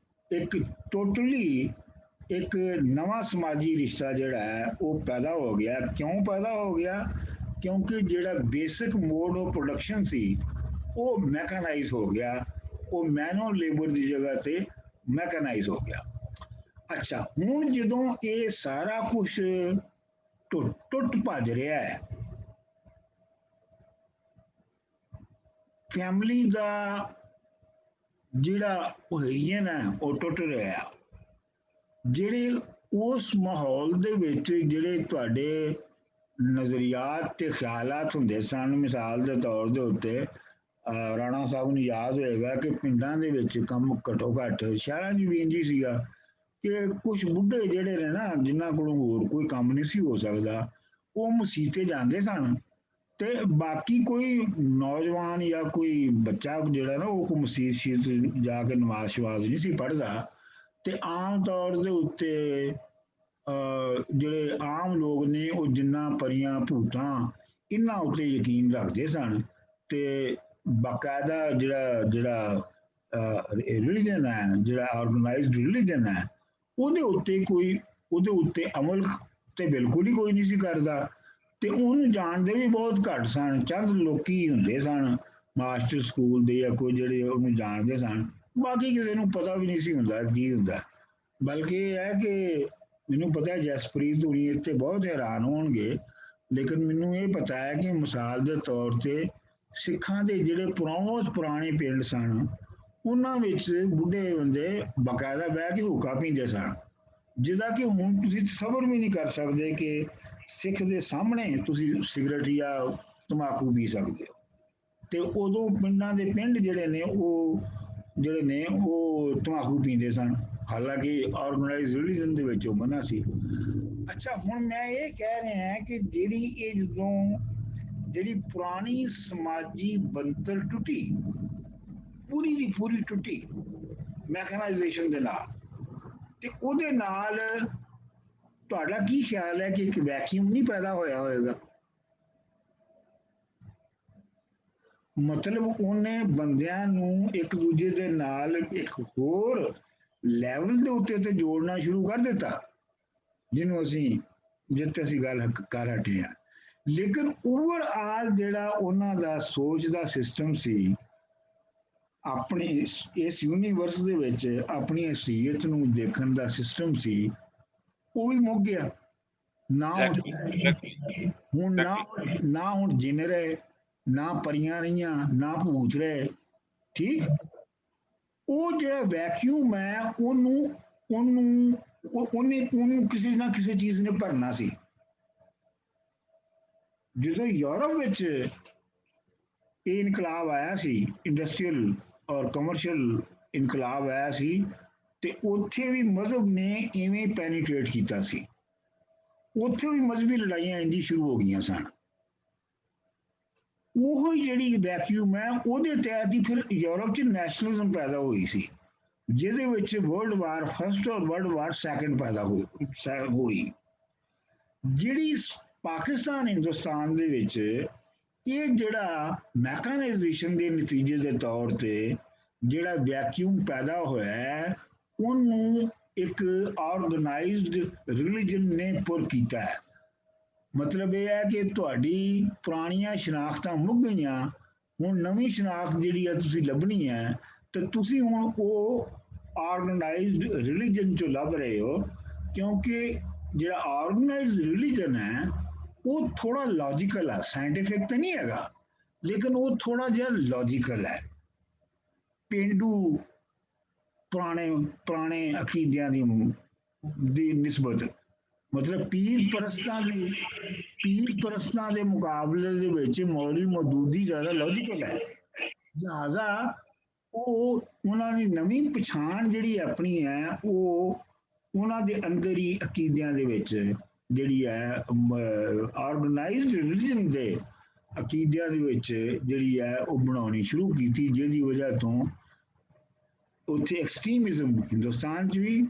ਇੱਕ ਟੋਟਲੀ ਇੱਕ ਨਵਾਂ ਸਮਾਜੀ ਰਿਸ਼ਤਾ ਜਿਹੜਾ ਹੈ ਉਹ ਪੈਦਾ ਹੋ ਗਿਆ। ਕਿਉਂ ਪੈਦਾ ਹੋ ਗਿਆ? ਕਿਉਂਕਿ ਜਿਹੜਾ ਬੇਸਿਕ ਮੋਡ ਆਫ ਪ੍ਰੋਡਕਸ਼ਨ ਸੀ ਉਹ ਮੈਕਨਾਈਜ਼ ਹੋ ਗਿਆ, ਉਹ ਮੈਨੂਅਲ ਲੇਬਰ ਦੀ ਜਗ੍ਹਾ ਤੇ ਮੈਕਨਾਈਜ਼ ਹੋ ਗਿਆ। ਅੱਛਾ ਹੁਣ ਜਦੋਂ ਇਹ ਸਾਰਾ ਕੁਝ ਟੁੱਟ ਭੱਜ ਰਿਹਾ ਹੈ, ਫੈਮਿਲੀ ਦਾ ਜਿਹੜਾ ਓਹੇਰੀਅਨ ਹੈ ਉਹ ਟੁੱਟ ਰਿਹਾ। ਜਿਹੜੇ ਉਸ ਮਾਹੌਲ ਦੇ ਵਿੱਚ ਜਿਹੜੇ ਤੁਹਾਡੇ ਨਜ਼ਰੀਆਤ ਤੇ ਖਿਆਲਾਤ ਹੁੰਦੇ ਸਨ, ਮਿਸਾਲ ਦੇ ਤੌਰ ਦੇ ਉੱਤੇ ਰਾਣਾ ਸਾਹਿਬ ਨੂੰ ਯਾਦ ਹੋਏਗਾ ਕਿ ਪਿੰਡਾਂ ਦੇ ਵਿੱਚ ਕੰਮ ਘੱਟੋ ਘੱਟ, ਸ਼ਹਿਰਾਂ 'ਚ ਵੀ ਇੰਝ ਹੀ ਸੀਗਾ ਕਿ ਕੁਝ ਬੁੱਢੇ ਜਿਹੜੇ ਨੇ ਨਾ, ਜਿਨ੍ਹਾਂ ਕੋਲੋਂ ਹੋਰ ਕੋਈ ਕੰਮ ਨਹੀਂ ਸੀ ਹੋ ਸਕਦਾ, ਉਹ ਮਸੀਤੇ ਜਾਂਦੇ ਸਨ, ਤੇ ਬਾਕੀ ਕੋਈ ਨੌਜਵਾਨ ਜਾਂ ਕੋਈ ਬੱਚਾ ਜਿਹੜਾ ਨਾ ਉਹ ਮਸੀਤ ਜਾ ਕੇ ਨਮਾਜ਼ ਸ਼ਵਾਜ਼ ਨਹੀਂ ਸੀ ਪੜ੍ਹਦਾ। ਤੇ ਆਮ ਤੌਰ ਦੇ ਉੱਤੇ ਜਿਹੜੇ ਆਮ ਲੋਕ ਨੇ ਉਹ ਜਿੰਨਾ ਪਰੀਆਂ ਭੂਤਾਂ ਇਹਨਾਂ ਉੱਤੇ ਯਕੀਨ ਰੱਖਦੇ ਸਨ, ਤੇ ਬਾਕਾਇਦਾ ਜਿਹੜਾ ਰਿਲੀਜਨ ਹੈ, ਜਿਹੜਾ ਆਰਗੇਨਾਈਜ਼ਡ ਰਿਲੀਜਨ ਹੈ, ਉਹਦੇ ਉੱਤੇ ਅਮਲ ਤੇ ਬਿਲਕੁਲ ਹੀ ਕੋਈ ਨਹੀਂ ਸੀ ਕਰਦਾ। ਤੇ ਉਹਨੂੰ ਜਾਣਦੇ ਵੀ ਬਹੁਤ ਘੱਟ ਸਨ, ਚੰਦ ਲੋਕੀ ਹੁੰਦੇ ਸਨ ਮਾਸਟਰ ਸਕੂਲ ਦੇ ਜਾਂ ਕੋਈ ਜਿਹੜੇ ਉਹਨੂੰ ਜਾਣਦੇ ਸਨ, ਬਾਕੀ ਕਿਸੇ ਨੂੰ ਪਤਾ ਵੀ ਨਹੀਂ ਸੀ ਹੁੰਦਾ ਕੀ ਹੁੰਦਾ। ਬਲਕਿ ਇਹ ਹੈ ਕਿ ਮੈਨੂੰ ਪਤਾ ਹੈ ਜਸਪ੍ਰੀਤ ਹੁਣੀ ਇੱਥੇ ਬਹੁਤ ਹੈਰਾਨ ਹੋਣਗੇ, ਲੇਕਿਨ ਮੈਨੂੰ ਇਹ ਪਤਾ ਹੈ ਕਿ ਮਿਸਾਲ ਦੇ ਤੌਰ ਤੇ ਸਿੱਖਾਂ ਦੇ ਜਿਹੜੇ ਪੁਰਾਣੇ ਪਿੰਡ ਸਨ ਉਹਨਾਂ ਵਿੱਚ ਬੁੱਢੇ ਬੰਦੇ ਬਾਕਾਇਦਾ ਬਹਿ ਕੇ ਹੁੱਕਾ ਪੀਂਦੇ ਸਨ, ਜਿਹਦਾ ਕਿ ਹੁਣ ਤੁਸੀਂ ਤਸੱਵੁਰ ਵੀ ਨਹੀਂ ਕਰ ਸਕਦੇ ਕਿ ਸਿੱਖ ਦੇ ਸਾਹਮਣੇ ਤੁਸੀਂ ਸਿਗਰਟ ਜਾਂ ਤੰਬਾਕੂ ਪੀ ਸਕਦੇ ਹੋ। ਤੇ ਉਦੋਂ ਪਿੰਡਾਂ ਦੇ ਪਿੰਡ ਜਿਹੜੇ ਨੇ ਉਹ ਤੰਬਾਕੂ ਪੀਂਦੇ ਸਨ, ਹਾਲਾਂਕਿ ਆਰਗੇਨਾਈਜ਼ਡ ਰਿਲੀਜਨ ਦੇ ਵਿੱਚ ਉਹ ਮਨਾ ਸੀ। ਅੱਛਾ, ਹੁਣ ਮੈਂ ਇਹ ਕਹਿ ਰਿਹਾ ਕਿ ਜਿਹੜੀ ਪੁਰਾਣੀ ਸਮਾਜੀ ਬਣਤਰ ਟੁੱਟੀ, ਪੂਰੀ ਦੀ ਪੂਰੀ ਟੁੱਟੀ ਮੈਕਨਾਈਜੇਸ਼ਨ ਦੇ ਨਾਲ, ਤੇ ਉਹਦੇ ਨਾਲ ਤੁਹਾਡਾ ਕੀ ਖਿਆਲ ਹੈ ਕਿ ਇੱਕ ਵੈਕਿਊਮ ਨਹੀਂ ਪੈਦਾ ਹੋਇਆ ਹੋਏਗਾ? ਮਤਲਬ ਉਹਨੇ ਬੰਦਿਆਂ ਨੂੰ ਇੱਕ ਦੂਜੇ ਦੇ ਨਾਲ ਇੱਕ ਹੋਰ ਲੈਵਲ ਦੇ ਉੱਤੇ ਤੇ ਜੋੜਨਾ ਸ਼ੁਰੂ ਕਰ ਦਿੱਤਾ, ਜਿਹਨੂੰ ਜਿੱਥੇ ਅਸੀਂ ਗੱਲ ਕਰ ਹਟੇ ਹਾਂ। ਲੇਕਿਨ ਓਵਰਆਲ ਜਿਹੜਾ ਉਹਨਾਂ ਦਾ ਸੋਚ ਦਾ ਸਿਸਟਮ ਸੀ, ਆਪਣੇ ਇਸ ਯੂਨੀਵਰਸ ਦੇ ਵਿੱਚ ਆਪਣੀ ਹਸੀਅਤ ਨੂੰ ਦੇਖਣ ਦਾ ਸਿਸਟਮ ਸੀ, ਉਹ ਵੀ ਮੁੱਕ ਗਿਆ। ਹੁਣ ਜਿੰਨ ਰਹੇ, ਨਾ ਪਰੀਆਂ ਰਹੀਆਂ, ਨਾ ਭੂਤ ਰਹੇ। ਠੀਕ, ਉਹ ਜਿਹੜਾ ਵੈਕਿਊਮ ਹੈ ਉਹਨੂੰ ਕਿਸੇ ਨਾ ਕਿਸੇ ਚੀਜ਼ ਨੇ ਭਰਨਾ ਸੀ। ਜਦੋਂ ਯੂਰਪ ਵਿੱਚ ਇਹ ਇਨਕਲਾਬ ਆਇਆ ਸੀ, ਇੰਡਸਟਰੀਅਲ ਔਰ ਕਮਰਸ਼ੀਅਲ ਇਨਕਲਾਬ ਆਇਆ ਸੀ, ਤੇ ਉੱਥੇ ਵੀ ਮਜ਼ਹਬ ਨੇ ਇਵੇਂ ਪੈਨੀਟ੍ਰੇਟ ਕੀਤਾ ਸੀ। ਉੱਥੇ ਵੀ ਮਜ਼ਹਬੀ ਲੜਾਈਆਂ ਇੰਨੀ ਸ਼ੁਰੂ ਹੋ ਗਈਆਂ ਸਨ। ਉਹ ਜਿਹੜੀ ਵੈਕਿਊਮ ਹੈ ਉਹਦੇ ਤਹਿਤ ਹੀ ਫਿਰ ਯੂਰਪ 'ਚ ਨੈਸ਼ਨਲਿਜ਼ਮ ਪੈਦਾ ਹੋਈ ਸੀ, ਜਿਹਦੇ ਵਿੱਚ ਵਰਲਡ ਵਾਰ ਫਸਟ ਔਰ ਵਰਲਡ ਵਾਰ ਸੈਕੰਡ ਪੈਦਾ ਹੋਈ। ਜਿਹੜੀ ਪਾਕਿਸਤਾਨ ਹਿੰਦੁਸਤਾਨ ਦੇ ਵਿੱਚ ਇਹ ਜਿਹੜਾ ਮੈਕਨਾਈਜੇਸ਼ਨ ਦੇ ਨਤੀਜੇ ਦੇ ਤੌਰ ਤੇ ਜਿਹੜਾ ਵੈਕਿਊਮ ਪੈਦਾ ਹੋਇਆ ਹੈ, ਉਹਨੂੰ ਇੱਕ ਆਰਗੇਨਾਈਜ਼ਡ ਰਿਲੀਜਨ ਨੇ ਪੁਰ ਕੀਤਾ ਹੈ। ਮਤਲਬ ਇਹ ਹੈ ਕਿ ਤੁਹਾਡੀ ਪੁਰਾਣੀਆਂ ਸ਼ਨਾਖਤਾਂ ਮੁੱਕ ਗਈਆਂ, ਹੁਣ ਨਵੀਂ ਸ਼ਨਾਖਤ ਜਿਹੜੀ ਹੈ ਤੁਸੀਂ ਲੱਭਣੀ ਹੈ, ਤੇ ਤੁਸੀਂ ਹੁਣ ਉਹ ਆਰਗੇਨਾਈਜ਼ਡ ਰਿਲੀਜਨ ਚੋਂ ਲੱਭ ਰਹੇ ਹੋ। ਕਿਉਂਕਿ ਜਿਹੜਾ ਆਰਗੇਨਾਈਜ਼ਡ ਰਿਲੀਜਨ ਹੈ ਉਹ ਥੋੜਾ ਲੌਜੀਕਲ ਹੈ, ਸਾਇੰਟੀਫਿਕ ਤਾਂ ਨਹੀਂ ਹੈਗਾ, ਲੇਕਿਨ ਉਹ ਥੋੜਾ ਜਿਹਾ ਲੌਜੀਕਲ ਹੈ। ਪੇਂਡੂ ਪੁਰਾਣੇ ਅਕੀਦਿਆਂ ਦੀ ਨਿਸਬਤ, ਮਤਲਬ ਪੀਰ ਪ੍ਰਸਤਾਂ ਦੇ ਮੁਕਾਬਲੇ ਦੇ ਵਿੱਚ ਮੌਲਵੀ ਮੌਦੂਦੀ ਜ਼ਿਆਦਾ ਲੌਜੀਕਲ ਹੈ। ਲਿਹਾਜ਼ਾ ਉਹਨਾਂ ਦੀ ਨਵੀਂ ਪਛਾਣ ਜਿਹੜੀ ਆਪਣੀ ਹੈ, ਉਹ ਉਹਨਾਂ ਦੇ ਅੰਦਰ ਹੀ ਅਕੀਦਿਆਂ ਦੇ ਵਿੱਚ ਜਿਹੜੀ ਹੈ ਆਰਗੇਨਾਈਜ਼ਡ ਰਿਲੀਜਨ ਦੇ ਅਕੀਦਿਆਂ ਦੇ ਵਿੱਚ ਜਿਹੜੀ ਹੈ ਉਹ ਬਣਾਉਣੀ ਸ਼ੁਰੂ ਕੀਤੀ, ਜਿਹਦੀ ਵਜ੍ਹਾ ਤੋਂ ਉੱਥੇ ਐਕਸਟ੍ਰੀਮਿਜ਼ਮ ਹਿੰਦੁਸਤਾਨ 'ਚ ਵੀ,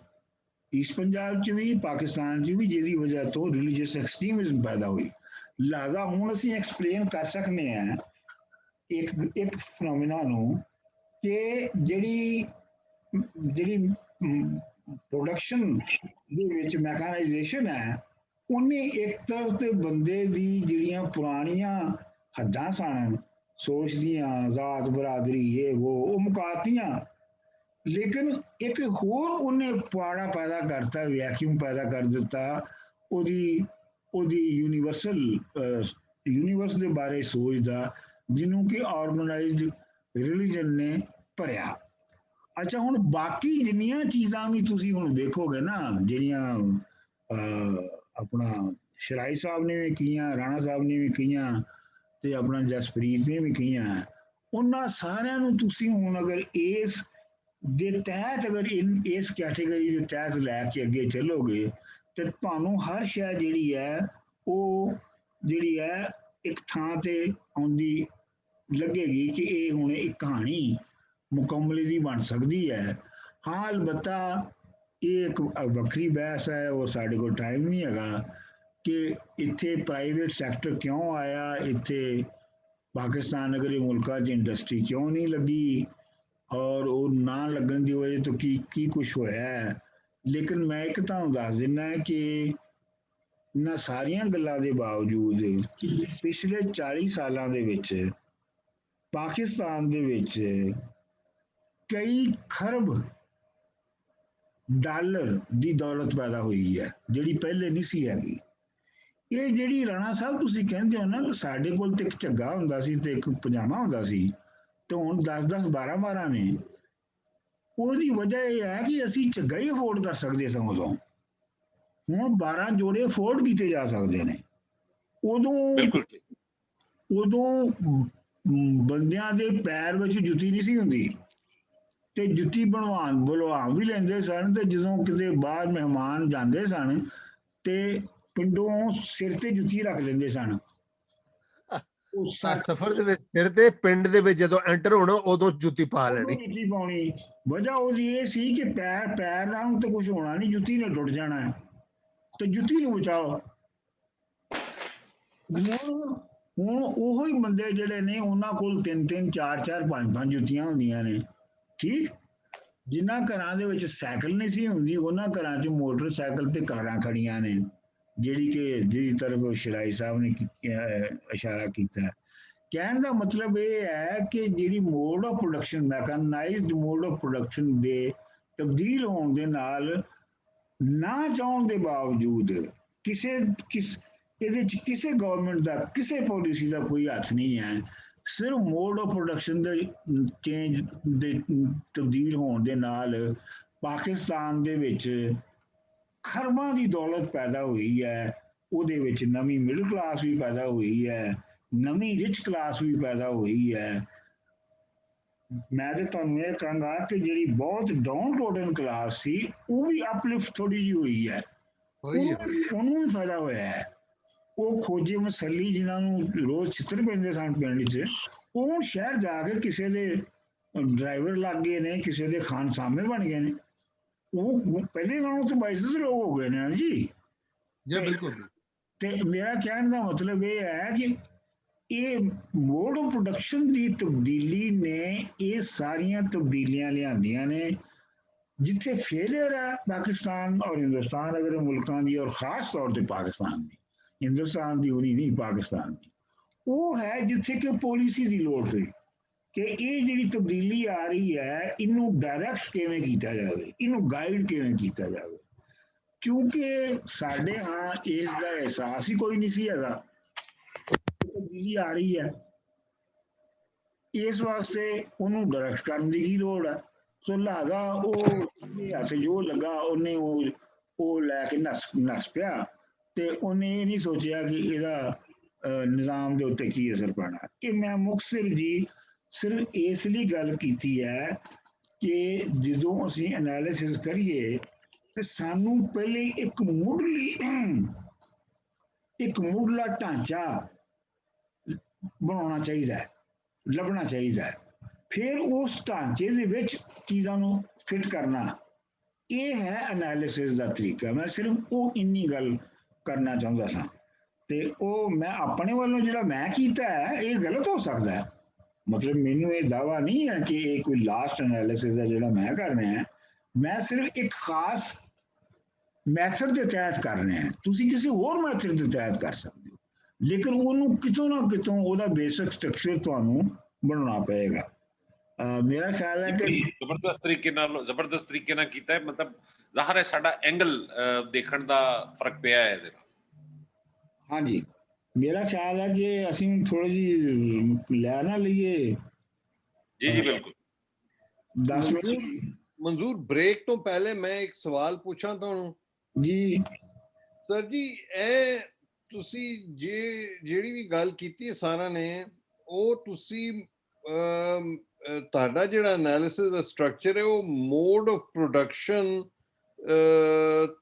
ਈਸਟ ਪੰਜਾਬ 'ਚ ਵੀ, ਪਾਕਿਸਤਾਨ 'ਚ ਵੀ, ਜਿਹਦੀ ਵਜ੍ਹਾ ਤੋਂ ਰਿਲੀਜੀਅਸ ਐਕਸਟ੍ਰੀਮਿਜ਼ਮ ਪੈਦਾ ਹੋਈ। ਲਿਹਾਜ਼ਾ ਹੁਣ ਅਸੀਂ ਐਕਸਪਲੇਨ ਕਰ ਸਕਦੇ ਹਾਂ ਇੱਕ ਫੀਨੋਮੀਨਾ ਨੂੰ ਕਿ ਜਿਹੜੀ ਪ੍ਰੋਡਕਸ਼ਨ ਦੇ ਵਿੱਚ ਮੈਕਨਾਈਜੇਸ਼ਨ ਹੈ, ਉਹਨੇ ਇੱਕ ਤਰਫ ਤੇ ਬੰਦੇ ਦੀ ਜਿਹੜੀਆਂ ਪੁਰਾਣੀਆਂ ਹੱਦਾਂ ਸਨ ਸੋਚ ਦੀਆਂ, ਜ਼ਾਤ ਬਰਾਦਰੀ ਇਹ ਉਹ ਮੁਕਾਤੀਆਂ, ਲੇਕਿਨ ਇੱਕ ਹੋਰ ਉਹਨੇ ਪੁਆੜਾ ਪੈਦਾ ਕਰਤਾ, ਵੈਕਿਊਮ ਪੈਦਾ ਕਰ ਦਿੱਤਾ ਉਹਦੀ ਯੂਨੀਵਰਸ ਦੇ ਬਾਰੇ ਸੋਚ ਦਾ, ਜਿਹਨੂੰ ਕਿ ਆਰਗੇਨਾਈਜ਼ਡ ਰਿਲੀਜਨ ਨੇ ਭਰਿਆ। ਅੱਛਾ, ਹੁਣ ਬਾਕੀ ਜਿੰਨੀਆਂ ਚੀਜ਼ਾਂ ਵੀ ਤੁਸੀਂ ਹੁਣ ਦੇਖੋਗੇ ਨਾ, ਜਿਹੜੀਆਂ ਆਪਣਾ ਸ਼ਰਾਈ ਸਾਹਿਬ ਨੇ ਵੀ ਕੀਆਂ, ਰਾਣਾ ਸਾਹਿਬ ਨੇ ਵੀ ਕੀਆਂ, ਤੇ ਆਪਣਾ ਜਸਪ੍ਰੀਤ ਨੇ ਵੀ ਕੀਆਂ, ਉਹਨਾਂ ਸਾਰਿਆਂ ਨੂੰ ਤੁਸੀਂ ਹੁਣ ਅਗਰ ਇਸ ਦੇ ਤਹਿਤ ਇਸ ਕੈਟੇਗਰੀ ਦੇ ਤਹਿਤ ਲੈ ਕੇ ਅੱਗੇ ਚੱਲੋਗੇ, ਤੇ ਤੁਹਾਨੂੰ ਹਰ ਸ਼ੈ ਜਿਹੜੀ ਹੈ ਉਹ ਜਿਹੜੀ ਹੈ ਇੱਕ ਥਾਂ ਤੇ ਆਉਂਦੀ ਲੱਗੇਗੀ ਕਿ ਇਹ ਹੁਣ ਇੱਕ ਕਹਾਣੀ ਮੁਕੰਮਲ ਦੀ ਬਣ ਸਕਦੀ ਹੈ। ਹਾਂ, ਅਲਬੱਤਾ ਇਹ ਇੱਕ ਵੱਖਰੀ ਬਹਿਸ ਹੈ, ਉਹ ਸਾਡੇ ਕੋਲ ਟਾਈਮ ਨਹੀਂ ਹੈਗਾ ਕਿ ਇੱਥੇ ਪ੍ਰਾਈਵੇਟ ਸੈਕਟਰ ਕਿਉਂ ਆਇਆ, ਇੱਥੇ ਪਾਕਿਸਤਾਨ ਅਗਰ ਮੁਲਕਾਂ 'ਚ ਇੰਡਸਟਰੀ ਕਿਉਂ ਨਹੀਂ ਲੱਗੀ, ਔਰ ਉਹ ਨਾ ਲੱਗਣ ਦੀ ਵਜ੍ਹਾ ਤੋਂ ਕੀ ਕੁਛ ਹੋਇਆ ਹੈ। ਲੇਕਿਨ ਮੈਂ ਇੱਕ ਤੁਹਾਨੂੰ ਦੱਸ ਦਿੰਦਾ ਕਿ ਇਹਨਾਂ ਸਾਰੀਆਂ ਗੱਲਾਂ ਦੇ ਬਾਵਜੂਦ ਪਿਛਲੇ 40 ਸਾਲਾਂ ਦੇ ਵਿੱਚ ਪਾਕਿਸਤਾਨ ਦੇ ਵਿੱਚ ਕਈ ਖਰਬ ਡਾਲਰ ਦੀ ਦੌਲਤ ਪੈਦਾ ਹੋਈ ਹੈ, ਜਿਹੜੀ ਪਹਿਲੇ ਨਹੀਂ ਸੀ ਹੈਗੀ। ਇਹ ਜਿਹੜੀ ਰਾਣਾ ਸਾਹਿਬ ਤੁਸੀਂ ਕਹਿੰਦੇ ਹੋ ਨਾ ਕਿ ਸਾਡੇ ਕੋਲ ਤੇ ਇੱਕ ਝੱਗਾ ਹੁੰਦਾ ਸੀ ਤੇ ਇੱਕ ਪਜਾਮਾ ਹੁੰਦਾ ਸੀ, ਤੇ ਹੁਣ 10-10 12-12 ਨੇ, ਉਹਦੀ ਵਜ੍ਹਾ ਇਹ ਹੈ ਕਿ ਅਸੀਂ ਝੱਗਾ ਹੀ ਅਫੋਰਡ ਕਰ ਸਕਦੇ ਸਾਂ ਉਦੋਂ। ਹੁਣ 12 ਜੋੜੇ ਅਫੋਰਡ ਕੀਤੇ ਜਾ ਸਕਦੇ ਨੇ। ਉਦੋਂ ਬਿਲਕੁਲ ਜੀ। ਬੰਦਿਆਂ ਦੇ ਪੈਰ ਵਿੱਚ ਜੁੱਤੀ ਨਹੀਂ ਸੀ ਹੁੰਦੀ, ਤੇ ਜੁੱਤੀ ਬਣਵਾ ਵੀ ਲੈਂਦੇ ਸਨ, ਤੇ ਜਦੋਂ ਕਿਤੇ ਬਾਹਰ ਮਹਿਮਾਨ ਜਾਂਦੇ ਸਨ ਤੇ ਪਿੰਡੋਂ ਸਿਰ ਤੇ ਜੁੱਤੀ ਰੱਖ ਲੈਂਦੇ ਸਨ। ਉਹ ਸਫ਼ਰ ਦੇ ਵਿੱਚ ਫਿਰ ਤੇ ਪਿੰਡ ਦੇ ਵਿੱਚ ਜਦੋਂ ਐਂਟਰ ਹੋਣਾ ਉਦੋਂ ਜੁੱਤੀ ਪਾ ਲੈਣੀ। ਜੁੱਤੀ ਪਾਉਣੀ, ਵਜ੍ਹਾ ਉਹਦੀ ਇਹ ਸੀ ਕਿ ਪੈਰ ਨਾਲ ਤਾਂ ਕੁਝ ਹੋਣਾ ਨਹੀਂ, ਜੁੱਤੀ ਨੇ ਟੁੱਟ ਜਾਣਾ ਹੈ, ਤੇ ਜੁੱਤੀ ਨੂੰ ਬਚਾਓ। ਹੁਣ ਉਹੋ ਹੀ ਬੰਦੇ ਜਿਹੜੇ ਨੇ ਉਹਨਾਂ ਕੋਲ 3-3 4-4 5-5 ਜੁੱਤੀਆਂ ਹੁੰਦੀਆਂ ਨੇ, ਠੀਕ। ਜਿਨ੍ਹਾਂ ਘਰਾਂ ਦੇ ਵਿੱਚ ਸਾਈਕਲ ਨਹੀਂ ਸੀ ਹੁੰਦੀ, ਉਹਨਾਂ ਘਰਾਂ 'ਚ ਮੋਟਰਸਾਈਕਲ ਤੇ ਕਾਰਾਂ ਖੜੀਆਂ ਨੇ, ਜਿਹਦੀ ਤਰਫ ਸ਼ਰਾਈ ਸਾਹਿਬ ਨੇ ਇਸ਼ਾਰਾ ਕੀਤਾ। ਕਹਿਣ ਦਾ ਮਤਲਬ ਇਹ ਹੈ ਕਿ ਜਿਹੜੀ mode of production, mechanised mode of production ਦੇ ਤਬਦੀਲ ਹੋਣ ਦੇ ਨਾਲ, ਨਾ ਚਾਹੁਣ ਦੇ ਬਾਵਜੂਦ ਇਹਦੇ 'ਚ ਕਿਸੇ ਗਵਰਨਮੈਂਟ ਦਾ, ਕਿਸੇ ਪਾਲਿਸੀ ਦਾ ਕੋਈ ਹੱਥ ਨਹੀਂ ਹੈ। ਸਿਰਫ ਮੋਡ ਆਫ ਪ੍ਰੋਡਕਸ਼ਨ ਦੇ ਚੇਂਜ ਦੇ ਤਬਦੀਲ ਹੋਣ ਦੇ ਨਾਲ ਪਾਕਿਸਤਾਨ ਦੇ ਵਿੱਚ ਖਰਬਾਂ ਦੀ ਦੌਲਤ ਪੈਦਾ ਹੋਈ ਹੈ। ਉਹਦੇ ਵਿੱਚ ਨਵੀਂ ਮਿਡਲ ਕਲਾਸ ਵੀ ਪੈਦਾ ਹੋਈ ਹੈ, ਨਵੀਂ ਰਿਚ ਕਲਾਸ ਵੀ ਪੈਦਾ ਹੋਈ ਹੈ। ਮੈਂ ਤੇ ਤੁਹਾਨੂੰ ਇਹ ਕਹਾਂਗਾ ਕਿ ਜਿਹੜੀ ਬਹੁਤ ਡਾਊਨ ਟ੍ਰੋਡਨ ਕਲਾਸ ਸੀ, ਉਹ ਵੀ ਅਪਲਿਫਟ ਥੋੜੀ ਜਿਹੀ ਹੋਈ ਹੈ, ਉਹਨੂੰ ਵੀ ਫਾਇਦਾ ਹੋਇਆ ਹੈ। ਉਹ ਖੋਜੇ ਮਸਲੀ ਜਿਨ੍ਹਾਂ ਨੂੰ ਰੋਜ਼ ਛਿੱਤਰ ਪੈਂਦੇ ਸਨ ਪਿੰਡ 'ਚ, ਉਹ ਹੁਣ ਸ਼ਹਿਰ ਜਾ ਕੇ ਕਿਸੇ ਦੇ ਡਰਾਈਵਰ ਲੱਗ ਗਏ ਨੇ, ਕਿਸੇ ਦੇ ਖਾਨਸਾਮੇ ਬਣ ਗਏ ਨੇ। ਉਹ ਪਹਿਲੇ ਨਾਲੋਂ ਤਾਂ ਬਾਈਸਸ ਲੋਕ ਹੋ ਗਏ ਨੇ ਜੀ। ਬਿਲਕੁਲ। ਤੇ ਮੇਰਾ ਕਹਿਣ ਦਾ ਮਤਲਬ ਇਹ ਹੈ ਕਿ ਇਹ ਮੋਡ ਆਫ ਪ੍ਰੋਡਕਸ਼ਨ ਦੀ ਤਬਦੀਲੀ ਨੇ ਇਹ ਸਾਰੀਆਂ ਤਬਦੀਲੀਆਂ ਲਿਆਂਦੀਆਂ ਨੇ। ਜਿੱਥੇ ਫੇਲਿਅਰ ਹੈ ਪਾਕਿਸਤਾਨ ਔਰ ਹਿੰਦੁਸਤਾਨ ਅਗਰ ਮੁਲਕਾਂ ਦੀ, ਔਰ ਖਾਸ ਤੌਰ ਤੇ ਪਾਕਿਸਤਾਨ ਦੀ, ਹਿੰਦੁਸਤਾਨ ਦੀ ਹੋਣੀ ਨਹੀਂ, ਪਾਕਿਸਤਾਨ ਦੀ, ਉਹ ਹੈ ਜਿੱਥੇ ਕਿ ਪਾਲਿਸੀ ਦੀ ਲੋੜ ਹੋਈ ਕਿ ਇਹ ਜਿਹੜੀ ਤਬਦੀਲੀ ਆ ਰਹੀ ਹੈ, ਇਹਨੂੰ ਡਾਇਰੈਕਟ ਕਿਵੇਂ ਕੀਤਾ ਜਾਵੇ, ਇਹਨੂੰ ਗਾਈਡ ਕਿਵੇਂ ਕੀਤਾ ਜਾਵੇ। ਕਿਉਂਕਿ ਸਾਡੇ ਹਾਂ ਇਸ ਦਾ ਅਹਿਸਾਸ ਹੀ ਕੋਈ ਨਹੀਂ ਸੀ ਹੈਗਾ, ਤਬਦੀਲੀ ਆ ਰਹੀ ਹੈ, ਇਸ ਵਾਸਤੇ ਉਹਨੂੰ ਡਾਇਰੈਕਟ ਕਰਨ ਦੀ ਕੀ ਲੋੜ ਹੈ। ਸੋ ਲਿਹਾਜ਼ਾ ਉਹ ਹੱਥ ਜੋ ਲੱਗਾ ਉਹਨੇ ਉਹ ਲੈ ਕੇ ਨੱਸ ਪਿਆ, ਤੇ ਉਹਨੇ ਇਹ ਨਹੀਂ ਸੋਚਿਆ ਕਿ ਇਹਦਾ ਨਿਜ਼ਾਮ ਦੇ ਉੱਤੇ ਕੀ ਅਸਰ ਪੈਣਾ। ਇਹ ਮੈਂ ਮੁਖਤਸਰ ਜੀ ਸਿਰਫ ਇਸ ਲਈ ਗੱਲ ਕੀਤੀ ਹੈ ਕਿ ਜਦੋਂ ਅਸੀਂ ਐਨਾਲਿਸਿਸ ਕਰੀਏ ਤੇ ਸਾਨੂੰ ਪਹਿਲੇ ਇੱਕ ਮੁੱਢਲਾ ਢਾਂਚਾ ਬਣਾਉਣਾ ਚਾਹੀਦਾ ਹੈ, ਲੱਭਣਾ ਚਾਹੀਦਾ ਹੈ, ਫਿਰ ਉਸ ਢਾਂਚੇ ਦੇ ਵਿੱਚ ਚੀਜ਼ਾਂ ਨੂੰ ਫਿੱਟ ਕਰਨਾ। ਇਹ ਹੈ ਐਨਾਲਿਸਿਸ ਦਾ ਤਰੀਕਾ। ਮੈਂ ਸਿਰਫ ਉਹ ਇੰਨੀ ਗੱਲ ਕਰਨਾ ਚਾਹੁੰਦਾ ਸਾਂ, ਤੇ ਉਹ ਮੈਂ ਆਪਣੇ ਵੱਲੋਂ ਜਿਹੜਾ ਮੈਂ ਕੀਤਾ ਹੈ ਇਹ ਗਲਤ ਹੋ ਸਕਦਾ ਹੈ। ਮਤਲਬ ਮੈਨੂੰ ਇਹ ਦਾਵਾ ਨਹੀਂ ਹੈ ਕਿ ਇਹ ਕੋਈ ਲਾਸਟ ਐਨਾਲਿਸਿਸ ਹੈ ਜਿਹੜਾ ਮੈਂ ਕਰ ਰਿਹਾ ਹਾਂ। ਮੈਂ ਸਿਰਫ ਇੱਕ ਖਾਸ ਮੈਥਡ ਦੇ ਤਹਿਤ ਕਰ ਰਿਹਾ ਹਾਂ। ਤੁਸੀਂ ਕਿਸੇ ਹੋਰ ਮੈਥਡ ਦੇ ਤਹਿਤ ਕਰ ਸਕਦੇ ਹੋ, ਲੇਕਿਨ ਉਹਨੂੰ ਕਿਤੋਂ ਨਾ ਕਿਤੋਂ ਉਹਦਾ ਬੇਸਿਕ ਸਟਰਕਚਰ ਤੁਹਾਨੂੰ ਬਣਾਉਣਾ ਪਏਗਾ। ਮੇਰਾ ਖਿਆਲ ਹੈ ਕਿ ਜ਼ਬਰਦਸਤ ਤਰੀਕੇ ਨਾਲ ਕੀਤਾ ਹੈ। ਮਤਲਬ ਜ਼ਾਹਰ ਹੈ ਸਾਡਾ ਐਂਗਲ ਦੇਖਣ ਦਾ ਫਰਕ ਪਿਆ ਹੈ ਇਹਦੇ ਨਾਲ। ਹਾਂਜੀ, ਮੇਰਾ ਖਿਆਲ ਹੈ ਕਿ ਅਸੀਂ ਥੋੜੀ ਜਿਹੀ ਲੈ ਨਾ ਲਈਏ। ਜੀ ਬਿਲਕੁਲ। 10 ਮਿੰਟ ਮਨਜ਼ੂਰ, ਬ੍ਰੇਕ ਤੋਂ ਪਹਿਲੇ ਮੈਂ ਇੱਕ ਸਵਾਲ ਪੁੱਛਾਂ ਤੁਹਾਨੂੰ ਜੀ। ਸਰ ਜੀ, ਇਹ ਤੁਸੀਂ ਜਿਹੜੀ ਵੀ ਗੱਲ ਕੀਤੀ ਹੈ ਸਾਰਾ ਨੇ, ਉਹ ਤੁਸੀਂ ਤੁਹਾਡਾ ਜਿਹੜਾ ਐਨਾਲਿਸਿਸ ਦਾ ਸਟਰਕਚਰ ਹੈ ਉਹ ਮੋਡ ਆਫ ਪ੍ਰੋਡਕਸ਼ਨ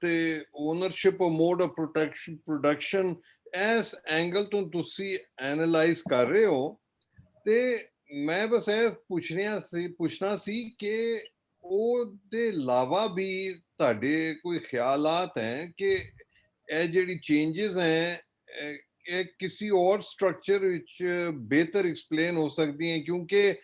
ਤੇ ownership of mode of production ਇਸ ਐਂਗਲ ਤੋਂ ਤੁਸੀਂ ਐਨਾਲਾਈਜ਼ ਕਰ ਰਹੇ ਹੋ। ਤੇ ਮੈਂ ਬਸ ਇਹ ਪੁੱਛਣਾ ਸੀ ਕਿ ਉਹਦੇ ਇਲਾਵਾ ਵੀ ਤੁਹਾਡੇ ਕੋਈ ਖਿਆਲਾਤ ਹੈ ਕਿ ਇਹ ਜਿਹੜੀ ਚੇਂਜਸ ਹੈ ਇਹ ਕਿਸੇ ਹੋਰ ਸਟਰਕਚਰ ਵਿੱਚ ਬਿਹਤਰ ਐਕਸਪਲੇਨ ਹੋ ਸਕਦੀ ਹੈ, ਕਿਉਂਕਿ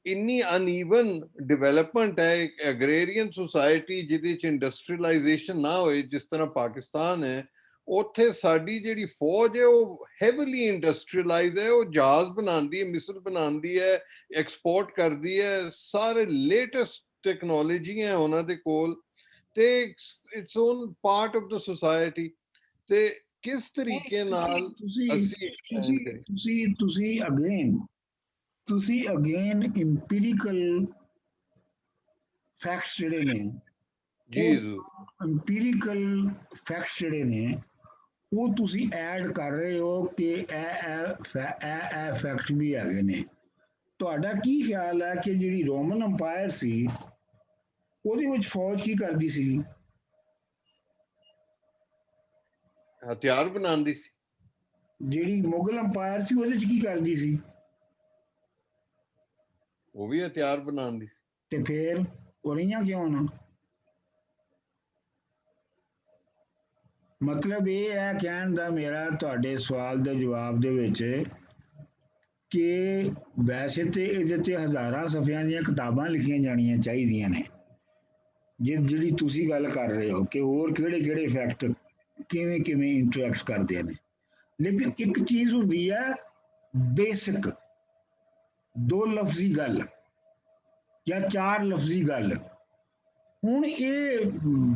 ਇੰਨੀ ਅਨਈਵਨ ਡਿਵੈਲਪਮੈਂਟ ਹੈ ਇੱਕ ਐਗਰੇਰੀਅਨ ਸੁਸਾਇਟੀ ਜਿਹਦੇ ਚ ਇੰਡਸਟਰੀਅਲਾਈਜੇਸ਼ਨ ਨਾ ਹੋਏ ਜਿਸ ਤਰ੍ਹਾਂ ਪਾਕਿਸਤਾਨ ਹੈ, ਉੱਥੇ ਸਾਡੀ ਜਿਹੜੀ ਫੌਜ ਹੈ ਉਹ ਹੈਵੀਲੀ ਇੰਡਸਟਰੀਅਲਾਈਜ਼ ਹੈ, ਉਹ ਜਹਾਜ਼ ਬਣਾਉਂਦੀ ਹੈ, ਮਿਸਲ ਬਣਾਉਂਦੀ ਹੈ, ਐਕਸਪੋਰਟ ਕਰਦੀ ਹੈ, ਸਾਰੇ ਲੇਟੈਸਟ ਟੈਕਨੋਲੋਜੀ ਹੈ ਉਹਨਾਂ ਦੇ ਕੋਲ, ਤੇ it's on part of the society. ਤੇ ਕਿਸ ਤਰੀਕੇ ਨਾਲ ਤੁਸੀਂ ਅਗੇਨ ਇੰਪੀਰੀਕਲ ਫੈਕਟਸ ਜਿਹੜੇ ਨੇ, ਜੀ ਇੰਪੀਰੀਕਲ ਫੈਕਟਸ ਜਿਹੜੇ ਨੇ ਉਹ ਤੁਸੀਂ ਐਡ ਕਰ ਰਹੇ ਹੋ ਕਿ ਇਹ ਫੈਕਟ ਵੀ ਹੈਗੇ ਨੇ। ਤੁਹਾਡਾ ਕੀ ਖਿਆਲ ਹੈ ਕਿ ਜਿਹੜੀ ਰੋਮਨ ਅੰਪਾਇਰ ਸੀ ਉਹਦੇ ਵਿੱਚ ਫੌਜ ਕੀ ਕਰਦੀ ਸੀ? ਹਥਿਆਰ ਬਣਾਉਂਦੀ ਸੀ। ਜਿਹੜੀ ਮੁਗਲ ਅੰਪਾਇਰ ਸੀ ਉਹਦੇ ਚ ਕੀ ਕਰਦੀ ਸੀ? ਉਹ ਵੀ ਹਥਿਆਰ ਬਣਾਉਂਦੀ ਸੀ। ਤੇ ਫਿਰ ਉਹ ਰਹੀਆਂ ਕਿਉਂ ਨਾ? ਮਤਲਬ ਇਹ ਹੈ ਕਹਿਣ ਦਾ ਮੇਰਾ ਤੁਹਾਡੇ ਸਵਾਲ ਦੇ ਜਵਾਬ ਦੇ ਵਿੱਚ ਕਿ ਵੈਸੇ ਤੇ ਇਹਦੇ ਤੇ ਹਜ਼ਾਰਾਂ ਸਫ਼ਿਆਂ ਦੀਆਂ ਕਿਤਾਬਾਂ ਲਿਖੀਆਂ ਜਾਣੀਆਂ ਚਾਹੀਦੀਆਂ ਨੇ, ਜਿਹੜੀ ਤੁਸੀਂ ਗੱਲ ਕਰ ਰਹੇ ਹੋ ਕਿ ਹੋਰ ਕਿਹੜੇ ਕਿਹੜੇ ਫੈਕਟ ਕਿਵੇਂ ਕਿਵੇਂ ਇੰਟਰੈਕਟ ਕਰਦੇ ਨੇ। ਲੇਕਿਨ ਇੱਕ ਚੀਜ਼ ਹੁੰਦੀ ਹੈ ਬੇਸਿਕ, ਦੋ ਲਫ਼ਜ਼ੀ ਗੱਲ ਜਾਂ ਚਾਰ ਲਫ਼ਜ਼ੀ ਗੱਲ। ਹੁਣ ਇਹ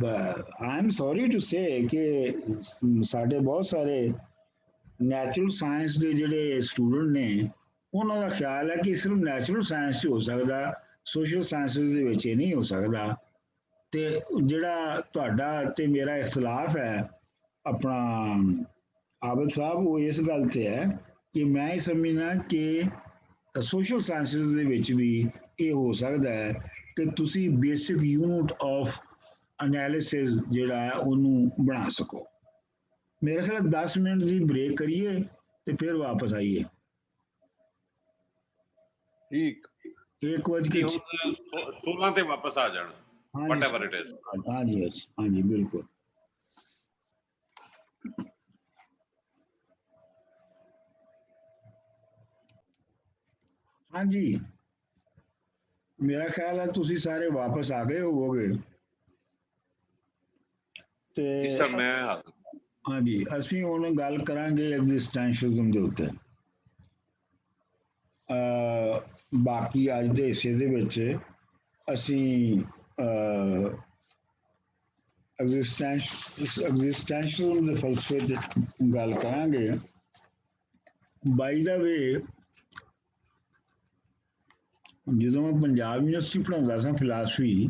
I am sorry to say ਕਿ ਸਾਡੇ ਬਹੁਤ ਸਾਰੇ ਨੈਚੁਰਲ ਸਾਇੰਸ ਦੇ ਜਿਹੜੇ ਸਟੂਡੈਂਟ ਨੇ ਉਹਨਾਂ ਦਾ ਖਿਆਲ ਹੈ ਕਿ ਸਿਰਫ ਨੈਚੁਰਲ ਸਾਇੰਸ 'ਚ ਹੋ ਸਕਦਾ, ਸੋਸ਼ਲ ਸਾਇੰਸਿਸ ਦੇ ਵਿੱਚ ਇਹ ਨਹੀਂ ਹੋ ਸਕਦਾ। ਤੇ ਜਿਹੜਾ ਤੁਹਾਡਾ ਤੇ ਮੇਰਾ ਇਖਤਲਾਫ ਹੈ ਆਪਣਾ ਆਬਦ ਸਾਹਿਬ, ਉਹ ਇਸ ਗੱਲ ਤੇ ਹੈ ਕਿ ਮੈਂ ਇਹ ਸਮਝਦਾ ਕਿ ਸੋਸ਼ਲ ਸਾਇੰਸਿਸ ਦੇ ਵਿੱਚ ਵੀ ਇਹ ਹੋ ਸਕਦਾ ਹੈ ਕਿ ਤੁਸੀਂ ਬੇਸਿਕ ਯੂਨਿਟ ਆਫ ਐਨਾਲਿਸਿਸ ਜਿਹੜਾ ਹੈ ਉਹਨੂੰ ਬਣਾ ਸਕੋ। ਮੇਰੇ ਖਿਆਲ 10 ਮਿੰਟ ਦੀ ਬ੍ਰੇਕ ਕਰੀਏ ਤੇ ਫਿਰ ਵਾਪਸ ਆਈਏ। ਠੀਕ। 16 ਤੇ ਵਾਪਸ ਆ ਜਾਣਾ, whatever it is। ਹਾਂਜੀ ਹਾਂਜੀ ਬਿਲਕੁਲ। ਹਾਂਜੀ ਮੇਰਾ ਖਿਆਲ ਹੈ ਤੁਸੀਂ ਸਾਰੇ ਵਾਪਸ ਆ ਗਏ ਹੋਵੋਗੇ ਤੇ ਸਰ ਮੈਂ ਹਾਂਜੀ ਅਸੀਂ ਹੁਣ ਗੱਲ ਕਰਾਂਗੇ ਐਗਜ਼ਿਸਟੈਂਸ਼ੀਅਲਿਜ਼ਮ ਦੇ ਉੱਤੇ। ਬਾਕੀ ਅੱਜ ਦੇ ਹਿੱਸੇ ਦੇ ਵਿੱਚ ਅਸੀਂ ਐਗਜ਼ਿਸਟੈਂਸ਼ੀਅਲਿਜ਼ਮ ਦੇ ਫਲਸਫੇ ਤੇ ਗੱਲ ਕਰਾਂਗੇ। ਬਾਈ ਦਾ ਵੇ ਜਦੋਂ ਮੈਂ ਪੰਜਾਬ ਯੂਨੀਵਰਸਿਟੀ ਪੜ੍ਹਾਉਂਦਾ ਸਾਂ ਫਿਲਾਸਫੀ,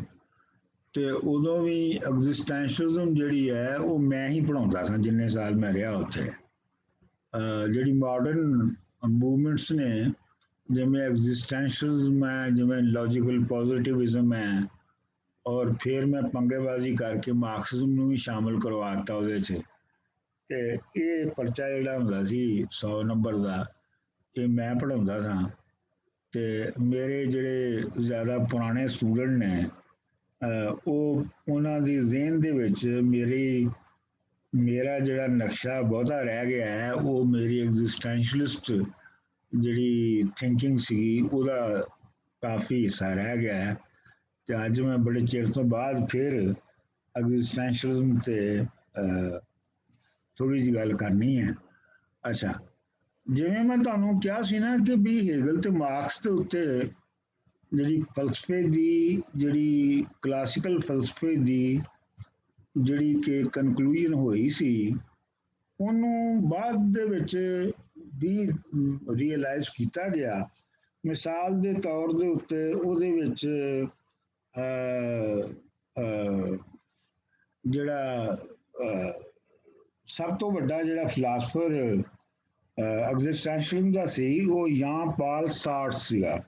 ਤੇ ਉਦੋਂ ਵੀ ਐਗਜ਼ਿਸਟੈਂਸ਼ੀਅਲਿਜ਼ਮ ਜਿਹੜੀ ਹੈ ਉਹ ਮੈਂ ਹੀ ਪੜ੍ਹਾਉਂਦਾ ਸਾਂ ਜਿੰਨੇ ਸਾਲ ਮੈਂ ਰਿਹਾ ਉੱਥੇ। ਜਿਹੜੀ ਮਾਡਰਨ ਮੂਵਮੈਂਟਸ ਨੇ ਜਿਵੇਂ ਐਗਜ਼ਿਸਟੈਂਸ਼ੀਅਲਿਜ਼ਮ ਹੈ, ਜਿਵੇਂ ਲੌਜੀਕਲ ਪੋਜ਼ਿਟਿਵਿਜ਼ਮ ਹੈ, ਔਰ ਫਿਰ ਮੈਂ ਪੰਗੇਬਾਜ਼ੀ ਕਰਕੇ ਮਾਰਕਸਿਜ਼ਮ ਨੂੰ ਵੀ ਸ਼ਾਮਲ ਕਰਵਾਤਾ ਉਹਦੇ 'ਚ। ਤੇ ਇਹ ਪਰਚਾ ਜਿਹੜਾ ਹੁੰਦਾ ਸੀ 100 ਨੰਬਰ ਦਾ, ਇਹ ਮੈਂ ਪੜ੍ਹਾਉਂਦਾ ਸਾਂ। ਤੇ ਮੇਰੇ ਜਿਹੜੇ ਜ਼ਿਆਦਾ ਪੁਰਾਣੇ ਸਟੂਡੈਂਟ ਨੇ ਉਹਨਾਂ ਦੀ ਜ਼ਿਹਨ ਦੇ ਵਿੱਚ ਮੇਰਾ ਜਿਹੜਾ ਨਕਸ਼ਾ ਬਹੁਤਾ ਰਹਿ ਗਿਆ ਹੈ, ਉਹ ਮੇਰੀ ਐਗਜ਼ਿਸਟੈਂਸ਼ੀਅਲਿਸਟ ਜਿਹੜੀ ਥਿੰਕਿੰਗ ਸੀਗੀ ਉਹਦਾ ਕਾਫੀ ਹਿੱਸਾ ਰਹਿ ਗਿਆ ਹੈ। ਤੇ ਅੱਜ ਮੈਂ ਬੜੇ ਚਿਰ ਤੋਂ ਬਾਅਦ ਫਿਰ ਐਗਜ਼ਿਸਟੈਂਸ਼ੀਅਲਿਜ਼ਮ ਤੇ ਥੋੜੀ ਜਿਹੀ ਗੱਲ ਕਰਨੀ ਹੈ। ਅੱਛਾ, ਜਿਵੇਂ ਮੈਂ ਤੁਹਾਨੂੰ ਕਿਹਾ ਸੀ ਨਾ ਕਿ ਵੀ ਹੇਗਲ ਤੇ ਮਾਰਕਸ ਦੇ ਉੱਤੇ ਜਿਹੜੀ ਫਲਸਫੇ ਦੀ, ਜਿਹੜੀ ਕਲਾਸੀਕਲ ਫਲਸਫੇ ਦੀ ਜਿਹੜੀ ਕਿ ਕਨਕਲੂਜਨ ਹੋਈ ਸੀ, ਉਹਨੂੰ ਬਾਅਦ ਦੇ ਵਿੱਚ ਵੀ ਰੀਅਲਾਈਜ਼ ਕੀਤਾ ਗਿਆ। ਮਿਸਾਲ ਦੇ ਤੌਰ ਦੇ ਉੱਤੇ ਉਹਦੇ ਵਿੱਚ ਜਿਹੜਾ ਸਭ ਤੋਂ ਵੱਡਾ ਜਿਹੜਾ ਫਿਲਾਸਫਰ ਐਗਜ਼ਿਸਟੈਂਸ਼ੀਅਲਿਜ਼ਮ ਦਾ ਸੀ ਉਹ ਜਾਂ ਪਾਲ ਸਾਰਟਰ ਸੀਗਾ,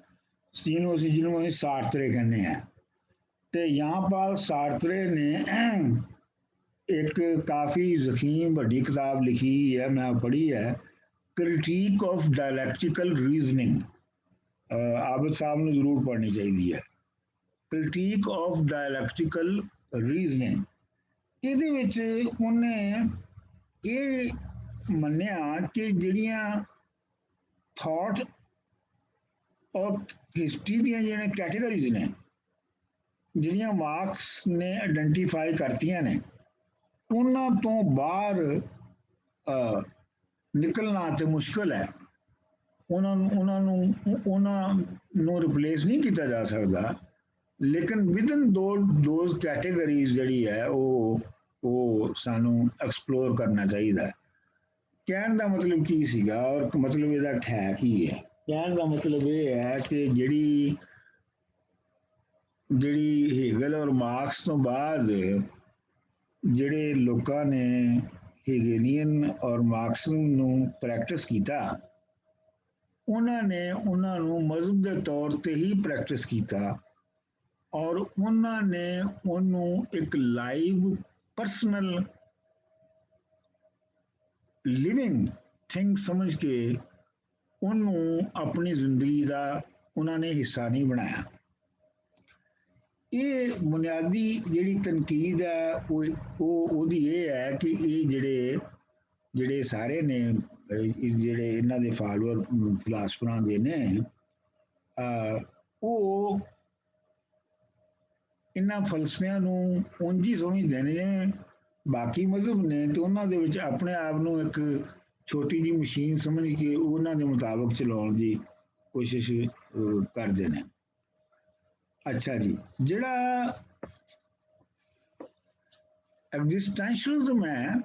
ਜਿਹਨੂੰ ਅਸੀਂ ਸਾਰਤਰੇ ਕਹਿੰਦੇ ਆ। ਤੇ ਜਾਂ ਪਾਲ ਸਾਰਤਰੇ ਨੇ ਇੱਕ ਕਾਫੀ ਜ਼ਖੀਮ ਵੱਡੀ ਕਿਤਾਬ ਲਿਖੀ ਹੈ, ਮੈਂ ਪੜ੍ਹੀ ਹੈ, ਕ੍ਰਿਟੀਕ ਆਫ ਡਾਇਲੈਕਟੀਕਲ ਰੀਜ਼ਨਿੰਗ। ਆਬਦ ਸਾਹਿਬ ਨੂੰ ਜ਼ਰੂਰ ਪੜ੍ਹਨੀ ਚਾਹੀਦੀ ਹੈ, ਕ੍ਰਿਟੀਕ ਆਫ ਡਾਇਲੈਕਟੀਕਲ ਰੀਜ਼ਨਿੰਗ। ਇਹਦੇ ਵਿੱਚ ਉਹਨੇ ਇਹ ਮੰਨਿਆ ਕਿ ਜਿਹੜੀਆਂ ਥਾਟ ਔਰ ਹਿਸਟਰੀ ਦੀਆਂ ਜਿਹੜੀਆਂ ਕੈਟੇਗਰੀਜ਼ ਨੇ, ਜਿਹੜੀਆਂ ਮਾਰਕਸ ਨੇ ਆਇਡੈਂਟੀਫਾਈ ਕਰਤੀਆਂ ਨੇ, ਉਹਨਾਂ ਤੋਂ ਬਾਹਰ ਨਿਕਲਣਾ ਤੇ ਮੁਸ਼ਕਲ ਹੈ। ਉਹਨਾਂ ਨੂੰ ਰਿਪਲੇਸ ਨਹੀਂ ਕੀਤਾ ਜਾ ਸਕਦਾ, ਲੇਕਿਨ ਵਿਦਨ ਦੋਜ਼ ਕੈਟੇਗਰੀਜ਼ ਜਿਹੜੀ ਹੈ ਉਹ ਸਾਨੂੰ ਐਕਸਪਲੋਰ ਕਰਨਾ ਚਾਹੀਦਾ ਹੈ। ਕਹਿਣ ਦਾ ਮਤਲਬ ਕੀ ਸੀਗਾ ਔਰ ਮਤਲਬ ਇਹਦਾ ਹੈ ਕੀ ਹੈ? ਕਹਿਣ ਦਾ ਮਤਲਬ ਇਹ ਹੈ ਕਿ ਜਿਹੜੀ ਹੇਗਲ ਔਰ ਮਾਰਕਸ ਤੋਂ ਬਾਅਦ ਜਿਹੜੇ ਲੋਕਾਂ ਨੇ ਹੈਗੇਲੀਅਨ ਔਰ ਮਾਰਕਸਮ ਨੂੰ ਪ੍ਰੈਕਟਿਸ ਕੀਤਾ, ਉਹਨਾਂ ਨੇ ਉਹਨਾਂ ਨੂੰ ਮਜ਼ਹਬ ਦੇ ਤੌਰ ਤੇ ਹੀ ਪ੍ਰੈਕਟਿਸ ਕੀਤਾ ਔਰ ਉਹਨਾਂ ਨੇ ਉਹਨੂੰ ਇੱਕ ਲਾਈਵ ਪਰਸਨਲ ਲਿਵਿੰਗ ਥਿੰਗ ਸਮਝ ਕੇ ਉਹਨੂੰ ਆਪਣੀ ਜ਼ਿੰਦਗੀ ਦਾ ਉਹਨਾਂ ਨੇ ਹਿੱਸਾ ਨਹੀਂ ਬਣਾਇਆ। ਇਹ ਬੁਨਿਆਦੀ ਜਿਹੜੀ ਤਨਕੀਦ ਹੈ ਉਹਦੀ ਇਹ ਹੈ ਕਿ ਇਹ ਜਿਹੜੇ ਸਾਰੇ ਨੇ ਜਿਹੜੇ ਇਹਨਾਂ ਦੇ ਫਾਲੋਅਰ ਫਿਲਾਸਫਰਾਂ ਦੇ ਨੇ ਉਹ ਇਹਨਾਂ ਫਲਸਫਿਆਂ ਨੂੰ ਉਂਝ ਹੀ ਸਮਝਦੇ ਨੇ ਜਿਵੇਂ ਬਾਕੀ ਮਜ਼ਹਬ ਨੇ, ਤੇ ਉਹਨਾਂ ਦੇ ਵਿੱਚ ਆਪਣੇ ਆਪ ਨੂੰ ਇੱਕ ਛੋਟੀ ਜਿਹੀ ਮਸ਼ੀਨ ਸਮਝ ਕੇ ਉਹਨਾਂ ਦੇ ਮੁਤਾਬਕ ਚਲਾਉਣ ਦੀ ਕੋਸ਼ਿਸ਼ ਕਰਦੇ ਨੇ। ਅੱਛਾ ਜੀ, ਜਿਹੜਾ ਐਗਜ਼ਿਸਟੈਂਸ਼ੀਅਲਿਜ਼ਮ ਹੈ,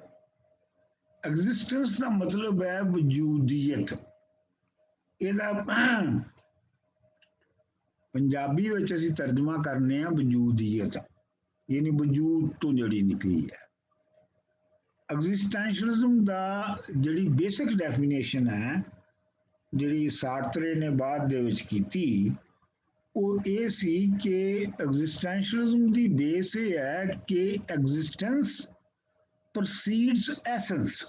ਐਗਜ਼ਿਸਟੈਂਸ ਦਾ ਮਤਲਬ ਹੈ ਵਜੂਦੀਅਤ। ਇਹਦਾ ਪੰਜਾਬੀ ਵਿੱਚ ਅਸੀਂ ਤਰਜਮਾ ਕਰਨੇ ਆ ਵਜੂਦੀਅਤ, ਯਾਨੀ ਵਜੂਦ ਤੋਂ ਜਿਹੜੀ ਨਿਕਲੀ ਹੈ। ਐਗਜ਼ਿਸਟੈਂਸ਼ੀਅਲਿਜ਼ਮ ਦਾ ਜਿਹੜੀ ਬੇਸਿਕ ਡੈਫੀਨੇਸ਼ਨ ਹੈ, ਜਿਹੜੀ ਸਾਰਤਰੇ ਨੇ ਬਾਅਦ ਦੇ ਵਿੱਚ ਕੀਤੀ, ਉਹ ਇਹ ਸੀ ਕਿ ਐਗਜ਼ਿਸਟੈਂਸ਼ੀਅਲਿਜ਼ਮ ਦੀ ਬੇਸ ਇਹ ਹੈ ਕਿ ਐਗਜ਼ਿਸਟੈਂਸ ਪ੍ਰਸੀਡਸ ਐਸੈਂਸ।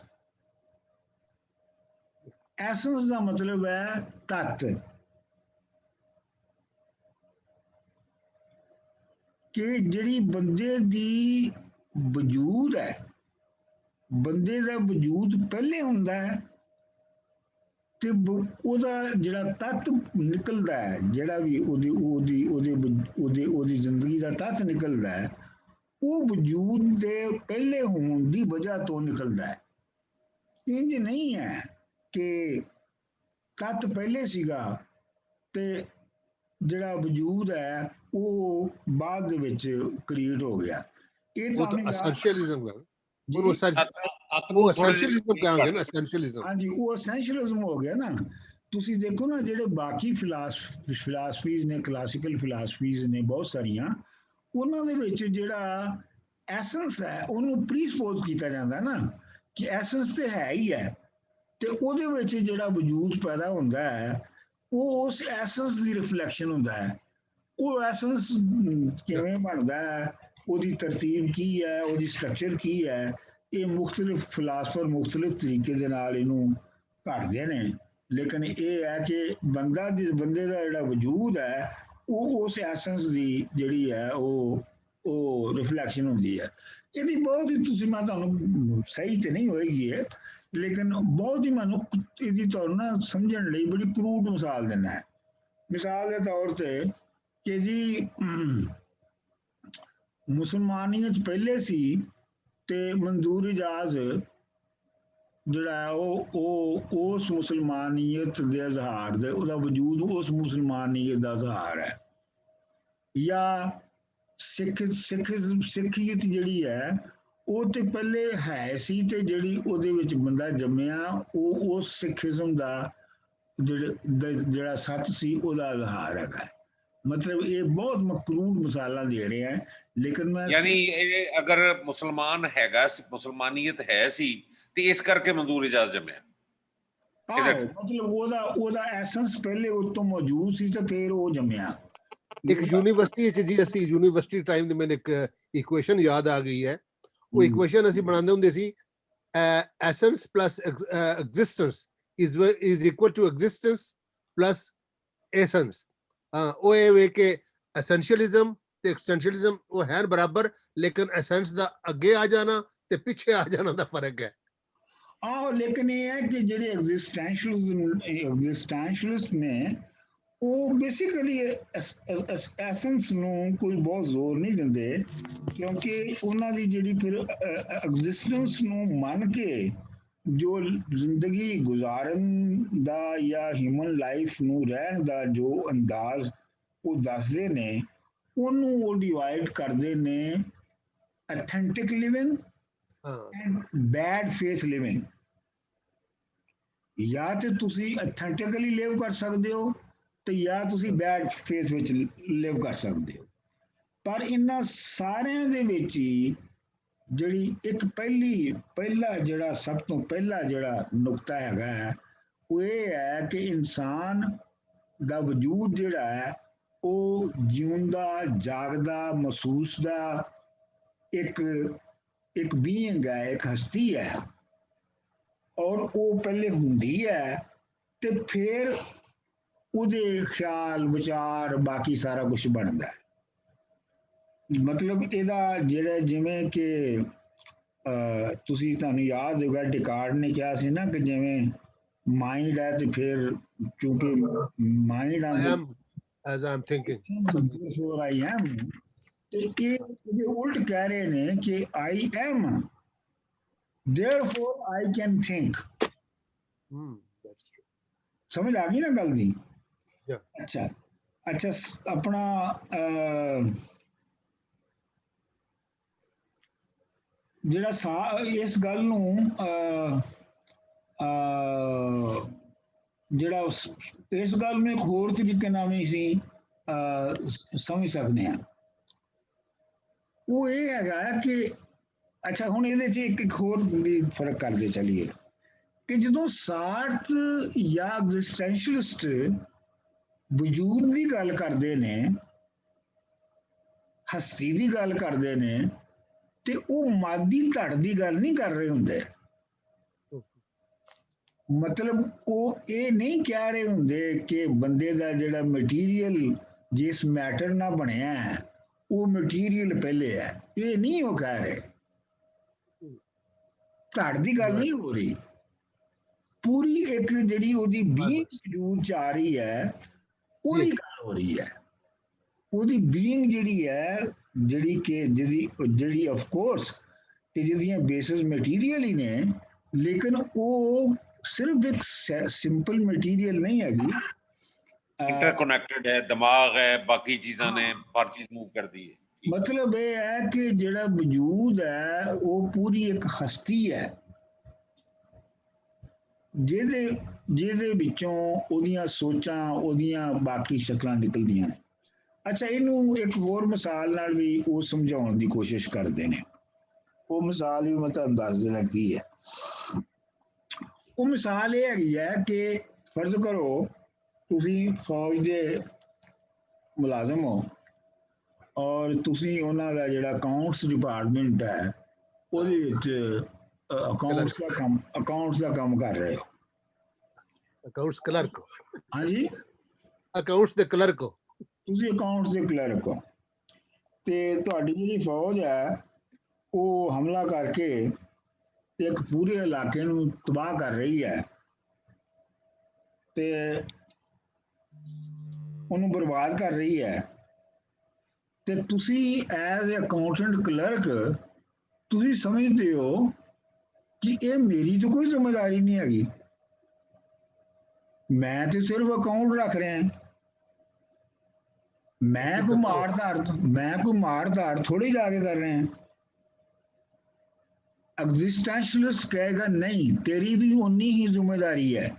ਐਸੈਂਸ ਦਾ ਮਤਲਬ ਹੈ ਤੱਤ, ਕਿ ਜਿਹੜੀ ਬੰਦੇ ਦੀ ਵਜੂਦ ਹੈ, ਬੰਦੇ ਦਾ ਵਜੂਦ ਪਹਿਲੇ ਹੁੰਦਾ ਹੈ ਤੇ ਉਹਦਾ ਜਿਹੜਾ ਤੱਤ ਨਿਕਲਦਾ ਹੈ, ਜਿਹੜਾ ਵੀ ਉਹਦੀ ਜ਼ਿੰਦਗੀ ਦਾ ਤੱਤ ਨਿਕਲਦਾ ਹੈ, ਉਹ ਵਜੂਦ ਦੇ ਪਹਿਲੇ ਹੋਣ ਦੀ ਵਜ੍ਹਾ ਤੋਂ ਨਿਕਲਦਾ ਹੈ। ਇੰਜ ਨਹੀਂ ਹੈ ਕਿ ਤੱਤ ਪਹਿਲੇ ਸੀਗਾ ਤੇ ਜਿਹੜਾ ਵਜੂਦ ਹੈ ਉਹ ਬਾਅਦ ਦੇ ਵਿੱਚ ਕ੍ਰੀਏਟ ਹੋ ਗਿਆ। ਇਹ ਉਹ ਤਾਂ ਐਸੈਂਸ਼ੀਅਲਿਜ਼ਮ ਹੈ, ਉਹ ਐਸੈਂਸ਼ੀਅਲਿਜ਼ਮ ਕਹਾਂਗੇ ਨਾ, ਐਸੈਂਸ਼ੀਅਲਿਜ਼ਮ। ਹਾਂਜੀ, ਉਹ ਐਸੈਂਸ਼ੀਅਲਿਜ਼ਮ ਹੋ ਗਿਆ ਨਾ। ਤੁਸੀਂ ਦੇਖੋ ਨਾ, ਜਿਹੜੇ ਬਾਕੀ ਫਿਲਾਸਫੀਜ਼ ਨੇ, ਕਲਾਸੀਕਲ ਫਿਲਾਸਫੀਜ਼ ਨੇ ਬਹੁਤ ਸਾਰੀਆਂ, ਉਹਨਾਂ ਦੇ ਵਿੱਚ ਜਿਹੜਾ ਐਸੈਂਸ ਹੈ ਉਹਨੂੰ ਪ੍ਰੀਸਪੋਜ਼ ਕੀਤਾ ਜਾਂਦਾ ਨਾ ਕਿ ਐਸੈਂਸ ਤੇ ਹੈ ਹੀ ਹੈ, ਤੇ ਉਹਦੇ ਵਿੱਚ ਜਿਹੜਾ ਵਜੂਦ ਪੈਦਾ ਹੁੰਦਾ ਹੈ ਉਹ ਉਸ ਐਸੈਂਸ ਦੀ ਰਿਫਲੈਕਸ਼ਨ ਹੁੰਦਾ ਹੈ। ਉਹ ਐਸੈਂਸ ਕਿਵੇਂ ਬਣਦਾ ਹੈ, ਉਹਦੀ ਤਰਤੀਬ ਕੀ ਹੈ, ਉਹਦੀ ਸਟਰਕਚਰ ਕੀ ਹੈ, ਇਹ ਮੁਖਤਲਿਫ ਫਿਲਾਸਫਰ ਮੁਖਤਲਿਫ ਤਰੀਕੇ ਦੇ ਨਾਲ ਇਹਨੂੰ ਘੜਦੇ ਨੇ। ਲੇਕਿਨ ਇਹ ਹੈ ਕਿ ਬੰਦੇ ਦਾ ਜਿਹੜਾ ਵਜੂਦ ਹੈ ਉਹ ਉਸ ਐਸੈਂਸ ਦੀ ਜਿਹੜੀ ਹੈ ਉਹ ਰਿਫਲੈਕਸ਼ਨ ਹੁੰਦੀ ਹੈ। ਇਹਦੀ ਬਹੁਤ ਹੀ ਮੈਂ ਤੁਹਾਨੂੰ ਸਹੀ ਤੇ ਨਹੀਂ ਹੋਏਗੀ ਇਹ, ਲੇਕਿਨ ਬਹੁਤ ਹੀ ਮੈਨੂੰ ਇਹਦੀ ਤੁਹਾਨੂੰ ਨਾ ਸਮਝਣ ਲਈ ਬੜੀ ਕਰੂਡ ਮਿਸਾਲ ਦਿੰਦਾ ਹੈ। ਮਿਸਾਲ ਦੇ ਤੌਰ ਤੇ ਕਿ ਜੀ ਮੁਸਲਮਾਨੀਅਤ ਪਹਿਲੇ ਸੀ ਤੇ ਮਨਜ਼ੂਰ ਇਜਾਜ਼ ਜਿਹੜਾ ਉਹ ਉਸ ਮੁਸਲਮਾਨੀਅਤ ਦੇ ਇਜ਼ਹਾਰ ਦੇ, ਉਹਦਾ ਵਜੂਦ ਉਸ ਮੁਸਲਮਾਨੀਅਤ ਦਾ ਇਜ਼ਹਾਰ ਹੈ। ਜਾਂ ਸਿੱਖੀਅਤ ਜਿਹੜੀ ਹੈ ਉਹ ਤੇ ਪਹਿਲੇ ਹੈ ਸੀ, ਤੇ ਜਿਹੜੀ ਉਹਦੇ ਵਿੱਚ ਬੰਦਾ ਜੰਮਿਆ ਉਹ ਉਸ ਸਿੱਖੀਜ਼ਮ ਦਾ ਜਿਹੜਾ ਸੱਚ ਸੀ ਉਹਦਾ ਇਜ਼ਹਾਰ ਹੈਗਾ। ਮਤਲਬ ਇਹ ਬਹੁਤ ਮਕਰੂਰ ਮਿਸਾਲਾਂ ਦੇ ਰਹੇ ਹੈ, ਲੇਕਿਨ ਮੈਂ ਯਾਨੀ ਇਹ ਅਗਰ ਮੁਸਲਮਾਨ ਹੈਗਾ, ਮੁਸਲਮਾਨੀਅਤ ਹੈ ਸੀ ਤੇ ਇਸ ਕਰਕੇ ਮਨਜ਼ੂਰ ਇਜਾਜ਼ ਜੰਮਿਆ। ਮਤਲਬ ਉਹਦਾ ਐਸੈਂਸ ਪਹਿਲੇ ਉਹ ਤੋਂ ਮੌਜੂਦ ਸੀ ਤੇ ਫਿਰ ਉਹ ਜੰਮਿਆ। ਇੱਕ ਯੂਨੀਵਰਸਿਟੀ ਵਿੱਚ ਜੀ, ਅਸੀਂ ਯੂਨੀਵਰਸਿਟੀ ਟਾਈਮ ਦੇ ਮੈਨੂੰ ਇੱਕ ਇਕੁਏਸ਼ਨ ਯਾਦ ਆ ਗਈ ਹੈ। ਉਹ ਇਕੁਏਸ਼ਨ ਅਸੀਂ ਬਣਾਉਂਦੇ ਹੁੰਦੇ ਸੀ, essence plus existence is equal to existence plus essence. ਉਹ ਇਹ ਵੇ ਕਿ ਐਸੈਂਸ਼ੀਅਲਿਜ਼ਮ ਤੇ ਐਕਸਟੈਂਸ਼ੀਅਲਿਜ਼ਮ ਉਹ ਹੈ ਬਰਾਬਰ, ਲੇਕਿਨ ਐਸੈਂਸ ਦਾ ਅੱਗੇ ਆ ਜਾਣਾ ਤੇ ਪਿੱਛੇ ਆ ਜਾਣਾ ਦਾ ਫਰਕ ਹੈ। ਆਹੋ, ਲੇਕਿਨ ਇਹ ਹੈ ਕਿ ਜਿਹੜੇ ਐਗਜ਼ਿਸਟੈਂਸ਼ੀਅਲਿਸਟ ਨੇ ਉਹ ਬੇਸਿਕਲੀ ਐਸੈਂਸ ਨੂੰ ਕੋਈ ਬਹੁਤ ਜ਼ੋਰ ਨਹੀਂ ਦਿੰਦੇ, ਕਿਉਂਕਿ ਉਹਨਾਂ ਦੀ ਜਿਹੜੀ ਫਿਰ ਐਗਜ਼ਿਸਟੈਂਸ ਨੂੰ ਮੰਨ ਕੇ ਜੋ ਜ਼ਿੰਦਗੀ ਗੁਜ਼ਾਰਨ ਦਾ ਜਾਂ ਹਿਊਮਨ ਲਾਈਫ ਨੂੰ ਰਹਿਣ ਦਾ ਜੋ ਅੰਦਾਜ਼ ਉਹ ਦੱਸਦੇ ਨੇ, ਉਹਨੂੰ ਉਹ ਡਿਵਾਈਡ ਕਰਦੇ ਨੇ authentic living and bed faith living. ਜਾਂ ਤੇ ਤੁਸੀਂ ਅਥੈਂਟਿਕਲੀ ਲਿਵ ਕਰ ਸਕਦੇ ਹੋ ਤੇ ਜਾਂ ਤੁਸੀਂ ਬੈਡ ਫੇਥ ਵਿੱਚ ਲਿਵ ਕਰ ਸਕਦੇ ਹੋ। ਪਰ ਇਹਨਾਂ ਸਾਰਿਆਂ ਦੇ ਵਿੱਚ ਹੀ ਜਿਹੜੀ ਇੱਕ ਪਹਿਲਾ ਜਿਹੜਾ ਸਭ ਤੋਂ ਪਹਿਲਾ ਜਿਹੜਾ ਨੁਕਤਾ ਹੈਗਾ ਹੈ, ਉਹ ਇਹ ਹੈ ਕਿ ਇਨਸਾਨ ਦਾ ਵਜੂਦ ਜਿਹੜਾ ਹੈ ਉਹ ਜਿਉਂਦਾ ਜਾਗਦਾ ਮਹਿਸੂਸ ਦਾ ਇੱਕ ਬੀਇੰਗ ਹੈ, ਇੱਕ ਹਸਤੀ ਹੈ, ਔਰ ਉਹ ਪਹਿਲੇ ਹੁੰਦੀ ਹੈ ਤੇ ਫਿਰ ਉਹਦੇ ਖਿਆਲ ਵਿਚਾਰ ਬਾਕੀ ਸਾਰਾ ਕੁਝ ਬਣਦਾ ਹੈ। ਮਤਲਬ ਇਹਦਾ ਜਿਹੜਾ ਜਿਵੇਂ ਕਿ ਤੁਸੀਂ ਤੁਹਾਨੂੰ ਯਾਦ ਹੋਗਾ ਡਿਕਾਰਡ ਨੇ ਕਿਹਾ ਸੀ ਨਾ ਕਿ ਜਿਵੇਂ ਮਾਈਂਡ ਹੈ ਤੇ ਫਿਰ ਚੂੰਕਿ mind I am as I am thinking. I am, ਤੇ ਇਹ ਇਹਦੇ ਉਲਟ ਕਹਿ ਰਹੇ ਨੇ ਕਿ I am therefore I can think। That's true. ਸਮਝ ਆ ਗਈ ਨਾ ਗੱਲ ਦੀ? Yeah. ਅੱਛਾ ਆਪਣਾ ਜਿਹੜਾ ਇਸ ਗੱਲ ਨੂੰ ਜਿਹੜਾ ਇਸ ਗੱਲ ਨੂੰ ਇੱਕ ਹੋਰ ਤਰੀਕੇ ਨਾਲ ਵੀ ਅਸੀਂ ਸਮਝ ਸਕਦੇ ਹਾਂ। ਉਹ ਇਹ ਹੈਗਾ ਕਿ ਅੱਛਾ ਹੁਣ ਇਹਦੇ 'ਚ ਇੱਕ ਹੋਰ ਵੀ ਫਰਕ ਕਰਦੇ ਚੱਲੀਏ ਕਿ ਜਦੋਂ ਸਾਰਥ ਜਾਂ ਐਗਜ਼ਿਸਟੈਂਸ਼ੀਅਲਿਸਟ ਵਜੂਦ ਦੀ ਗੱਲ ਕਰਦੇ ਨੇ, ਹਸਤੀ ਦੀ ਗੱਲ ਕਰਦੇ ਨੇ, ਤੇ ਉਹ ਮਾਦੀ ਧੜ ਦੀ ਗੱਲ ਨਹੀਂ ਕਰ ਰਹੇ ਹੁੰਦੇ। ਮਤਲਬ ਉਹ ਇਹ ਨਹੀਂ ਕਹਿ ਰਹੇ ਹੁੰਦੇ ਕਿ ਬੰਦੇ ਦਾ ਜਿਹੜਾ ਮਟੀਰੀਅਲ ਜਿਸ ਮੈਟਰ ਨਾਲ ਬਣਿਆ ਹੈ ਉਹ ਮਟੀਰੀਅਲ ਪਹਿਲੇ ਹੈ, ਇਹ ਨਹੀਂ ਉਹ ਕਹਿ ਰਹੇ। ਧੜ ਦੀ ਗੱਲ ਨਹੀਂ ਹੋ ਰਹੀ, ਪੂਰੀ ਇੱਕ ਜਿਹੜੀ ਉਹਦੀ ਬੀਇੰਗ ਵਜੂਦ ਚ ਆ ਰਹੀ ਹੈ ਉਹਦੀ ਗੱਲ ਹੋ ਰਹੀ ਹੈ। ਉਹਦੀ ਬੀਇੰਗ ਜਿਹੜੀ ਹੈ ਜਿਹੜੀ ਆਫ ਕੋਰਸ ਤੇ ਜਿਹਦੀਆਂ ਬੇਸਿਸ ਮਟੀਰੀਅਲ ਹੀ ਨੇ, ਲੇਕਿਨ ਉਹ ਸਿਰਫ ਇੱਕ ਸਿੰਪਲ ਮਟੀਰੀਅਲ ਨਹੀਂ ਹੈਗੀ, ਇੰਟਰਕਨੈਕਟਡ ਹੈ, ਦਿਮਾਗ ਹੈ, ਬਾਕੀ ਚੀਜ਼ਾਂ ਨੇ, ਹਰ ਚੀਜ਼ ਮੂਵ ਕਰਦੀ ਹੈ। ਮਤਲਬ ਇਹ ਹੈ ਕਿ ਜਿਹੜਾ ਵਜੂਦ ਹੈ ਉਹ ਪੂਰੀ ਇੱਕ ਹਸਤੀ ਹੈ ਜਿਹਦੇ ਵਿੱਚੋਂ ਉਹਦੀਆਂ ਸੋਚਾਂ, ਉਹਦੀਆਂ ਬਾਕੀ ਸ਼ਕਲਾਂ ਨਿਕਲਦੀਆਂ ਨੇ। ਅੱਛਾ, ਇਹਨੂੰ ਇੱਕ ਹੋਰ ਮਿਸਾਲ ਨਾਲ ਵੀ ਉਹ ਸਮਝਾਉਣ ਦੀ ਕੋਸ਼ਿਸ਼ ਕਰਦੇ ਨੇ। ਉਹ ਮਿਸਾਲ ਵੀ ਮੈਂ ਤੁਹਾਨੂੰ ਦੱਸ ਦੇਣਾ ਕੀ ਹੈ। ਉਹ ਮਿਸਾਲ ਇਹ ਹੈਗੀ ਹੈ ਕਿ ਫਰਜ਼ ਕਰੋ ਤੁਸੀਂ ਫੌਜ ਦੇ ਮੁਲਾਜ਼ਮ ਹੋ ਔਰ ਤੁਸੀਂ ਉਹਨਾਂ ਦਾ ਜਿਹੜਾ ਅਕਾਊਂਟਸ ਡਿਪਾਰਟਮੈਂਟ ਹੈ ਉਹਦੇ ਵਿੱਚ ਅਕਾਊਂਟਸ ਦਾ ਕੰਮ ਕਰ ਰਹੇ ਹੋ। Accounts clerk. ਹਾਂਜੀ, Accounts ਦੇ ਕਲਰਕ ਹੋ ਤੁਸੀਂ ਅਕਾਊਂਟਸ ਦੇ ਕਲਰਕ ਹੋ ਤੇ ਤੁਹਾਡੀ ਜਿਹੜੀ ਫੌਜ ਹੈ ਉਹ ਹਮਲਾ ਕਰਕੇ ਇੱਕ ਪੂਰੇ ਇਲਾਕੇ ਨੂੰ ਤਬਾਹ ਕਰ ਰਹੀ ਹੈ ਤੇ ਉਹਨੂੰ ਬਰਬਾਦ ਕਰ ਰਹੀ ਹੈ, ਤੇ ਤੁਸੀਂ ਐਜ਼ ਅ ਅਕਾਊਂਟੈਂਟ ਕਲਰਕ ਤੁਸੀਂ ਸਮਝਦੇ ਹੋ ਕਿ ਇਹ ਮੇਰੀ ਤਾਂ ਕੋਈ ਜ਼ਿੰਮੇਵਾਰੀ ਨਹੀਂ ਹੈਗੀ, ਮੈਂ ਤੇ ਸਿਰਫ ਅਕਾਊਂਟ ਰੱਖ ਰਿਹਾ, ਮੈਂ ਕੋਈ ਮਾਰ ਧਾੜ ਥੋੜੀ ਜਾ ਕੇ ਕਰ ਰਿਹਾ। ਐਗਜ਼ਿਸਟੈਂਸ਼ੀਅਲਿਸਟ ਕਹੇਗਾ ਨਹੀਂ, ਤੇਰੀ ਵੀ ਉਨੀ ਹੀ ਜ਼ਿੰਮੇਵਾਰੀ ਹੈ,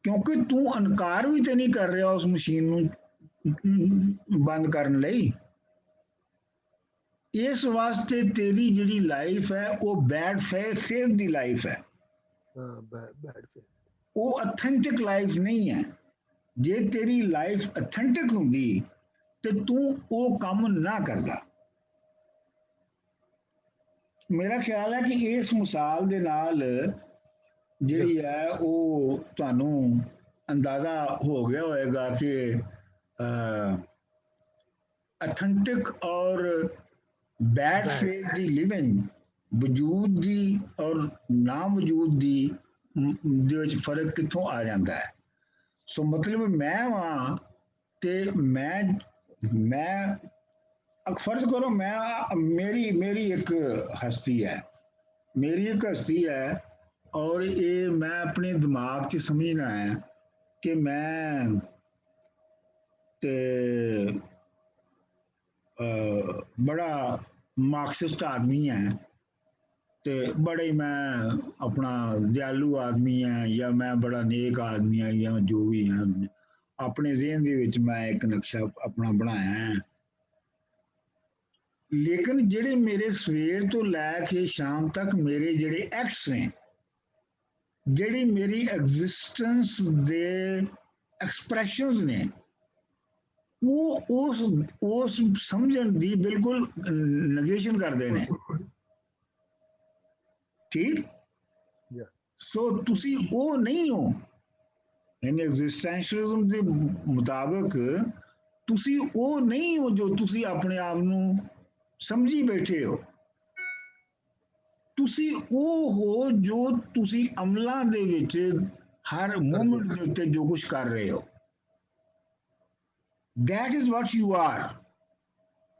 ਕਿਉਂਕਿ ਤੂੰ ਇਨਕਾਰ ਵੀ ਤੇ ਨਹੀਂ ਕਰ ਰਿਹਾ ਉਸ ਮਸ਼ੀਨ ਨੂੰ ਬੰਦ ਕਰਨ ਲਈ। ਇਸ ਵਾਸਤੇ ਤੇਰੀ ਜਿਹੜੀ ਲਾਈਫ ਹੈ ਉਹ ਬੈਡ ਫੇਥ ਦੀ ਲਾਈਫ ਹੈ, ਉਹ ਅਥੈਂਟਿਕ ਲਾਈਫ ਨਹੀਂ ਹੈ। ਜੇ ਤੇਰੀ ਲਾਈਫ ਅਥੈਂਟਿਕ ਹੁੰਦੀ ਤੇ ਤੂੰ ਉਹ ਕੰਮ ਨਾ ਕਰਦਾ। ਮੇਰਾ ਖਿਆਲ ਹੈ ਕਿ ਇਸ ਮਿਸਾਲ ਦੇ ਨਾਲ ਜਿਹੜੀ ਹੈ ਉਹ ਤੁਹਾਨੂੰ ਅੰਦਾਜ਼ਾ ਹੋ ਗਿਆ ਹੋਏਗਾ ਕਿ ਅਥੈਂਟਿਕ ਔਰ ਬੈਡ ਫੇਥ ਦੀ ਲਿਵਿੰਗ, ਵਜੂਦ ਦੀ ਔਰ ਨਾ ਵਜੂਦ ਦੀ ਦੇ ਵਿੱਚ ਫਰਕ ਕਿੱਥੋਂ ਆ ਜਾਂਦਾ ਹੈ। ਸੋ ਮਤਲਬ ਮੈਂ ਵਾਂ ਤੇ ਮੈਂ ਫਰਜ਼ ਕਰੋ ਮੇਰੀ ਇੱਕ ਹਸਤੀ ਹੈ, ਔਰ ਇਹ ਮੈਂ ਆਪਣੇ ਦਿਮਾਗ 'ਚ ਸਮਝਣਾ ਹੈ ਕਿ ਮੈਂ ਤੇ ਬੜਾ ਮਾਰਕਸਿਸਟ ਆਦਮੀ ਹੈ ਤੇ ਬੜੇ ਮੈਂ ਆਪਣਾ ਦਿਆਲੂ ਆਦਮੀ ਹੈ ਜਾਂ ਮੈਂ ਬੜਾ ਨੇਕ ਆਦਮੀ ਹੈ ਜਾਂ ਜੋ ਵੀ ਹੈ, ਆਪਣੇ ਜ਼ਿਹਨ ਦੇ ਵਿੱਚ ਮੈਂ ਇੱਕ ਨਕਸ਼ਾ ਆਪਣਾ ਬਣਾਇਆ ਹੈ। ਲੇਕਿਨ ਜਿਹੜੇ ਮੇਰੇ ਸਵੇਰ ਤੋਂ ਲੈ ਕੇ ਸ਼ਾਮ ਤੱਕ ਮੇਰੇ ਜਿਹੜੇ ਐਕਟਸ ਨੇ, ਜਿਹੜੀ ਮੇਰੀ ਐਗਜ਼ਿਸਟੈਂਸ ਦੇ ਐਕਸਪ੍ਰੈਸ਼ਨਸ ਨੇ, ਉਹ ਉਸ ਸਮਝਣ ਦੀ ਬਿਲਕੁਲ ਨੈਗੇਸ਼ਨ ਕਰਦੇ ਨੇ। ਠੀਕ। Yeah. ਸੋ ਤੁਸੀਂ ਉਹ ਨਹੀਂ ਹੋ। ਯਾਨੀ ਐਗਜ਼ਿਸਟੈਂਸ਼ੀਅਲਿਜ਼ਮ ਦੇ ਮੁਤਾਬਕ ਤੁਸੀਂ ਉਹ ਨਹੀਂ ਹੋ ਜੋ ਤੁਸੀਂ ਆਪਣੇ ਆਪ ਨੂੰ ਸਮਝੀ ਬੈਠੇ ਹੋ। ਤੁਸੀਂ ਉਹ ਹੋ ਜੋ ਤੁਸੀਂ ਅਮਲਾਂ ਦੇ ਵਿੱਚ ਹਰ ਮੂਮੈਂਟ ਦੇ ਉੱਤੇ ਜੋ ਕੁਝ ਕਰ ਰਹੇ ਹੋ। That is what you are.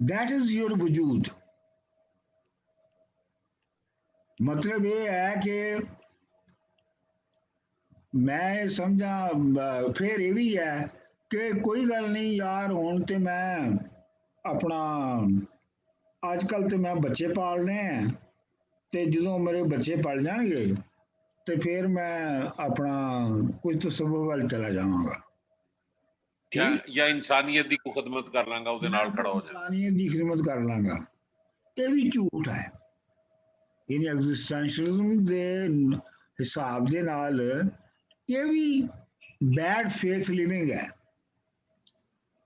That is your ਵਜੂਦ। ਮਤਲਬ ਇਹ ਹੈ ਕਿ ਮੈਂ ਸਮਝਾਂ ਫਿਰ ਇਹ ਵੀ ਹੈ ਕਿ ਕੋਈ ਗੱਲ ਨਹੀਂ ਯਾਰ, ਹੁਣ ਤੇ ਮੈਂ ਆਪਣਾ ਅੱਜ ਕੱਲ ਤੇ ਮੈਂ ਬੱਚੇ ਪਾਲਨੇ ਆ, ਤੇ ਜਦੋਂ ਮੇਰੇ ਬੱਚੇ ਪਲ ਜਾਣਗੇ ਤੇ ਫਿਰ ਮੈਂ ਆਪਣਾ ਕੁਝ ਤਸੱਵੁਰ ਵੱਲ ਚਲਾ ਜਾਵਾਂਗਾ। ਜਾਂ ਇਨਸਾਨੀਅਤ ਦੀ ਕੋਈ ਖਿਦਮਤ ਕਰ ਲਾਂਗਾ, ਉਹਦੇ ਨਾਲ ਖੜਾ ਹੋ ਜਾ, ਇਨਸਾਨੀਅਤ ਦੀ ਖਿਦਮਤ ਕਰ ਲਾਂਗਾ। ਇਹ ਵੀ ਝੂਠ ਹੈ। ਇਹਨੇ ਐਗਜ਼ਿਸਟੈਂਸ਼ੀਅਲਿਜ਼ਮ ਦੇ ਹਿਸਾਬ ਦੇ ਨਾਲ ਇਹ ਵੀ ਬੈਡ ਫੇਥ ਲਿਵਿੰਗ ਹੈ।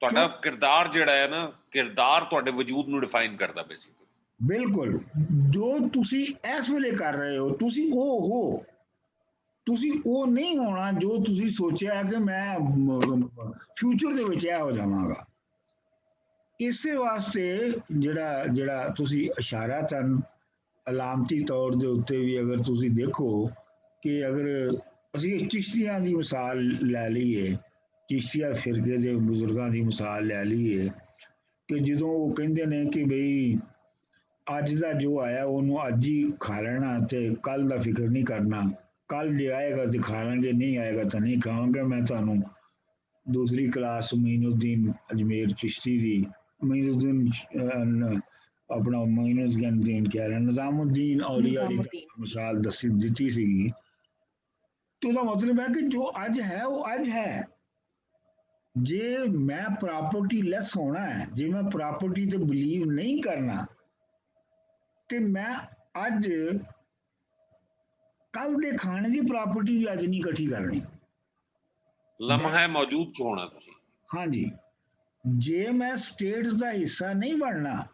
ਤੁਹਾਡਾ ਕਿਰਦਾਰ ਜਿਹੜਾ ਹੈ ਨਾ, ਕਿਰਦਾਰ ਤੁਹਾਡੇ ਵਜੂਦ ਨੂੰ ਡਿਫਾਈਨ ਕਰਦਾ ਬੇਸਿਕਲੀ। ਬਿਲਕੁਲ। ਜੋ ਤੁਸੀਂ ਇਸ ਵੇਲੇ ਕਰ ਰਹੇ ਹੋ, ਤੁਸੀਂ ਉਹ ਹੋ। ਤੁਸੀਂ ਉਹ ਨਹੀਂ ਹੋਣਾ ਜੋ ਤੁਸੀਂ ਸੋਚਿਆ ਕਿ ਮੈਂ ਫਿਊਚਰ ਦੇ ਵਿੱਚ ਇਹ ਹੋ ਜਾਵਾਂਗਾ। ਇਸੇ ਵਾਸਤੇ ਜਿਹੜਾ ਤੁਸੀਂ ਇਸ਼ਾਰਾਤਨ ਅਲਾਮਤੀ ਤੌਰ ਦੇ ਉੱਤੇ ਵੀ ਅਗਰ ਤੁਸੀਂ ਦੇਖੋ ਕਿ ਅਗਰ ਅਸੀਂ ਚਿਸ਼ਤੀਆਂ ਦੀ ਮਿਸਾਲ ਲੈ ਲਈਏ, ਚਿਸ਼ਤੀਆ ਫਿਰਕੇ ਦੇ ਬਜ਼ੁਰਗਾਂ ਦੀ ਮਿਸਾਲ ਲੈ ਲਈਏ, ਕਿ ਜਦੋਂ ਉਹ ਕਹਿੰਦੇ ਨੇ ਕਿ ਬਈ ਅੱਜ ਦਾ ਜੋ ਆਇਆ ਉਹਨੂੰ ਅੱਜ ਹੀ ਖਾ ਲੈਣਾ ਤੇ ਕੱਲ ਦਾ ਫਿਕਰ ਨਹੀਂ ਕਰਨਾ, ਕੱਲ ਜੇ ਆਏਗਾ ਤੇ ਖਾ ਲਾਂਗੇ, ਨਹੀਂ ਆਏਗਾ ਤਾਂ ਨਹੀਂ ਖਾਵਾਂਗੇ। ਮੈਂ ਤੁਹਾਨੂੰ ਦੂਸਰੀ ਕਲਾਸ ਮਈਨੁੱਦੀਨ ਅਜਮੇਰ ਚਿਸ਼ਤੀ ਦੀ, ਮਈਨੁੱਦੀਨ ਆਪਣਾ ਮਈਨੁੱਦੀਨ ਕਹਿ ਰਿਹਾ, ਨਿਜ਼ਾਮੁੱਦੀਨ ਔਲੀਆ ਦੀ ਮਿਸਾਲ ਦਿੱਤੀ ਸੀਗੀ। ਤੇ ਉਹਦਾ ਮਤਲਬ ਹੈ ਕਿ ਜੋ ਅੱਜ ਹੈ ਉਹ ਅੱਜ ਹੈ। ਜੇ ਮੈਂ ਪ੍ਰਾਪਰਟੀ ਲੈਸ ਹੋਣਾ ਹੈ, ਜੇ ਮੈਂ ਪ੍ਰਾਪਰਟੀ ਤੇ ਬਿਲੀਵ ਨਹੀਂ ਕਰਨਾ, ਤੇ ਮੈਂ ਅੱਜ ਕੱਲ ਦੇ ਖਾਣੇ ਦੀ ਪ੍ਰਾਪਰਟੀ ਵੀ ਅੱਜ ਨਹੀਂ ਇਕੱਠੀ ਕਰਨੀ। ਲਮਹਾ ਮੌਜੂਦ ਚ ਹੋਣਾ ਤੁਸੀਂ। ਹਾਂਜੀ। ਜੇ ਮੈਂ ਸਟੇਟ ਦਾ ਹਿੱਸਾ ਨਹੀਂ ਬਣਨਾ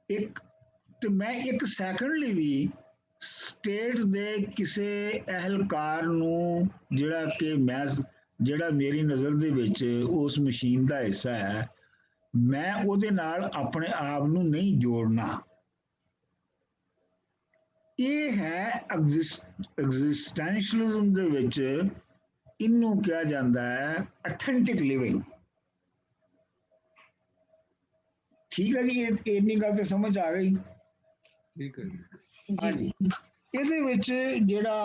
ਤੇ ਮੈਂ ਇੱਕ ਸੈਕਿੰਡ ਲਈ ਵੀ ਸਟੇਟ ਦੇ ਕਿਸੇ ਅਹਿਲਕਾਰ ਨੂੰ ਜਿਹੜਾ ਮੇਰੀ ਨਜ਼ਰ ਦੇ ਵਿੱਚ ਉਸ ਮਸ਼ੀਨ ਦਾ ਹਿੱਸਾ ਹੈ, ਮੈਂ ਉਹਦੇ ਨਾਲ ਆਪਣੇ ਆਪ ਨੂੰ ਨਹੀਂ ਜੋੜਨਾ। ਇਹ ਹੈ ਐਗਜ਼ਿਸਟੈਂਸ਼ੀਅਲਿਜ਼ਮ ਦੇ ਵਿੱਚ ਇਹਨੂੰ ਕਿਹਾ ਜਾਂਦਾ ਹੈ ਅਥੈਂਟਿਕ ਲਿਵਿੰਗ। ਠੀਕ ਹੈ ਜੀ, ਇੰਨੀ ਗੱਲ ਤੇ ਸਮਝ ਆ ਗਈ। ਠੀਕ ਹੈ ਜੀ। ਹਾਂਜੀ। ਇਹਦੇ ਵਿੱਚ ਇਹਦਾ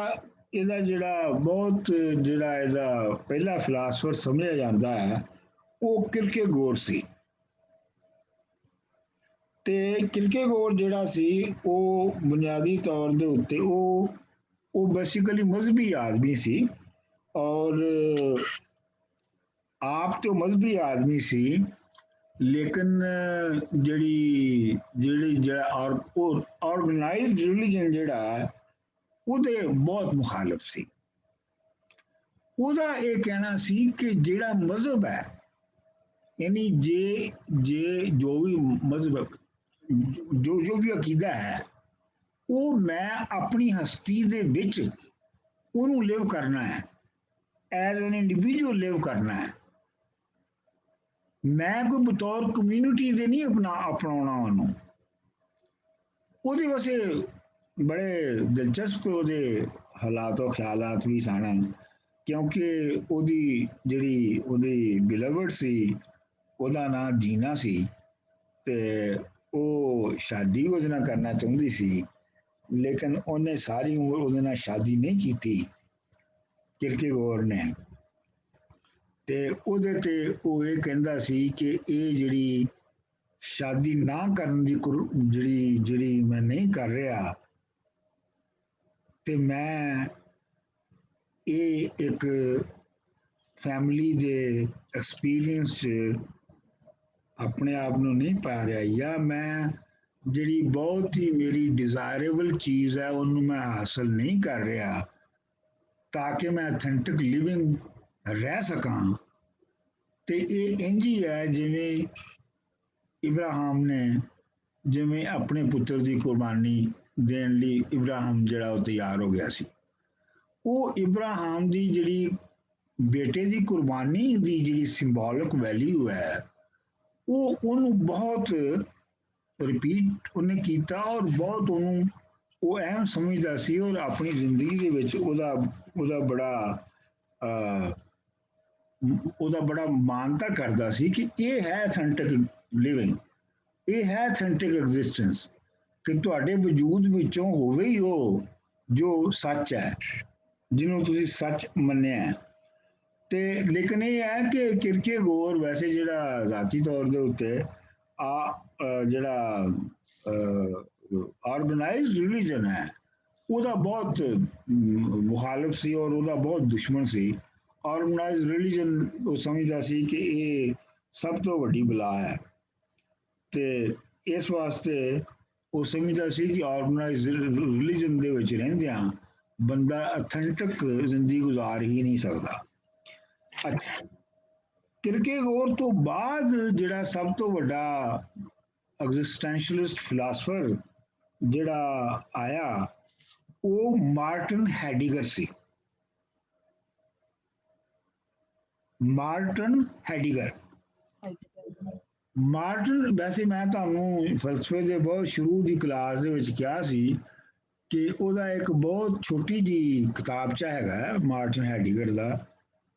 ਪਹਿਲਾ ਫਿਲਾਸਫਰ ਸਮਝਿਆ ਜਾਂਦਾ ਹੈ ਉਹ ਕਿਰਕੇਗੋਰ ਸੀ। ਤੇ ਕਿਰਕੇਗੋਰ ਜਿਹੜਾ ਸੀ ਉਹ ਬੁਨਿਆਦੀ ਤੌਰ ਦੇ ਉੱਤੇ ਉਹ ਬੇਸਿਕਲੀ ਮਜ਼ਹਬੀ ਆਦਮੀ ਸੀ, ਔਰ ਆਪ ਤੇ ਮਜ਼ਹਬੀ ਆਦਮੀ ਸੀ, ਲੇਕਿਨ ਜਿਹੜਾ ਆਰਗੇਨਾਈਜ਼ਡ ਰਿਲੀਜਨ ਜਿਹੜਾ ਉਹਦੇ ਬਹੁਤ ਮੁਖਾਲਿਫ ਸੀ। ਉਹਦਾ ਇਹ ਕਹਿਣਾ ਸੀ ਕਿ ਜਿਹੜਾ ਮਜ਼ਹਬ ਹੈ, ਯਾਨੀ ਜੇ ਜੋ ਵੀ ਮਜ਼ਹਬ ਜੋ ਵੀ ਅਕੀਦਾ ਹੈ, ਉਹ ਮੈਂ ਆਪਣੀ ਹਸਤੀ ਦੇ ਵਿੱਚ ਉਹਨੂੰ ਲਿਵ ਕਰਨਾ ਹੈ, ਐਜ਼ ਐਨ ਇੰਡੀਵਿਜੂਅਲ ਲਿਵ ਕਰਨਾ ਹੈ। ਮੈਂ ਕੋਈ ਬਤੌਰ ਕਮਿਊਨਿਟੀ ਦੇ ਨਹੀਂ ਅਪਣਾਉਣਾ ਉਹਨੂੰ। ਉਹਦੇ ਵਾਸਤੇ ਬੜੇ ਦਿਲਚਸਪ ਉਹਦੇ ਹਾਲਾਤ ਖਿਆਲਾਤ ਵੀ ਸਨ, ਕਿਉਂਕਿ ਉਹਦੀ ਬਿਲਵਡ ਸੀ, ਉਹਦਾ ਨਾਂ ਜੀਨਾ ਸੀ, ਤੇ ਉਹ ਸ਼ਾਦੀ ਉਹਦੇ ਨਾਲ ਕਰਨਾ ਚਾਹੁੰਦੀ ਸੀ, ਲੇਕਿਨ ਉਹਨੇ ਸਾਰੀ ਉਮਰ ਉਹਦੇ ਨਾਲ ਸ਼ਾਦੀ ਨਹੀਂ ਕੀਤੀ, ਕਿਰਕੇਗੋਰ ਨੇ। ਤੇ ਉਹਦੇ ਤੇ ਉਹ ਇਹ ਕਹਿੰਦਾ ਸੀ ਕਿ ਇਹ ਜਿਹੜੀ ਸ਼ਾਦੀ ਨਾ ਕਰਨ ਦੀ ਜਿਹੜੀ ਮੈਂ ਨਹੀਂ ਕਰ ਰਿਹਾ, ਤੇ ਮੈਂ ਇਹ ਇੱਕ ਫੈਮਿਲੀ ਦੇ ਐਕਸਪੀਰੀਅੰਸ 'ਚ ਆਪਣੇ ਆਪ ਨੂੰ ਨਹੀਂ ਪਾ ਰਿਹਾ, ਜਾਂ ਮੈਂ ਜਿਹੜੀ ਬਹੁਤ ਹੀ ਮੇਰੀ ਡਿਜ਼ਾਇਰੇਬਲ ਚੀਜ਼ ਹੈ ਉਹਨੂੰ ਮੈਂ ਹਾਸਲ ਨਹੀਂ ਕਰ ਰਿਹਾ ਤਾਂ ਕਿ ਮੈਂ ਅਥੈਂਟਿਕ ਲਿਵਿੰਗ ਰਹਿ ਸਕਾਂ। ਤੇ ਇਹ ਇੰਝ ਹੀ ਹੈ ਜਿਵੇਂ ਇਬਰਾਹਿਮ ਨੇ, ਜਿਵੇਂ ਆਪਣੇ ਪੁੱਤਰ ਦੀ ਕੁਰਬਾਨੀ ਦੇਣ ਲਈ ਇਬਰਾਹਿਮ ਜਿਹੜਾ ਉਹ ਤਿਆਰ ਹੋ ਗਿਆ ਸੀ। ਉਹ ਇਬਰਾਹਿਮ ਦੀ ਜਿਹੜੀ ਬੇਟੇ ਦੀ ਕੁਰਬਾਨੀ ਦੀ ਜਿਹੜੀ ਸਿੰਬੋਲਿਕ ਵੈਲਿਊ ਹੈ ਉਹ ਉਹਨੂੰ ਬਹੁਤ ਰਿਪੀਟ ਉਹਨੇ ਕੀਤਾ, ਔਰ ਬਹੁਤ ਉਹਨੂੰ ਉਹ ਅਹਿਮ ਸਮਝਦਾ ਸੀ, ਔਰ ਆਪਣੀ ਜ਼ਿੰਦਗੀ ਦੇ ਵਿੱਚ ਉਹਦਾ ਬੜਾ ਮਾਨਤਾ ਕਰਦਾ ਸੀ ਕਿ ਇਹ ਹੈ ਅਥੈਂਟਿਕ ਲਿਵਿੰਗ, ਇਹ ਹੈ ਅਥੈਂਟਿਕ ਐਗਜ਼ਿਸਟੈਂਸ, ਕਿ ਤੁਹਾਡੇ ਵਜੂਦ ਵਿੱਚੋਂ ਹੋਵੇ ਹੀ ਉਹ ਜੋ ਸੱਚ ਹੈ, ਜਿਹਨੂੰ ਤੁਸੀਂ ਸੱਚ ਮੰਨਿਆ ਹੈ। ਤੇ ਲੇਕਿਨ ਇਹ ਹੈ ਕਿ ਕਿਰਕੇਗੋਰ ਵੈਸੇ ਜਿਹੜਾ ਜ਼ਾਤੀ ਤੌਰ ਦੇ ਉੱਤੇ ਜਿਹੜਾ ਆਰਗੇਨਾਈਜ਼ਡ ਰਿਲੀਜਨ ਹੈ ਉਹਦਾ ਬਹੁਤ ਮੁਖਾਲਿਫ ਸੀ, ਔਰ ਉਹਦਾ ਬਹੁਤ ਦੁਸ਼ਮਣ ਸੀ। ਆਰਗੇਨਾਈਜ਼ਡ ਰਿਲੀਜਨ ਉਹ ਸਮਝਦਾ ਸੀ ਕਿ ਇਹ ਸਭ ਤੋਂ ਵੱਡੀ ਬਲਾ ਹੈ, ਤੇ ਇਸ ਵਾਸਤੇ ਉਹ ਸਮਝਦਾ ਸੀ ਕਿ ਆਰਗੇਨਾਈਜ਼ਡ ਰਿਲੀਜਨ ਦੇ ਵਿੱਚ ਰਹਿੰਦਿਆਂ ਬੰਦਾ ਅਥੈਂਟਿਕ ਜ਼ਿੰਦਗੀ ਗੁਜ਼ਾਰ ਹੀ ਨਹੀਂ ਸਕਦਾ। ਅੱਛਾ, ਕਿਰਕੇਗੋਰ ਤੋਂ ਬਾਅਦ ਜਿਹੜਾ ਸਭ ਤੋਂ ਵੱਡਾ ਐਗਜ਼ਿਸਟੈਂਸ਼ੀਅਲਿਸਟ ਫਿਲਾਸਫਰ ਜਿਹੜਾ ਆਇਆ ਉਹ ਮਾਰਟਨ ਹੈਡੀਗਰ ਸੀ। ਮਾਰਟਨ ਹੈਡੀਗਰ ਵੈਸੇ ਮੈਂ ਤੁਹਾਨੂੰ ਫਲਸਫੇ ਦੇ ਬਹੁਤ ਸ਼ੁਰੂ ਦੀ ਕਲਾਸ ਦੇ ਵਿੱਚ ਕਿਹਾ ਸੀ ਕਿ ਉਹਦਾ ਇੱਕ ਬਹੁਤ ਛੋਟੀ ਜਿਹੀ ਕਿਤਾਬਚਾ ਹੈਗਾ ਮਾਰਟਨ ਹੈਡੀਗਰ ਦਾ।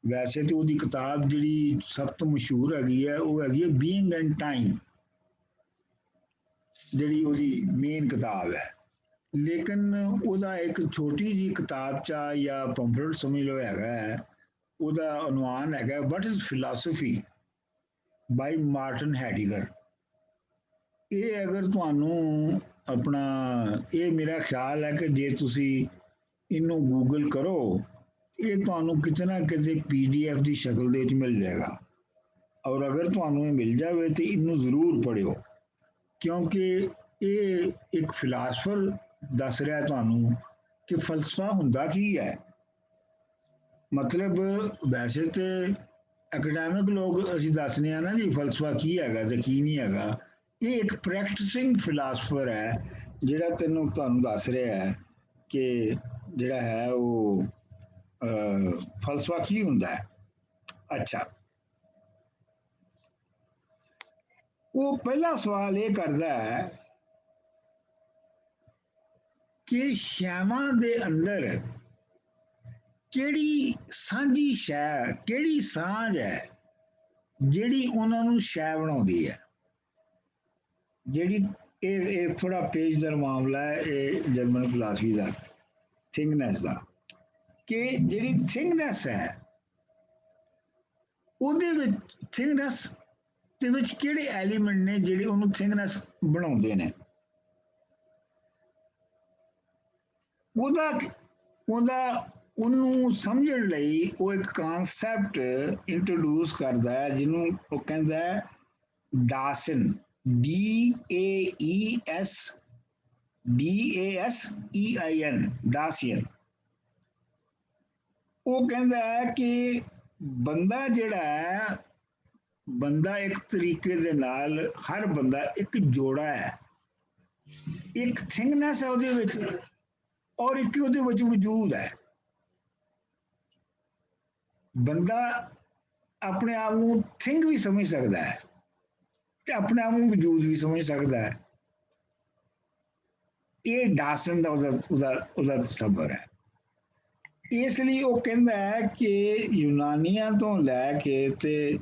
ਵੈਸੇ ਤਾਂ ਉਹਦੀ ਕਿਤਾਬ ਜਿਹੜੀ ਸਭ ਤੋਂ ਮਸ਼ਹੂਰ ਹੈਗੀ ਹੈ ਉਹ ਹੈਗੀ ਹੈ ਬੀਇੰਗ ਐਂਡ ਟਾਈਮ, ਜਿਹੜੀ ਉਹਦੀ ਮੇਨ ਕਿਤਾਬ ਹੈ। ਲੇਕਿਨ ਉਹਦਾ ਇੱਕ ਛੋਟੀ ਜਿਹੀ ਕਿਤਾਬਚਾ ਜਾਂ ਪੰਫਲੇਟ ਸਮਝ ਲਓ ਹੈਗਾ ਹੈ, ਉਹਦਾ ਉਨਵਾਨ ਹੈਗਾ what is philosophy by Martin Heidegger. ਇਹ ਅਗਰ ਤੁਹਾਨੂੰ ਆਪਣਾ, ਇਹ ਮੇਰਾ ਖਿਆਲ ਹੈ ਕਿ ਜੇ ਤੁਸੀਂ ਇਹਨੂੰ ਗੂਗਲ ਕਰੋ ਇਹ ਤੁਹਾਨੂੰ ਕਿਤੇ ਨਾ ਕਿਤੇ PDF ਦੀ ਸ਼ਕਲ ਦੇ ਵਿੱਚ ਮਿਲ ਜਾਏਗਾ, ਔਰ ਅਗਰ ਤੁਹਾਨੂੰ ਇਹ ਮਿਲ ਜਾਵੇ ਤੇ ਇਹਨੂੰ ਜ਼ਰੂਰ ਪੜ੍ਹਿਓ, ਕਿਉਂਕਿ ਇਹ ਇੱਕ ਫਿਲਾਸਫਰ ਦੱਸ ਰਿਹਾ ਤੁਹਾਨੂੰ ਕਿ ਫਲਸਫਾ ਹੁੰਦਾ ਕੀ ਹੈ। ਮਤਲਬ ਵੈਸੇ ਤੇ ਐਕੈਡੈਮਿਕ ਲੋਕ ਅਸੀਂ ਦੱਸਦੇ ਆ ਨਾ ਜੀ ਫਲਸਫਾ ਕੀ ਹੈਗਾ ਤੇ ਕੀ ਨਹੀਂ ਹੈਗਾ, ਇਹ ਇੱਕ ਪ੍ਰੈਕਟਿਸਿੰਗ ਫਿਲਾਸਫਰ ਹੈ ਜਿਹੜਾ ਤੁਹਾਨੂੰ ਦੱਸ ਰਿਹਾ ਹੈ ਕਿ ਜਿਹੜਾ ਹੈ ਉਹ ਫਲਸਫਾ ਕੀ ਹੁੰਦਾ ਹੈ। ਅੱਛਾ, ਉਹ ਪਹਿਲਾ ਸਵਾਲ ਇਹ ਕਰਦਾ ਹੈ ਕਿ ਸ਼ੈਵਾਂ ਦੇ ਅੰਦਰ ਕਿਹੜੀ ਸਾਂਝੀ ਸ਼ੈ, ਕਿਹੜੀ ਸਾਂਝ ਹੈ ਜਿਹੜੀ ਉਹਨਾਂ ਨੂੰ ਸ਼ੈ ਬਣਾਉਂਦੀ ਹੈ। ਜਿਹੜੀ ਇਹ ਥੋੜਾ ਪੇਚਦਾਰ ਮਾਮਲਾ ਹੈ ਇਹ ਜਰਮਨ ਫਿਲਾਸਫੀ ਦਾ, ਥਿੰਗਨੈਸ ਦਾ, ਕਿ ਜਿਹੜੀ ਥਿੰਗਨੈਸ ਹੈ ਉਹਦੇ ਵਿੱਚ ਥਿੰਗਨੈਸ ਦੇ ਵਿੱਚ ਕਿਹੜੇ ਐਲੀਮੈਂਟ ਨੇ ਜਿਹੜੇ ਉਹਨੂੰ ਥਿੰਗਨੈਸ ਬਣਾਉਂਦੇ ਨੇ। ਉਹਨੂੰ ਸਮਝਣ ਲਈ ਉਹ ਇੱਕ ਕਨਸੈਪਟ ਇੰਟਰੋਡਿਊਸ ਕਰਦਾ ਹੈ ਜਿਹਨੂੰ ਉਹ ਕਹਿੰਦਾ ਹੈ ਡਾਸਨ, DASEIN, ਡਾਸੀਅਨ। ਉਹ ਕਹਿੰਦਾ ਹੈ ਕਿ ਬੰਦਾ ਜਿਹੜਾ ਹੈ, ਬੰਦਾ ਇੱਕ ਤਰੀਕੇ ਦੇ ਨਾਲ ਹਰ ਬੰਦਾ ਇੱਕ ਜੋੜਾ ਹੈ, ਇੱਕ ਥਿੰਗਨੈਸ ਹੈ ਉਹਦੇ ਵਿੱਚ ਔਰ ਇੱਕ ਉਹਦੇ ਵਿੱਚ ਵਜੂਦ ਹੈ। ਬੰਦਾ ਆਪਣੇ ਆਪ ਨੂੰ ਥਿੰਗ ਵੀ ਸਮਝ ਸਕਦਾ ਹੈ ਤੇ ਆਪਣੇ ਆਪ ਨੂੰ ਵਜੂਦ ਵੀ ਸਮਝ ਸਕਦਾ ਹੈ। ਇਹ ਡਾਸਨ ਦਾ ਉਹਦਾ ਤਸੱਵਰ ਹੈ। ਇਸ ਲਈ ਉਹ ਕਹਿੰਦਾ ਹੈ ਕਿ ਯੂਨਾਨੀਆਂ ਤੋਂ ਲੈ ਕੇ ਤੇ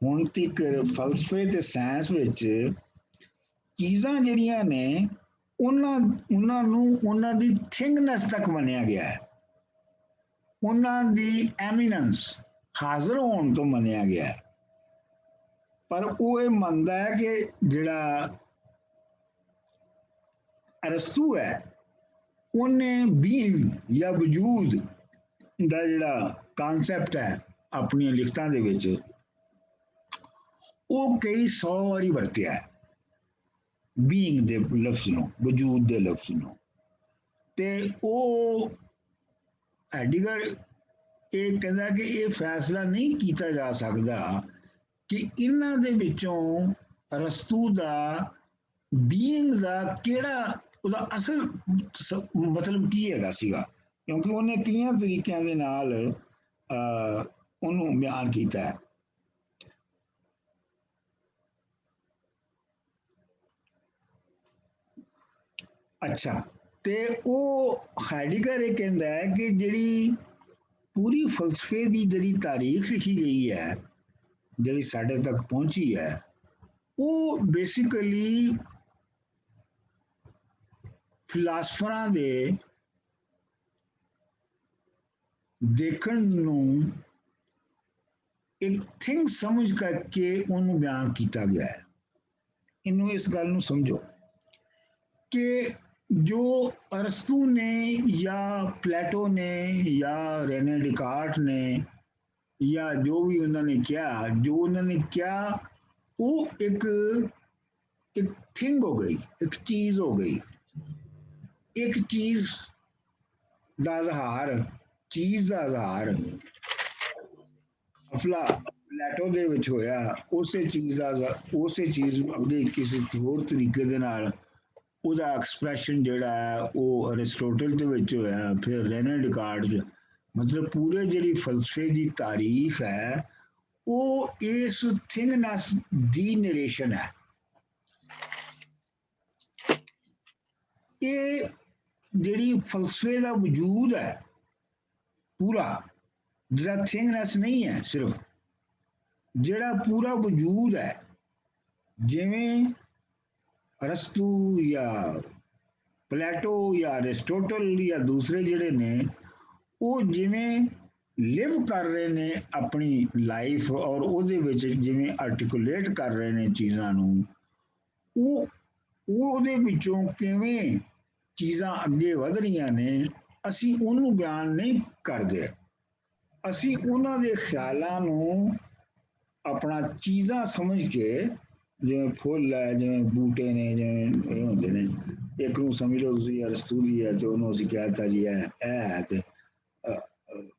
ਹੁਣ ਤੱਕ ਫਲਸਫੇ ਤੇ ਸਾਇੰਸ ਵਿੱਚ ਚੀਜ਼ਾਂ ਜਿਹੜੀਆਂ ਨੇ ਉਹਨਾਂ ਨੂੰ ਉਹਨਾਂ ਦੀ ਥਿੰਗਨੈਸ ਤੱਕ ਮੰਨਿਆ ਗਿਆ ਹੈ, ਉਹਨਾਂ ਦੀ ਐਮੀਨੈਂਸ, ਹਾਜ਼ਰ ਹੋਣ ਤੋਂ ਮੰਨਿਆ ਗਿਆ ਹੈ। ਪਰ ਉਹ ਇਹ ਮੰਨਦਾ ਹੈ ਕਿ ਜਿਹੜਾ ਅਰਸਤੂ ਹੈ ਉਹਨੇ ਬੀਇੰਗ ਜਾਂ ਵਜੂਦ ਦਾ ਜਿਹੜਾ ਕਨਸੈਪਟ ਹੈ ਆਪਣੀਆਂ ਲਿਖਤਾਂ ਦੇ ਵਿੱਚ ਉਹ ਕਈ 100 ਵਾਰੀ ਵਰਤਿਆ ਹੈ ਬੀਇੰਗ ਦੇ ਲਫ਼ਜ਼ ਨੂੰ, ਵਜੂਦ ਦੇ ਲਫ਼ਜ਼ ਨੂੰ। ਤੇ ਉਹ ਹੈਡੀਗਰ ਇਹ ਕਹਿੰਦਾ ਕਿ ਇਹ ਫੈਸਲਾ ਨਹੀਂ ਕੀਤਾ ਜਾ ਸਕਦਾ ਕਿ ਇਹਨਾਂ ਦੇ ਵਿੱਚੋਂ ਅਰਸਤੂ ਦਾ ਬੀਇੰਗ ਦਾ ਕਿਹੜਾ ਉਹਦਾ ਅਸਲ ਮਤਲਬ ਕੀ ਹੈਗਾ ਸੀਗਾ, ਕਿਉਂਕਿ ਉਹਨੇ ਕਈਆਂ ਤਰੀਕਿਆਂ ਦੇ ਨਾਲ ਉਹਨੂੰ ਬਿਆਨ ਕੀਤਾ ਹੈ। ਅੱਛਾ, ਤੇ ਉਹ ਹੈਡੀਗਰ ਇਹ ਕਹਿੰਦਾ ਹੈ ਕਿ ਜਿਹੜੀ ਪੂਰੀ ਫਲਸਫੇ ਦੀ ਜਿਹੜੀ ਤਾਰੀਖ ਲਿਖੀ ਗਈ ਹੈ, ਜਿਹੜੀ ਸਾਡੇ ਤੱਕ ਪਹੁੰਚੀ ਹੈ, ਉਹ ਬੇਸਿਕਲੀ ਫਿਲਾਸਫਰਾਂ ਦੇ ਦੇਖਣ ਨੂੰ ਇੱਕ ਥਿੰਗ ਸਮਝ ਕਰਕੇ ਉਹਨੂੰ ਬਿਆਨ ਕੀਤਾ ਗਿਆ ਹੈ। ਇਹਨੂੰ ਇਸ ਗੱਲ ਨੂੰ ਸਮਝੋ ਕਿ ਜੋ ਅਰਸਤੂ ਨੇ ਜਾਂ ਪਲੇਟੋ ਨੇ ਜਾਂ ਰੇਨੇ ਡਿਕਾਰਟ ਨੇ ਜਾਂ ਜੋ ਵੀ ਉਹਨਾਂ ਨੇ ਕਿਹਾ ਉਹ ਇੱਕ ਥਿੰਗ ਹੋ ਗਈ, ਇੱਕ ਚੀਜ਼ ਹੋ ਗਈ। ਇੱਕ ਚੀਜ਼ ਦਾ ਇਜ਼ਹਾਰ, ਚੀਜ਼ ਦਾ ਇਜ਼ਹਾਰ ਪਲੇਟੋ ਦੇ ਵਿੱਚ ਹੋਇਆ, ਉਸੇ ਚੀਜ਼ ਨੂੰ ਅੱਗੇ ਕਿਸੇ ਹੋਰ ਤਰੀਕੇ ਦੇ ਨਾਲ ਉਹਦਾ ਐਕਸਪ੍ਰੈਸ਼ਨ ਜਿਹੜਾ ਹੈ ਉਹ ਅਰਿਸਟੋਟਲ ਦੇ ਵਿੱਚ ਹੋਇਆ, ਫਿਰ ਰੇਨੇ ਡਿਕਾਰਟ। ਮਤਲਬ ਪੂਰੇ ਜਿਹੜੀ ਫਲਸਫੇ ਦੀ ਤਾਰੀਖ ਹੈ ਉਹ ਇਸ ਥਿੰਗਨੈਸ ਦੀ ਨਰੇਸ਼ਨ ਹੈ। ਇਹ ਜਿਹੜੀ ਫਲਸਫੇ ਦਾ ਵਜੂਦ ਹੈ ਪੂਰਾ, ਜਿਹੜਾ ਥਿੰਗਨੈਸ ਨਹੀਂ ਹੈ, ਸਿਰਫ ਜਿਹੜਾ ਪੂਰਾ ਵਜੂਦ ਹੈ, ਜਿਵੇਂ ਅਰਸਤੂ ਜਾਂ ਪਲੇਟੋ ਜਾਂ ਅਰਿਸਟੋਟਲ ਜਾਂ ਦੂਸਰੇ ਜਿਹੜੇ ਨੇ, ਉਹ ਜਿਵੇਂ ਲਿਵ ਕਰ ਰਹੇ ਨੇ ਆਪਣੀ ਲਾਈਫ ਔਰ ਉਹਦੇ ਵਿੱਚ ਜਿਵੇਂ ਆਰਟੀਕੂਲੇਟ ਕਰ ਰਹੇ ਨੇ ਚੀਜ਼ਾਂ ਨੂੰ, ਉਹ ਉਹਦੇ ਵਿੱਚੋਂ ਕਿਵੇਂ ਚੀਜ਼ਾਂ ਅੱਗੇ ਵਧ ਰਹੀਆਂ ਨੇ, ਅਸੀਂ ਉਹਨੂੰ ਬਿਆਨ ਨਹੀਂ ਕਰਦੇ। ਅਸੀਂ ਉਹਨਾਂ ਦੇ ਖਿਆਲਾਂ ਨੂੰ ਆਪਣਾ ਚੀਜ਼ਾਂ ਸਮਝ ਕੇ, ਜਿਵੇਂ ਫੁੱਲ ਹੈ, ਜਿਵੇਂ ਬੂਟੇ ਨੇ, ਜਿਵੇਂ ਇਹ ਹੁੰਦੇ ਨੇ, ਇੱਕ ਨੂੰ ਸਮਝ ਲਓ ਤੁਸੀਂ ਅਰਸਤੂ ਦੀ ਹੈ ਤੇ ਉਹਨੂੰ ਅਸੀਂ ਕਹਿ ਦਿੱਤਾ ਜੀ ਇਹ ਹੈ, ਤੇ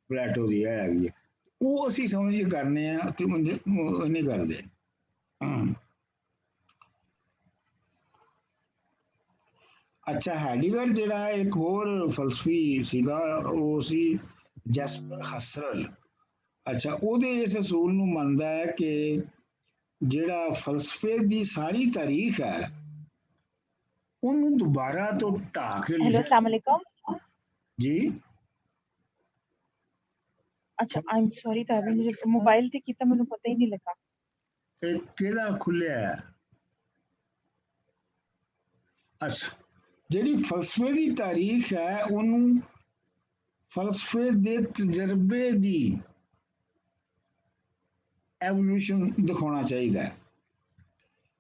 ਪਲੇਟੋ ਦੀ ਇਹ ਹੈਗੀ ਹੈ, ਉਹ ਅਸੀਂ ਸਮਝ ਕੇ ਕਰਨੇ ਆ ਤੇ ਉਹ ਨਹੀਂ ਕਰਦੇ। ਅੱਛਾ, ਹੈਡੀਗਰ ਜਿਹੜਾ ਇੱਕ ਹੋਰ ਫਲਸਫੀ ਸੀਗਾ ਉਹ ਸੀ ਜੈਸਪਰ ਹਸਰਲ। ਅੱਛਾ, ਉਹਦੇ ਇਸ ਅਸੂਲ ਨੂੰ ਮੰਨਦਾ ਹੈ ਕਿ ਜਿਹੜਾ ਫਲਸਫੇ ਦੀ ਸਾਰੀ ਤਾਰੀਖ ਹੈ ਉਹਨੂੰ ਦੁਬਾਰਾ ਤੋਂ ਢਾਹ ਕੇ हेलो अस्सलाम वालेकुम। ਜੀ। अच्छा आई एम सॉरी था अभी मुझे मोबाइल ते कीता मैंने पता ही नहीं लगा। ਇਹ ਕਿਹਦਾ ਖੁੱਲਿਆ ਹੈ? ਅੱਛਾ, ਜਿਹੜੀ ਫਲਸਫੇ ਦੀ ਤਾਰੀਖ ਹੈ ਉਹਨੂੰ ਫਲਸਫੇ ਦੇ ਤਜਰਬੇ ਦੀ ਐਵੋਲੂਸ਼ਨ ਦਿਖਾਉਣਾ ਚਾਹੀਦਾ ਹੈ।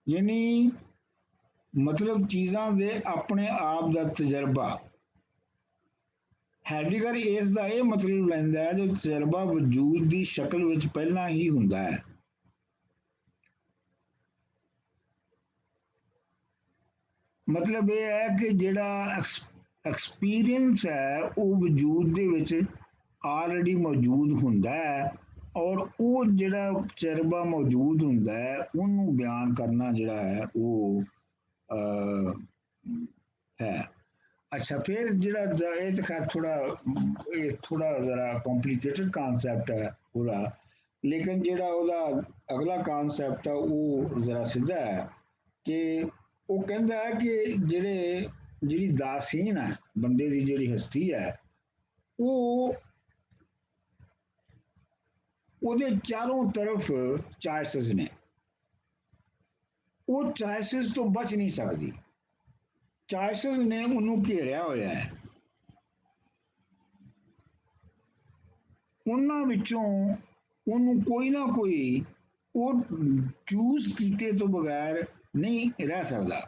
ਯਾਨੀ ਮਤਲਬ ਚੀਜ਼ਾਂ ਦੇ ਆਪਣੇ ਆਪ ਦਾ ਤਜਰਬਾ। ਹੈਡੀਗਰ ਇਸ ਦਾ ਇਹ ਮਤਲਬ ਲੈਂਦਾ ਹੈ ਜੋ ਤਜਰਬਾ ਵਜੂਦ ਦੀ ਸ਼ਕਲ ਵਿੱਚ ਪਹਿਲਾਂ ਹੀ ਹੁੰਦਾ ਹੈ। ਮਤਲਬ ਇਹ ਹੈ ਕਿ ਜਿਹੜਾ ਐਕਸਪੀਰੀਅੰਸ ਹੈ ਉਹ ਵਜੂਦ ਦੇ ਵਿੱਚ ਆਲਰੇਡੀ ਮੌਜੂਦ ਹੁੰਦਾ ਹੈ, ਔਰ ਉਹ ਜਿਹੜਾ ਤਜਰਬਾ ਮੌਜੂਦ ਹੁੰਦਾ ਹੈ ਉਹਨੂੰ ਬਿਆਨ ਕਰਨਾ ਜਿਹੜਾ ਹੈ ਉਹ ਹੈ। ਅੱਛਾ, ਫਿਰ ਜਿਹੜਾ ਇਹ ਤਾਂ ਖੈਰ ਥੋੜਾ ਜ਼ਰਾ ਕੰਪਲਿਕੇਟਡ ਕਨਸੈਪਟ ਹੈ ਉਹਦਾ, ਲੇਕਿਨ ਜਿਹੜਾ ਉਹਦਾ ਅਗਲਾ ਕਨਸੈਪਟ ਹੈ ਉਹ ਜ਼ਰਾ ਸਿੱਧਾ ਹੈ ਕਿ ਉਹ ਕਹਿੰਦਾ ਹੈ ਕਿ ਜਿਹੜੀ ਦਾਸੀਨ ਹੈ ਬੰਦੇ ਦੀ, ਜਿਹੜੀ ਹਸਤੀ ਹੈ, ਉਹ ਉਹਦੇ ਚਾਰੋਂ ਤਰਫ ਚਾਇਸਿਸ ਨੇ, ਉਹ ਚਾਇਸਿਸ ਤੋਂ ਬਚ ਨਹੀਂ ਸਕਦੀ। ਚਾਇਸਿਸ ਨੇ ਉਹਨੂੰ ਘੇਰਿਆ ਹੋਇਆ ਹੈ, ਉਹਨਾਂ ਵਿੱਚੋਂ ਉਹਨੂੰ ਕੋਈ ਨਾ ਕੋਈ ਉਹ ਚੂਜ਼ ਕੀਤੇ ਤੋਂ ਬਗੈਰ ਨਹੀਂ ਰਹਿ ਸਕਦਾ।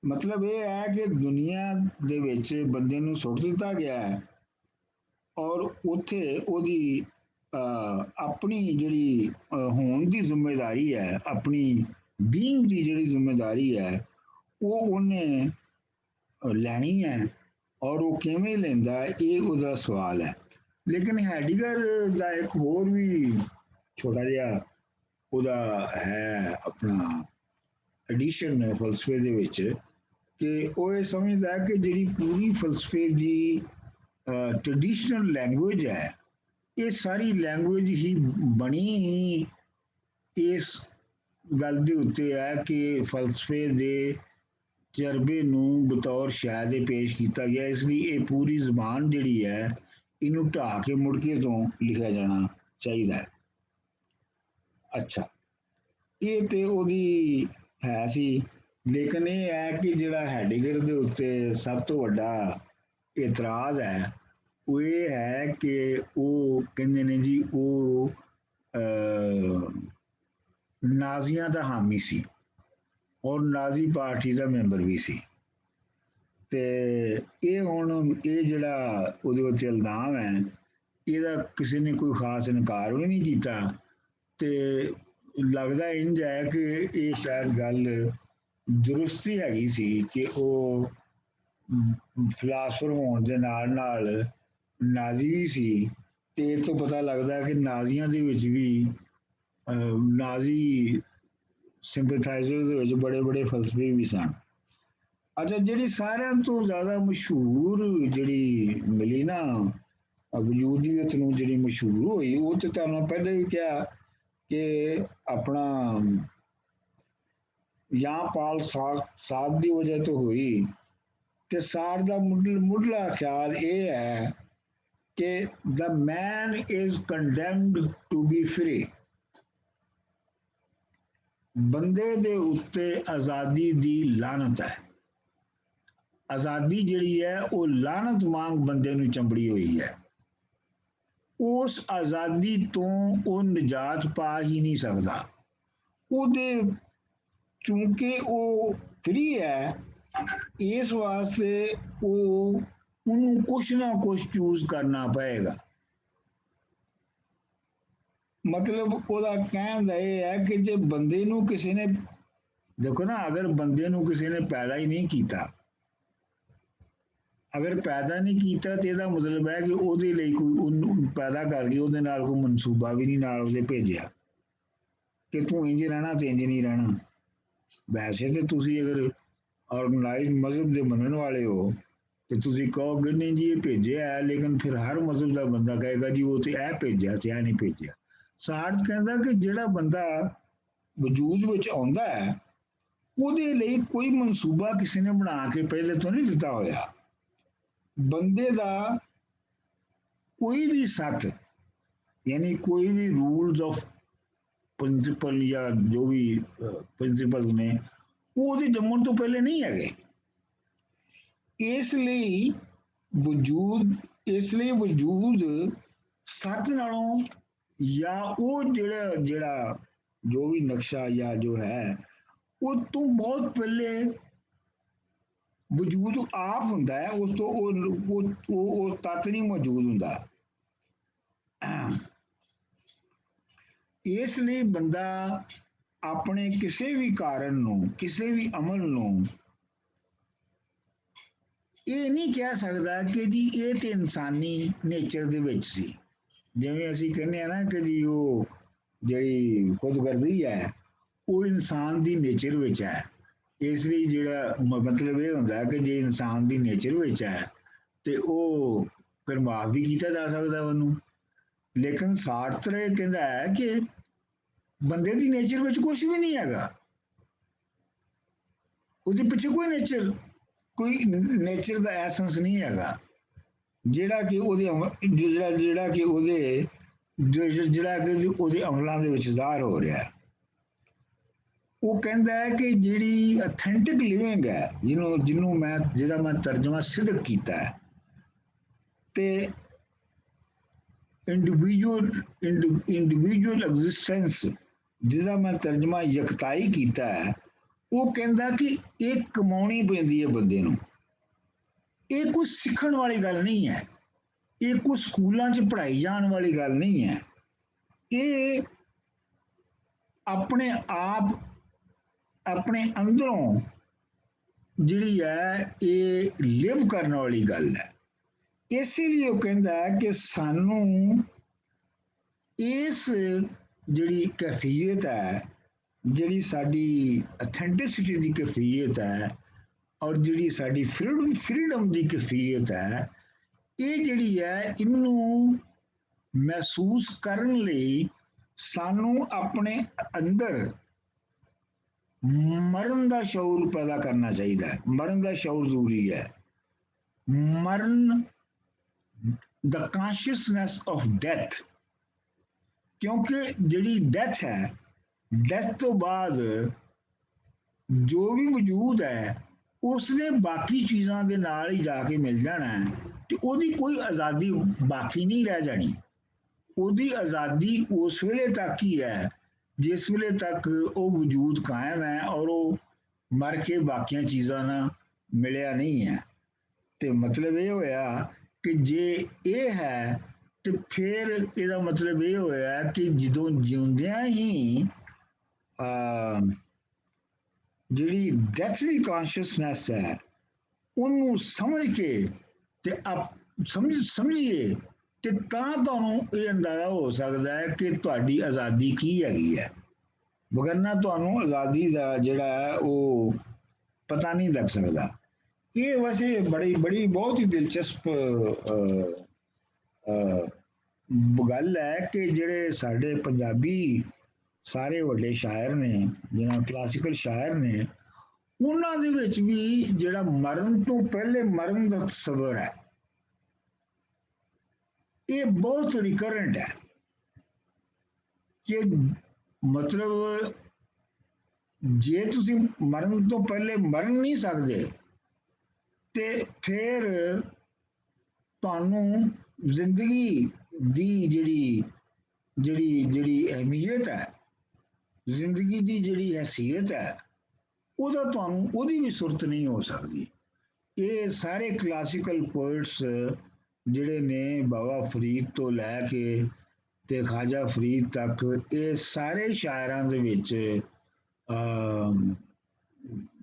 ਮਤਲਬ ਇਹ ਹੈ ਕਿ ਦੁਨੀਆ ਦੇ ਵਿੱਚ ਬੰਦੇ ਨੂੰ ਸੁੱਟ ਦਿੱਤਾ ਗਿਆ ਹੈ ਔਰ ਉੱਥੇ ਉਹਦੀ ਆਪਣੀ ਜਿਹੜੀ ਹੋਣ ਦੀ ਜ਼ਿੰਮੇਵਾਰੀ ਹੈ, ਆਪਣੀ ਬੀਇੰਗ ਦੀ ਜਿਹੜੀ ਜ਼ਿੰਮੇਵਾਰੀ ਹੈ ਉਹ ਉਹਨੇ ਲੈਣੀ ਹੈ, ਔਰ ਉਹ ਕਿਵੇਂ ਲੈਂਦਾ ਹੈ ਇਹ ਉਹਦਾ ਸਵਾਲ ਹੈ। ਲੇਕਿਨ ਹੈਡੀਗਰ ਦਾ ਇੱਕ ਹੋਰ ਵੀ ਛੋਟਾ ਜਿਹਾ ਉਹਦਾ ਹੈ ਆਪਣਾ ਐਡੀਸ਼ਨ ਫਲਸਫੇ ਦੇ ਵਿੱਚ, ਕਿ ਉਹ ਇਹ ਸਮਝਦਾ ਕਿ ਜਿਹੜੀ ਪੂਰੀ ਫਲਸਫੇ ਦੀ ਟ੍ਰੈਡੀਸ਼ਨਲ ਲੈਂਗੁਏਜ ਹੈ, ਇਹ ਸਾਰੀ ਲੈਂਗੁਏਜ ਹੀ ਬਣੀ ਹੀ ਇਸ ਗੱਲ ਦੇ ਉੱਤੇ ਹੈ ਕਿ ਫਲਸਫੇ ਦੇ ਤਜਰਬੇ ਨੂੰ ਬਤੌਰ ਸ਼ਾਇਦ ਦੇ ਪੇਸ਼ ਕੀਤਾ ਗਿਆ, ਇਸ ਲਈ ਇਹ ਪੂਰੀ ਜ਼ਬਾਨ ਜਿਹੜੀ ਹੈ ਇਹਨੂੰ ਢਾਹ ਕੇ ਮੁੜ ਕੇ ਤੋਂ ਲਿਖਿਆ ਜਾਣਾ ਚਾਹੀਦਾ ਹੈ। ਅੱਛਾ, ਇਹ ਤੇ ਉਹਦੀ ਹੈ ਸੀ। ਲੇਕਿਨ ਇਹ ਹੈ ਕਿ ਜਿਹੜਾ ਹੈਡੀਗਰ ਦੇ ਉੱਤੇ ਸਭ ਤੋਂ ਵੱਡਾ ਇਤਰਾਜ਼ ਹੈ ਉਹ ਇਹ ਹੈ ਕਿ ਉਹ ਕਹਿੰਦੇ ਨੇ ਜੀ ਉਹ ਨਾਜ਼ੀਆਂ ਦਾ ਹਾਮੀ ਸੀ ਔਰ ਨਾਜ਼ੀ ਪਾਰਟੀ ਦਾ ਮੈਂਬਰ ਵੀ ਸੀ। ਤੇ ਇਹ ਹੁਣ ਇਹ ਜਿਹੜਾ ਉਹਦੇ ਉੱਤੇ ਇਲਜ਼ਾਮ ਹੈ ਇਹਦਾ ਕਿਸੇ ਨੇ ਕੋਈ ਖਾਸ ਇਨਕਾਰ ਵੀ ਨਹੀਂ ਕੀਤਾ, ਤੇ ਲੱਗਦਾ ਇੰਝ ਹੈ ਕਿ ਇਹ ਸ਼ਾਇਦ ਗੱਲ ਦਰੁਸਤੀ ਹੈਗੀ ਸੀ ਕਿ ਉਹ ਫਿਲਾਸਫਰ ਹੋਣ ਦੇ ਨਾਲ ਨਾਲ ਨਾਜ਼ੀ ਵੀ ਸੀ, ਤੇ ਇਹ ਤੋਂ ਪਤਾ ਲੱਗਦਾ ਕਿ ਨਾਜ਼ੀਆਂ ਦੇ ਵਿੱਚ ਵੀ ਨਾਜ਼ੀ ਸਿੰਪੈਥਾਈਜ਼ਰ ਦੇ ਵਿੱਚ ਬੜੇ ਬੜੇ ਫਲਸਫੇ ਵੀ ਸਨ। ਅੱਛਾ, ਜਿਹੜੀ ਸਾਰਿਆਂ ਤੋਂ ਜ਼ਿਆਦਾ ਮਸ਼ਹੂਰ ਜਿਹੜੀ ਮਿਲੀ ਨਾ ਵਜੂਦੀਅਤ ਨੂੰ, ਜਿਹੜੀ ਮਸ਼ਹੂਰ ਹੋਈ, ਉਹ ਤੇ ਤੁਹਾਨੂੰ ਪਹਿਲੇ ਵੀ ਕਿਹਾ ਕਿ ਆਪਣਾ ਜਾਂ ਪਾਲ ਸਾਧ ਦੀ ਵਜ੍ਹਾ ਤੋਂ ਹੋਈ। ਤੇ ਸਾਰ ਦਾ ਮੁੱਢਲਾ ਖਿਆਲ ਇਹ ਹੈ ਕਿ the man is condemned to be free, ਬੰਦੇ ਦੇ ਉੱਤੇ ਆਜ਼ਾਦੀ ਦੀ ਲਾਹਨਤ ਹੈ। ਆਜ਼ਾਦੀ ਜਿਹੜੀ ਹੈ ਉਹ ਲਾਹਨਤ ਵਾਂਗ ਬੰਦੇ ਨੂੰ ਚੰਬੜੀ ਹੋਈ ਹੈ। ਉਸ ਆਜ਼ਾਦੀ ਤੋਂ ਉਹ ਨਿਜਾਤ ਪਾ ਹੀ ਨਹੀਂ ਸਕਦਾ। ਉਹਦੇ ਚੂੰਕਿ ਉਹ ਫ੍ਰੀ ਹੈ, ਇਸ ਵਾਸਤੇ ਉਹਨੂੰ ਕੁਛ ਨਾ ਕੁਛ ਚੂਜ਼ ਕਰਨਾ ਪਏਗਾ। ਮਤਲਬ ਉਹਦਾ ਕਹਿਣ ਦਾ ਇਹ ਹੈ ਕਿ ਜੇ ਬੰਦੇ ਨੂੰ ਕਿਸੇ ਨੇ, ਦੇਖੋ ਨਾ, ਅਗਰ ਬੰਦੇ ਨੂੰ ਕਿਸੇ ਨੇ ਪੈਦਾ ਹੀ ਨਹੀਂ ਕੀਤਾ, ਅਗਰ ਪੈਦਾ ਨਹੀਂ ਕੀਤਾ ਤੇ ਇਹਦਾ ਮਤਲਬ ਹੈ ਕਿ ਉਹਦੇ ਲਈ ਕੋਈ ਉਹਨੂੰ ਪੈਦਾ ਕਰ ਗਿਆ, ਉਹਦੇ ਨਾਲ ਕੋਈ ਮਨਸੂਬਾ ਵੀ ਨਹੀਂ ਨਾਲ ਉਹਦੇ ਭੇਜਿਆ ਕਿ ਤੂੰ ਇੰਜ ਰਹਿਣਾ ਤੇ ਇੰਜ ਨਹੀਂ ਰਹਿਣਾ। ਵੈਸੇ ਤੇ ਤੁਸੀਂ ਅਗਰ ਆਰਗੇਨਾਈਜ਼ ਮਜ਼ਹਬ ਦੇ ਮੰਨਣ ਵਾਲੇ ਹੋ ਤੇ ਤੁਸੀਂ ਕਹੋਗੇ ਨਹੀਂ ਜੀ ਇਹ ਭੇਜਿਆ ਹੈ, ਲੇਕਿਨ ਫਿਰ ਹਰ ਮਜ਼ਹਬ ਦਾ ਬੰਦਾ ਕਹੇਗਾ ਜੀ ਉਹ ਤੇ ਇਹ ਭੇਜਿਆ ਤੇ ਇਹ ਨਹੀਂ ਭੇਜਿਆ। ਸਾਰਥ ਕਹਿੰਦਾ ਕਿ ਜਿਹੜਾ ਬੰਦਾ ਵਜੂਦ ਵਿੱਚ ਆਉਂਦਾ ਹੈ ਉਹਦੇ ਲਈ ਕੋਈ ਮਨਸੂਬਾ ਕਿਸੇ ਨੇ ਬਣਾ ਕੇ ਪਹਿਲੇ ਤੋਂ ਨਹੀਂ ਦਿੱਤਾ ਹੋਇਆ। ਬੰਦੇ ਦਾ ਕੋਈ ਵੀ ਸੱਤ, ਯਾਨੀ ਕੋਈ ਵੀ ਰੂਲਸ ਆਫ ਪ੍ਰਿੰਸੀਪਲ ਜਾਂ ਜੋ ਵੀ ਪ੍ਰਿੰਸੀਪਲ ਨੇ, ਉਹ ਉਹਦੇ ਜੰਮਣ ਤੋਂ ਪਹਿਲੇ ਨਹੀਂ ਹੈਗੇ। ਇਸ ਲਈ ਵਜੂਦ ਸੱਤ ਨਾਲੋਂ ਜਾਂ ਉਹ ਜਿਹੜਾ ਜੋ ਵੀ ਨਕਸ਼ਾ ਜਾਂ ਜੋ ਹੈ ਉਹ ਤੋਂ ਬਹੁਤ ਪਹਿਲੇ ਵਜੂਦ ਆਪ ਹੁੰਦਾ ਹੈ, ਉਸ ਤੋਂ ਉਹ ਤੱਤ ਨਹੀਂ ਮੌਜੂਦ ਹੁੰਦਾ। ਇਸ ਲਈ ਬੰਦਾ ਆਪਣੇ ਕਿਸੇ ਵੀ ਕਾਰਨ ਨੂੰ, ਕਿਸੇ ਵੀ ਅਮਲ ਨੂੰ ਇਹ ਨਹੀਂ ਕਹਿ ਸਕਦਾ ਕਿ ਜੀ ਇਹ ਤੇ ਇਨਸਾਨੀ ਨੇਚਰ ਦੇ ਵਿੱਚ ਸੀ। ਜਿਵੇਂ ਅਸੀਂ ਕਹਿੰਦੇ ਆ ਨਾ ਕਿ ਜੀ ਉਹ ਜਿਹੜੀ ਖੁਦਗਰਜ਼ੀ ਹੈ ਉਹ ਇਨਸਾਨ ਦੀ ਨੇਚਰ ਵਿੱਚ ਹੈ। ਇਸ ਲਈ ਜਿਹੜਾ ਮਤਲਬ ਇਹ ਹੁੰਦਾ ਕਿ ਜੇ ਇਨਸਾਨ ਦੀ ਨੇਚਰ ਵਿੱਚ ਹੈ ਤੇ ਉਹ ਫਿਰ ਮਾਫ ਵੀ ਕੀਤਾ ਜਾ ਸਕਦਾ ਉਹਨੂੰ। ਲੇਕਿਨ ਸਾਰਤਰ ਇਹ ਕਹਿੰਦਾ ਹੈ ਕਿ ਬੰਦੇ ਦੀ ਨੇਚਰ ਵਿੱਚ ਕੁਝ ਵੀ ਨਹੀਂ ਹੈਗਾ, ਉਹਦੇ ਪਿੱਛੇ ਕੋਈ ਨੇਚਰ ਦਾ ਐਸੈਂਸ ਨਹੀਂ ਹੈਗਾ ਜਿਹੜਾ ਕਿ ਉਹਦੇ ਅਮਲਾਂ ਦੇ ਵਿੱਚ ਜ਼ਾਹਰ ਹੋ ਰਿਹਾ ਹੈ। ਉਹ ਕਹਿੰਦਾ ਹੈ ਕਿ ਜਿਹੜੀ ਅਥੈਂਟਿਕ ਲਿਵਿੰਗ ਹੈ, ਜਿਹਦਾ ਮੈਂ ਤਰਜਮਾ ਸਿਦਕ ਕੀਤਾ ਹੈ, ਤੇ ਇੰਡੀਵਿਜੂਅਲ ਐਗਜ਼ਿਸਟੈਂਸ ਜਿਹਦਾ ਮੈਂ ਤਰਜਮਾ ਯਕਤਾਈ ਕੀਤਾ ਹੈ, ਉਹ ਕਹਿੰਦਾ ਕਿ ਇਹ ਕਮਾਉਣੀ ਪੈਂਦੀ ਹੈ ਬੰਦੇ ਨੂੰ। ਇਹ ਕੋਈ ਸਿੱਖਣ ਵਾਲੀ ਗੱਲ ਨਹੀਂ ਹੈ, ਇਹ ਕੋਈ ਸਕੂਲਾਂ 'ਚ ਪੜ੍ਹਾਈ ਜਾਣ ਵਾਲੀ ਗੱਲ ਨਹੀਂ ਹੈ। ਇਹ ਆਪਣੇ ਆਪ ਆਪਣੇ ਅੰਦਰੋਂ ਜਿਹੜੀ ਹੈ ਇਹ ਲਿਵ ਕਰਨ ਵਾਲੀ ਗੱਲ ਹੈ। ਇਸੇ ਲਈ ਉਹ ਕਹਿੰਦਾ ਹੈ ਕਿ ਸਾਨੂੰ ਇਸ ਜਿਹੜੀ ਕੈਫੀਅਤ ਹੈ, ਜਿਹੜੀ ਸਾਡੀ ਅਥੈਂਟਿਸਿਟੀ ਦੀ ਕੈਫੀਅਤ ਹੈ ਔਰ ਜਿਹੜੀ ਸਾਡੀ ਫਰੀडम ਦੀ ਕੈਫੀਅਤ ਹੈ, ਇਹ ਜਿਹੜੀ ਹੈ ਇਹਨੂੰ ਮਹਿਸੂਸ ਕਰਨ ਲਈ ਸਾਨੂੰ ਆਪਣੇ ਅੰਦਰ ਮਰਨ ਦਾ ਸ਼ਊਰ ਪੈਦਾ ਕਰਨਾ ਚਾਹੀਦਾ ਹੈ। ਮਰਨ ਦਾ ਸ਼ਊਰ ਜ਼ਰੂਰੀ ਹੈ। ਮਰਨ the consciousness of death, ਕਿਉਂਕਿ ਜਿਹੜੀ ਡੈਥ ਹੈ, ਡੈਥ ਤੋਂ ਬਾਅਦ ਜੋ ਵੀ ਵਜੂਦ ਹੈ ਉਸਨੇ ਬਾਕੀ ਚੀਜ਼ਾਂ ਦੇ ਨਾਲ ਹੀ ਜਾ ਕੇ ਮਿਲ ਜਾਣਾ ਹੈ ਤੇ ਉਹਦੀ ਕੋਈ ਆਜ਼ਾਦੀ ਬਾਕੀ ਨਹੀਂ ਰਹਿ ਜਾਣੀ। ਉਹਦੀ ਆਜ਼ਾਦੀ ਉਸ ਵੇਲੇ ਤੱਕ ਹੀ ਹੈ ਜਿਸ ਵੇਲੇ ਤੱਕ ਉਹ ਵਜੂਦ ਕਾਇਮ ਹੈ ਔਰ ਉਹ ਮਰ ਕੇ ਬਾਕੀਆਂ ਚੀਜ਼ਾਂ ਨਾਲ ਮਿਲਿਆ ਨਹੀਂ ਹੈ। ਤੇ ਮਤਲਬ ਇਹ ਹੋਇਆ ਕਿ ਜੇ ਇਹ ਹੈ ਤੇ ਫਿਰ ਇਹਦਾ ਮਤਲਬ ਇਹ ਹੋਇਆ ਕਿ ਜਦੋਂ ਜਿਉਂਦਿਆਂ ਹੀ ਜਿਹੜੀ ਡੈਥ ਦੀ ਕੌਨਸ਼ੀਅਸਨੈਸ ਹੈ ਉਹਨੂੰ ਸਮਝ ਕੇ ਤੇ ਸਮਝੀਏ ਤੇ ਤਾਂ ਤੁਹਾਨੂੰ ਇਹ ਅੰਦਾਜ਼ਾ ਹੋ ਸਕਦਾ ਹੈ ਕਿ ਤੁਹਾਡੀ ਆਜ਼ਾਦੀ ਕੀ ਹੈਗੀ ਹੈ। ਵਗਰਨਾ ਤੁਹਾਨੂੰ ਆਜ਼ਾਦੀ ਦਾ ਜਿਹੜਾ ਹੈ ਉਹ ਪਤਾ ਨਹੀਂ ਲੱਗ ਸਕਦਾ। ਇਹ ਵੈਸੇ ਬੜੀ ਬਹੁਤ ਹੀ ਦਿਲਚਸਪ ਗੱਲ ਹੈ ਕਿ ਜਿਹੜੇ ਸਾਡੇ ਪੰਜਾਬੀ ਸਾਰੇ ਵੱਡੇ ਸ਼ਾਇਰ ਨੇ, ਜਿਹਨਾਂ ਕਲਾਸੀਕਲ ਸ਼ਾਇਰ ਨੇ, ਉਹਨਾਂ ਦੇ ਵਿੱਚ ਵੀ ਜਿਹੜਾ ਮਰਨ ਤੋਂ ਪਹਿਲੇ ਮਰਨ ਦਾ ਤਸੱਵਰ ਹੈ ਇਹ ਬਹੁਤ ਰਿਕਰੈਂਟ ਹੈ ਕਿ ਮਤਲਬ ਜੇ ਤੁਸੀਂ ਮਰਨ ਤੋਂ ਪਹਿਲੇ ਮਰਨ ਨਹੀਂ ਸਕਦੇ ਤੇ ਫਿਰ ਤੁਹਾਨੂੰ ਜ਼ਿੰਦਗੀ ਦੀ ਜਿਹੜੀ ਅਹਿਮੀਅਤ ਹੈ, ਜ਼ਿੰਦਗੀ ਦੀ ਜਿਹੜੀ ਹੈਸੀਅਤ ਹੈ, ਉਹਦੀ ਵੀ ਸੁਰਤ ਨਹੀਂ ਹੋ ਸਕਦੀ। ਇਹ ਸਾਰੇ ਕਲਾਸੀਕਲ ਪੋਇਟਸ ਜਿਹੜੇ ਨੇ ਬਾਬਾ ਫਰੀਦ ਤੋਂ ਲੈ ਕੇ ਤੇ ਖਾਜਾ ਫਰੀਦ ਤੱਕ, ਇਹ ਸਾਰੇ ਸ਼ਾਇਰਾਂ ਦੇ ਵਿੱਚ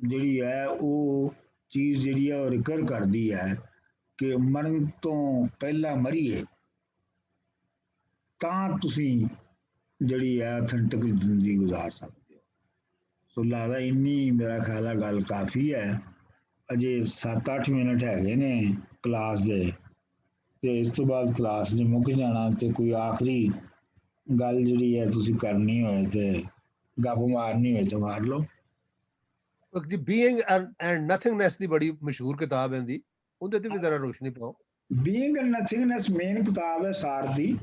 ਜਿਹੜੀ ਹੈ ਉਹ ਚੀਜ਼ ਜਿਹੜੀ ਹੈ ਉਹ ਰਿਕਰ ਕਰਦੀ ਹੈ ਕਿ ਮਰਨ ਤੋਂ ਪਹਿਲਾਂ ਮਰੀਏ ਤਾਂ ਤੁਸੀਂ ਜਿਹੜੀ ਹੈ ਅਥੈਂਟਿਕ ਜ਼ਿੰਦਗੀ ਗੁਜ਼ਾਰ ਸਕਦੇ ਹੋ। ਸੋ ਲੱਗਦਾ ਇੰਨੀ ਮੇਰਾ ਖਿਆਲ ਹੈ ਗੱਲ ਕਾਫੀ ਹੈ। ਅਜੇ 7-8 ਮਿੰਟ ਹੈਗੇ ਨੇ ਕਲਾਸ ਦੇ ਤੇ ਇਸ ਤੋਂ ਬਾਅਦ ਕਲਾਸ ਨੇ ਮੁੱਕ ਜਾਣਾ ਤੇ ਕੋਈ ਆਖਰੀ ਗੱਲ ਜਿਹੜੀ ਹੈ ਤੁਸੀਂ ਕਰਨੀ ਹੋਏ ਤੇ ਗੱਪ ਮਾਰਨੀ ਹੋਏ ਤਾਂ ਮਾਰ ਲਓ। ਜੀ ਬੀਇੰਗ ਐਂਡ ਨਥਿੰਗਨੈਸ ਦੀ ਬੜੀ ਮਸ਼ਹੂਰ ਕਿਤਾਬ ਹੈ ਦੀ, ਉਹਦੇ ਤੇ ਵੀ ਜ਼ਰਾ ਰੋਸ਼ਨੀ ਪਾਓ। ਬੀਇੰਗ ਐਂਡ ਨਥਿੰਗਨੈਸ ਮੇਨ ਕਿਤਾਬ ਹੈ ਸਾਰਥ ਦੀ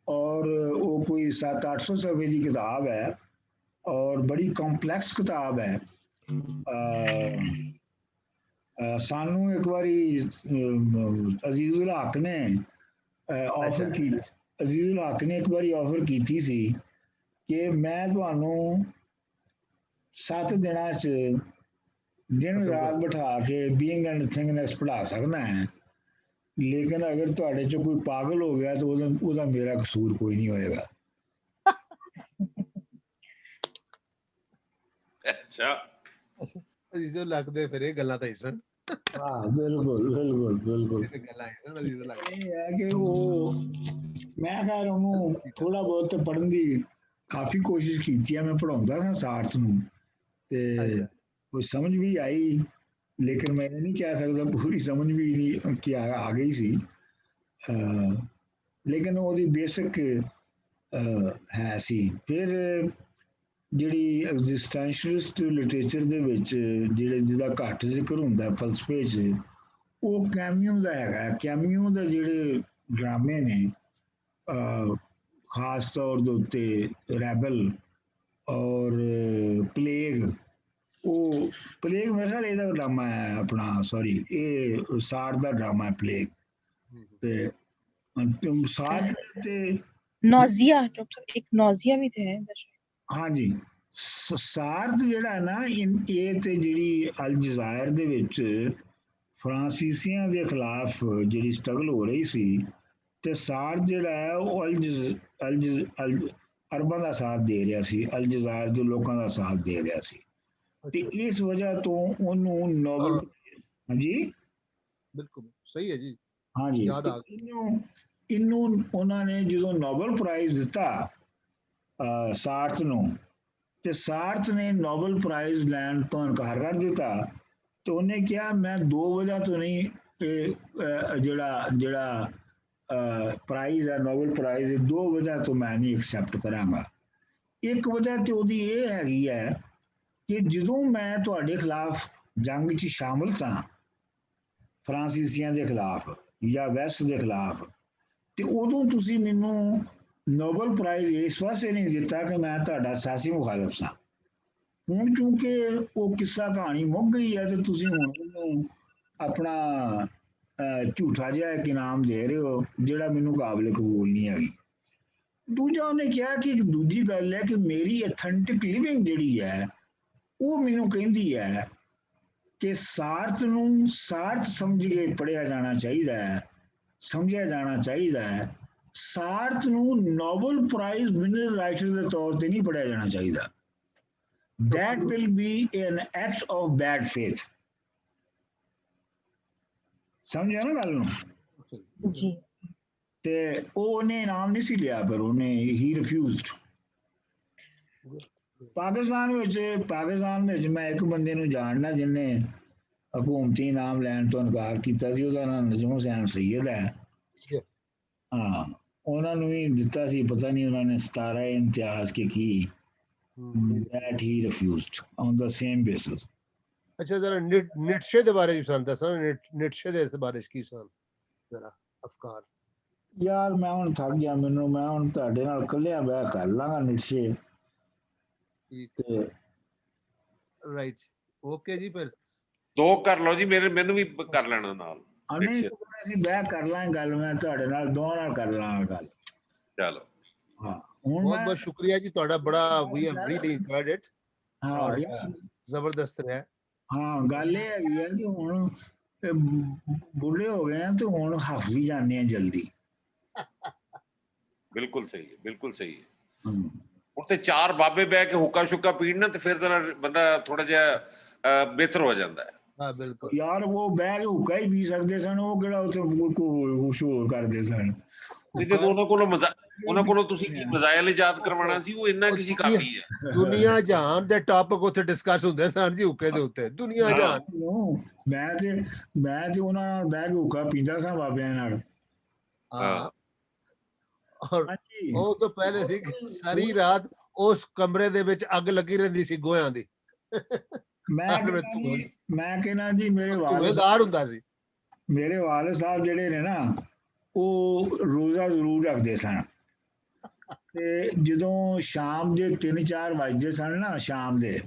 ਔਰ ਉਹ ਕੋਈ 700-800 ਸਫ਼ੇ ਦੀ ਕਿਤਾਬ ਹੈ ਔਰ ਬੜੀ ਕੰਪਲੈਕਸ ਕਿਤਾਬ ਹੈ। ਸਾਨੂੰ ਇੱਕ ਵਾਰੀ ਅਜ਼ੀਜ਼ੁਲ ਹਕ ਨੇ ਆਫਰ ਕੀਤੀ ਸੀ ਕਿ ਮੈਂ ਤੁਹਾਨੂੰ 7 ਦਿਨਾਂ 'ਚ ਦਿਨ ਰਾਤ ਬਿਠਾ ਕੇ ਬੀਇੰਗ ਐਂਡ ਨਥਿੰਗਨੈਸ ਪੜ੍ਹਾ ਸਕਦਾ ਹੈ, ਲੇਕਿਨ ਅਗਰ ਤੁਹਾਡੇ 'ਚ ਕੋਈ ਪਾਗਲ ਹੋ ਗਿਆ ਤਾਂ ਉਹਦਾ ਮੇਰਾ ਕਸੂਰ ਕੋਈ ਨਹੀਂ ਹੋਏਗਾ। ਅੱਛਾ ਅਜ਼ੀਜ਼ੁਲ ਹਕ ਦੇ ਫਿਰ ਇਹ ਗੱਲਾਂ ਤਾਂ ਹੀ ਸਨ। ਹਾਂ ਬਿਲਕੁਲ। ਗੱਲਾਂ ਹੀ ਸਨ ਅਜ਼ੀਜ਼ੁਲ ਹਕ। ਇਹ ਹੈ ਕਿ ਉਹ ਮੈਂ ਖੈਰ ਉਹਨੂੰ ਥੋੜਾ ਬਹੁਤ ਪੜ੍ਹਨ ਦੀ ਕਾਫੀ ਕੋਸ਼ਿਸ਼ ਕੀਤੀ ਹੈ। ਮੈਂ ਪੜ੍ਹਾਉਂਦਾ ਸਾਂ ਸਾਰਥ ਨੂੰ ਤੇ ਕੋਈ ਸਮਝ ਵੀ ਆਈ, ਲੇਕਿਨ ਮੈਂ ਇਹ ਨਹੀਂ ਕਹਿ ਸਕਦਾ ਪੂਰੀ ਸਮਝ ਵੀ ਨਹੀਂ ਕਿ ਆ ਗਈ ਸੀ, ਲੇਕਿਨ ਉਹਦੀ ਬੇਸਿਕ ਹੈ ਸੀ। ਫਿਰ ਜਿਹੜੀ ਐਗਜ਼ਿਸਟੈਂਸ਼ੀਅਲਿਸਟ ਲਿਟਰੇਚਰ ਦੇ ਵਿੱਚ ਜਿਹਦਾ ਘੱਟ ਜ਼ਿਕਰ ਹੁੰਦਾ ਫਲਸਫੇ 'ਚ, ਉਹ ਕੈਮਿਊ ਦਾ ਹੈਗਾ। ਕੈਮਿਊ ਦੇ ਜਿਹੜੇ ਡਰਾਮੇ ਨੇ ਖਾਸ ਤੌਰ ਦੇ ਉੱਤੇ ਰੈਬਲ ਔਰ ਪਲੇਗ, ਉਹ ਪਲੇਗ ਮੇਰੇ ਖਿਆਲ ਇਹਦਾ ਡਰਾਮਾ ਹੈ ਆਪਣਾ, ਸੌਰੀ ਇਹ ਸਾਰਥ ਦਾ ਡਰਾਮਾ ਹੈ ਪਲੇਗ। ਤੇ ਸਾਰਥ ਤੇ ਨੌਜ਼ੀਆ ਡਾਕਟਰ, ਇੱਕ ਨੌਜ਼ੀਆ ਵੀ ਤੇ ਹੈ। ਹਾਂਜੀ, ਸਾਰਥ ਜਿਹੜਾ ਹੈ ਨਾ ਇਹ ਤੇ ਜਿਹੜੀ ਅਲਜਜ਼ਾਇਰ ਦੇ ਵਿੱਚ ਫਰਾਂਸੀਸੀਆਂ ਦੇ ਖਿਲਾਫ ਜਿਹੜੀ ਸਟਰਗਲ ਹੋ ਰਹੀ ਸੀ ਤੇ ਸਾਰਥ ਜਿਹੜਾ ਹੈ ਉਹ ਅਰਬਾਂ ਦਾ ਸਾਥ ਦੇ ਰਿਹਾ ਸੀ, ਅਲਜਜ਼ਾਇਰ ਦੇ ਲੋਕਾਂ ਦਾ ਸਾਥ ਦੇ ਰਿਹਾ ਸੀ, ਤੇ ਇਸ ਵਜ੍ਹਾ ਤੋਂ ਉਹਨੂੰ ਨੋਬਲ, ਹਾਂਜੀ ਬਿਲਕੁਲ ਸਹੀ ਹੈ ਜੀ, ਹਾਂਜੀ, ਯਾਦ ਆ ਇਹਨੂੰ ਉਹਨਾਂ ਨੇ ਜਦੋਂ ਨੋਬਲ ਪ੍ਰਾਈਜ਼ ਦਿੱਤਾ ਸਾਰਥ ਨੂੰ, ਤੇ ਸਾਰਥ ਨੇ ਨੋਬਲ ਪ੍ਰਾਈਜ਼ ਲੈਣ ਤੋਂ ਇਨਕਾਰ ਕਰ ਦਿੱਤਾ, ਤੇ ਉਹਨੇ ਕਿਹਾ ਮੈਂ 2 ਵਜ੍ਹਾ ਤੋਂ ਨਹੀਂ ਜਿਹੜਾ ਪ੍ਰਾਈਜ਼ ਹੈ ਨੋਬਲ ਪ੍ਰਾਈਜ਼ 2 ਵਜ੍ਹਾ ਤੋਂ ਮੈਂ ਨਹੀਂ ਐਕਸੈਪਟ ਕਰਾਂਗਾ। ਇੱਕ ਵਜ੍ਹਾ ਤੇ ਉਹਦੀ ਇਹ ਹੈਗੀ ਹੈ ਕਿ ਜਦੋਂ ਮੈਂ ਤੁਹਾਡੇ ਖਿਲਾਫ ਜੰਗ 'ਚ ਸ਼ਾਮਲ ਸਾਂ, ਫਰਾਂਸੀਸੀਆਂ ਦੇ ਖਿਲਾਫ ਜਾਂ ਵੈਸਟ ਦੇ ਖਿਲਾਫ, ਤੇ ਉਦੋਂ ਤੁਸੀਂ ਮੈਨੂੰ ਨੋਬਲ ਪ੍ਰਾਈਜ਼ ਇਸ ਵਾਸਤੇ ਨਹੀਂ ਦਿੱਤਾ ਕਿ ਮੈਂ ਤੁਹਾਡਾ ਸਿਆਸੀ ਮੁਖਾਲਫ ਸਾਂ। ਹੁਣ ਕਿਉਂਕਿ ਉਹ ਕਿੱਸਾ ਕਹਾਣੀ ਮੁੱਕ ਗਈ ਹੈ, ਤੇ ਤੁਸੀਂ ਹੁਣ ਮੈਨੂੰ ਆਪਣਾ ਝੂਠਾ ਜਿਹਾ ਇੱਕ ਇਨਾਮ ਦੇ ਰਹੇ ਹੋ ਜਿਹੜਾ ਮੈਨੂੰ ਕਾਬਿਲ ਕਬੂਲ ਨਹੀਂ ਹੈਗੀ। ਦੂਜਾ ਉਹਨੇ ਕਿਹਾ ਕਿ ਇੱਕ ਦੂਜੀ ਗੱਲ ਹੈ ਕਿ ਮੇਰੀ ਅਥੈਂਟਿਕ ਲਿਵਿੰਗ ਜਿਹੜੀ ਹੈ ਉਹ ਮੈਨੂੰ ਕਹਿੰਦੀ ਹੈ ਕਿ ਸਾਰਥ ਨੂੰ ਸਾਰਥ ਸਮਝ ਕੇ ਪੜ੍ਹਿਆ ਜਾਣਾ ਚਾਹੀਦਾ ਹੈ, ਸਮਝਿਆ ਜਾਣਾ ਚਾਹੀਦਾ ਹੈ। ਸਾਰਥ ਨੂੰ ਨੋਬਲ ਪ੍ਰਾਈਜ਼ ਵਿਨਰ ਰਾਈਟਰ ਦੇ ਤੌਰ ਤੇ ਨਹੀਂ ਪੜ੍ਹਿਆ ਜਾਣਾ ਚਾਹੀਦਾ। That will be an act of bad faith. ਸਮਝਿਆ ਨਾ ਗੱਲ ਨੂੰ? ਜੀ ਤੇ ਉਹਨੇ ਇਨਾਮ ਨਹੀਂ ਸੀ ਲਿਆ, ਪਰ ਉਹਨੇ ਹੀ ਰਿਫਿਊਜ਼ਡ। ਪਾਕਿਸਤਾਨ ਵਿੱਚ ਮੈਂ ਇੱਕ ਬੰਦੇ ਨੂੰ ਜਾਣਦਾ ਜਿਹਨੇ ਹਕੂਮਤੀ ਇਨਾਮ ਲੈਣ ਤੋਂ ਇਨਕਾਰ ਕੀਤਾ ਸੀ, ਉਹਦਾ ਨਾਮ ਨਜਮ ਹੁਸੈਨ ਸੈਯਦ ਹੈ। ਹਾਂ, ਉਹਨਾਂ ਨੂੰ ਵੀ ਦਿੱਤਾ ਸੀ, ਪਤਾ ਨਹੀਂ ਉਹਨਾਂ ਨੇ 17 ਇਮਤਿਆਜ਼ ਕੇ ਕੀ, that he refused on the same basis. ਅੱਛਾ, ਜਰਾ ਨਿਟਸ਼ੇ ਦੇ ਬਾਰੇ ਵੀ ਸਾਨੂੰ ਦੱਸਣਾ, ਨਿਟਸ਼ੇ ਦੇ ਇਸ ਬਾਰੇ ਕੀ ਸਨ ਜਰਾ ਅਫਕਾਰ? ਯਾਰ ਮੈਂ ਹੁਣ ਥੱਕ ਗਿਆ, ਮੈਂ ਹੁਣ ਤੁਹਾਡੇ ਨਾਲ ਇਕੱਲਿਆਂ ਬਹਿ ਕਰ ਲਾਂਗਾ ਨਿਟਸ਼ੇ ਤੇ ਰਾਈਟ, ਓਕੇ ਜੀ, ਫਿਰ 2 ਕਰ ਲਓ ਜੀ, ਮੈਨੂੰ ਵੀ ਕਰ ਲੈਣਾ ਨਾਲ। ਨਹੀਂ ਅਸੀਂ ਬਹਿ ਕਰ ਲਾਂਗੇ ਗੱਲ, ਮੈਂ ਤੁਹਾਡੇ ਨਾਲ ਦੋਵਾਂ ਨਾਲ ਕਰ ਲਾਂਗਾ ਗੱਲ। ਚਲੋ, ਹਾਂ ਹੁਣ ਬਹੁਤ ਬਹੁਤ ਸ਼ੁਕਰੀਆ ਜੀ ਤੁਹਾਡਾ, ਬੜਾ we have really enjoyed it, ਹਾਂ ਜ਼ਬਰਦਸਤ ਰਿਹਾ। ਹਾਂ, ਗੱਲ ਇਹ ਹੈਗੀ ਆ ਕਿ ਹੁਣ ਬੁੱਢੇ ਹੋ ਗਏ ਆ ਤੇ ਹੁਣ ਹੱਫ ਵੀ ਜਾਂਦੇ ਆ ਜਲਦੀ। ਬਿਲਕੁਲ ਸਹੀ ਹੈ, ਬਿਲਕੁਲ ਸਹੀ ਹੈ। ਹਮ। ਹੁਣ ਤੇ 4 ਬਾਬੇ ਬਹਿ ਕੇ ਹੁੱਕਾ ਸ਼ੁੱਕਾ ਪੀਣ ਨਾ, ਤੇ ਫਿਰ ਤਾਂ ਬੰਦਾ ਥੋੜਾ ਜਿਹਾ ਬਿਹਤਰ ਹੋ ਜਾਂਦਾ ਹੈ। ਹਾਂ ਬਿਲਕੁਲ ਯਾਰ, ਉਹ ਬਹਿ ਕੇ ਹੁੱਕਾ ਹੀ ਪੀ ਸਕਦੇ ਸਨ, ਉਹ ਕਿਹੜਾ ਉੱਥੇ ਕੁਛ ਹੋਰ ਕਰਦੇ ਸਨ। ਤੇ ਜਦੋਂ ਉਹਨਾਂ ਕੋਲੋਂ ਤੁਸੀਂ ਕੀ ਮਜ਼ਾਇਲ ਇਜਾਦ ਕਰਵਾਉਣਾ ਸੀ, ਉਹ ਇੰਨਾ ਕਿਸੇ ਕਾਫੀ ਹੈ। ਦੁਨੀਆ ਜਹਾਨ ਦੇ ਟਾਪਿਕ ਉੱਥੇ ਡਿਸਕਸ ਹੁੰਦੇ ਸਨ ਜੀ, ਹੁੱਕੇ ਦੇ ਉੱਤੇ, ਦੁਨੀਆ ਜਹਾਨ। ਮੈਂ ਤੇ ਉਹਨਾਂ ਨਾਲ ਬਹਿ ਕੇ ਹੁੱਕਾ ਪੀਂਦਾ ਸਾਂ ਬਾਬਿਆਂ ਨਾਲ। ਹਾਂ, ਔਰ ਉਹ ਤੋਂ ਪਹਿਲੇ ਸੀ ਸਾਰੀ ਰਾਤ ਉਸ ਕਮਰੇ ਦੇ ਵਿੱਚ ਅੱਗ ਲੱਗੀ ਰਹਿੰਦੀ ਸੀ ਗੋਹਿਆਂ ਦੀ। ਮੈਂ ਕਹਿੰਦਾ ਜੀ ਮੇਰੇ ਵਾਲਿਦ ਸਾਹਿਬ ਜਿਹੜੇ ਨੇ ਨਾ, ਉਹ ਰੋਜ਼ਾ ਜ਼ਰੂਰ ਰੱਖਦੇ ਸਨ, ਤੇ ਜਦੋਂ ਸ਼ਾਮ ਦੇ 3-4 ਵੱਜਦੇ ਸਨ ਨਾ, ਸ਼ਾਮ ਦੇ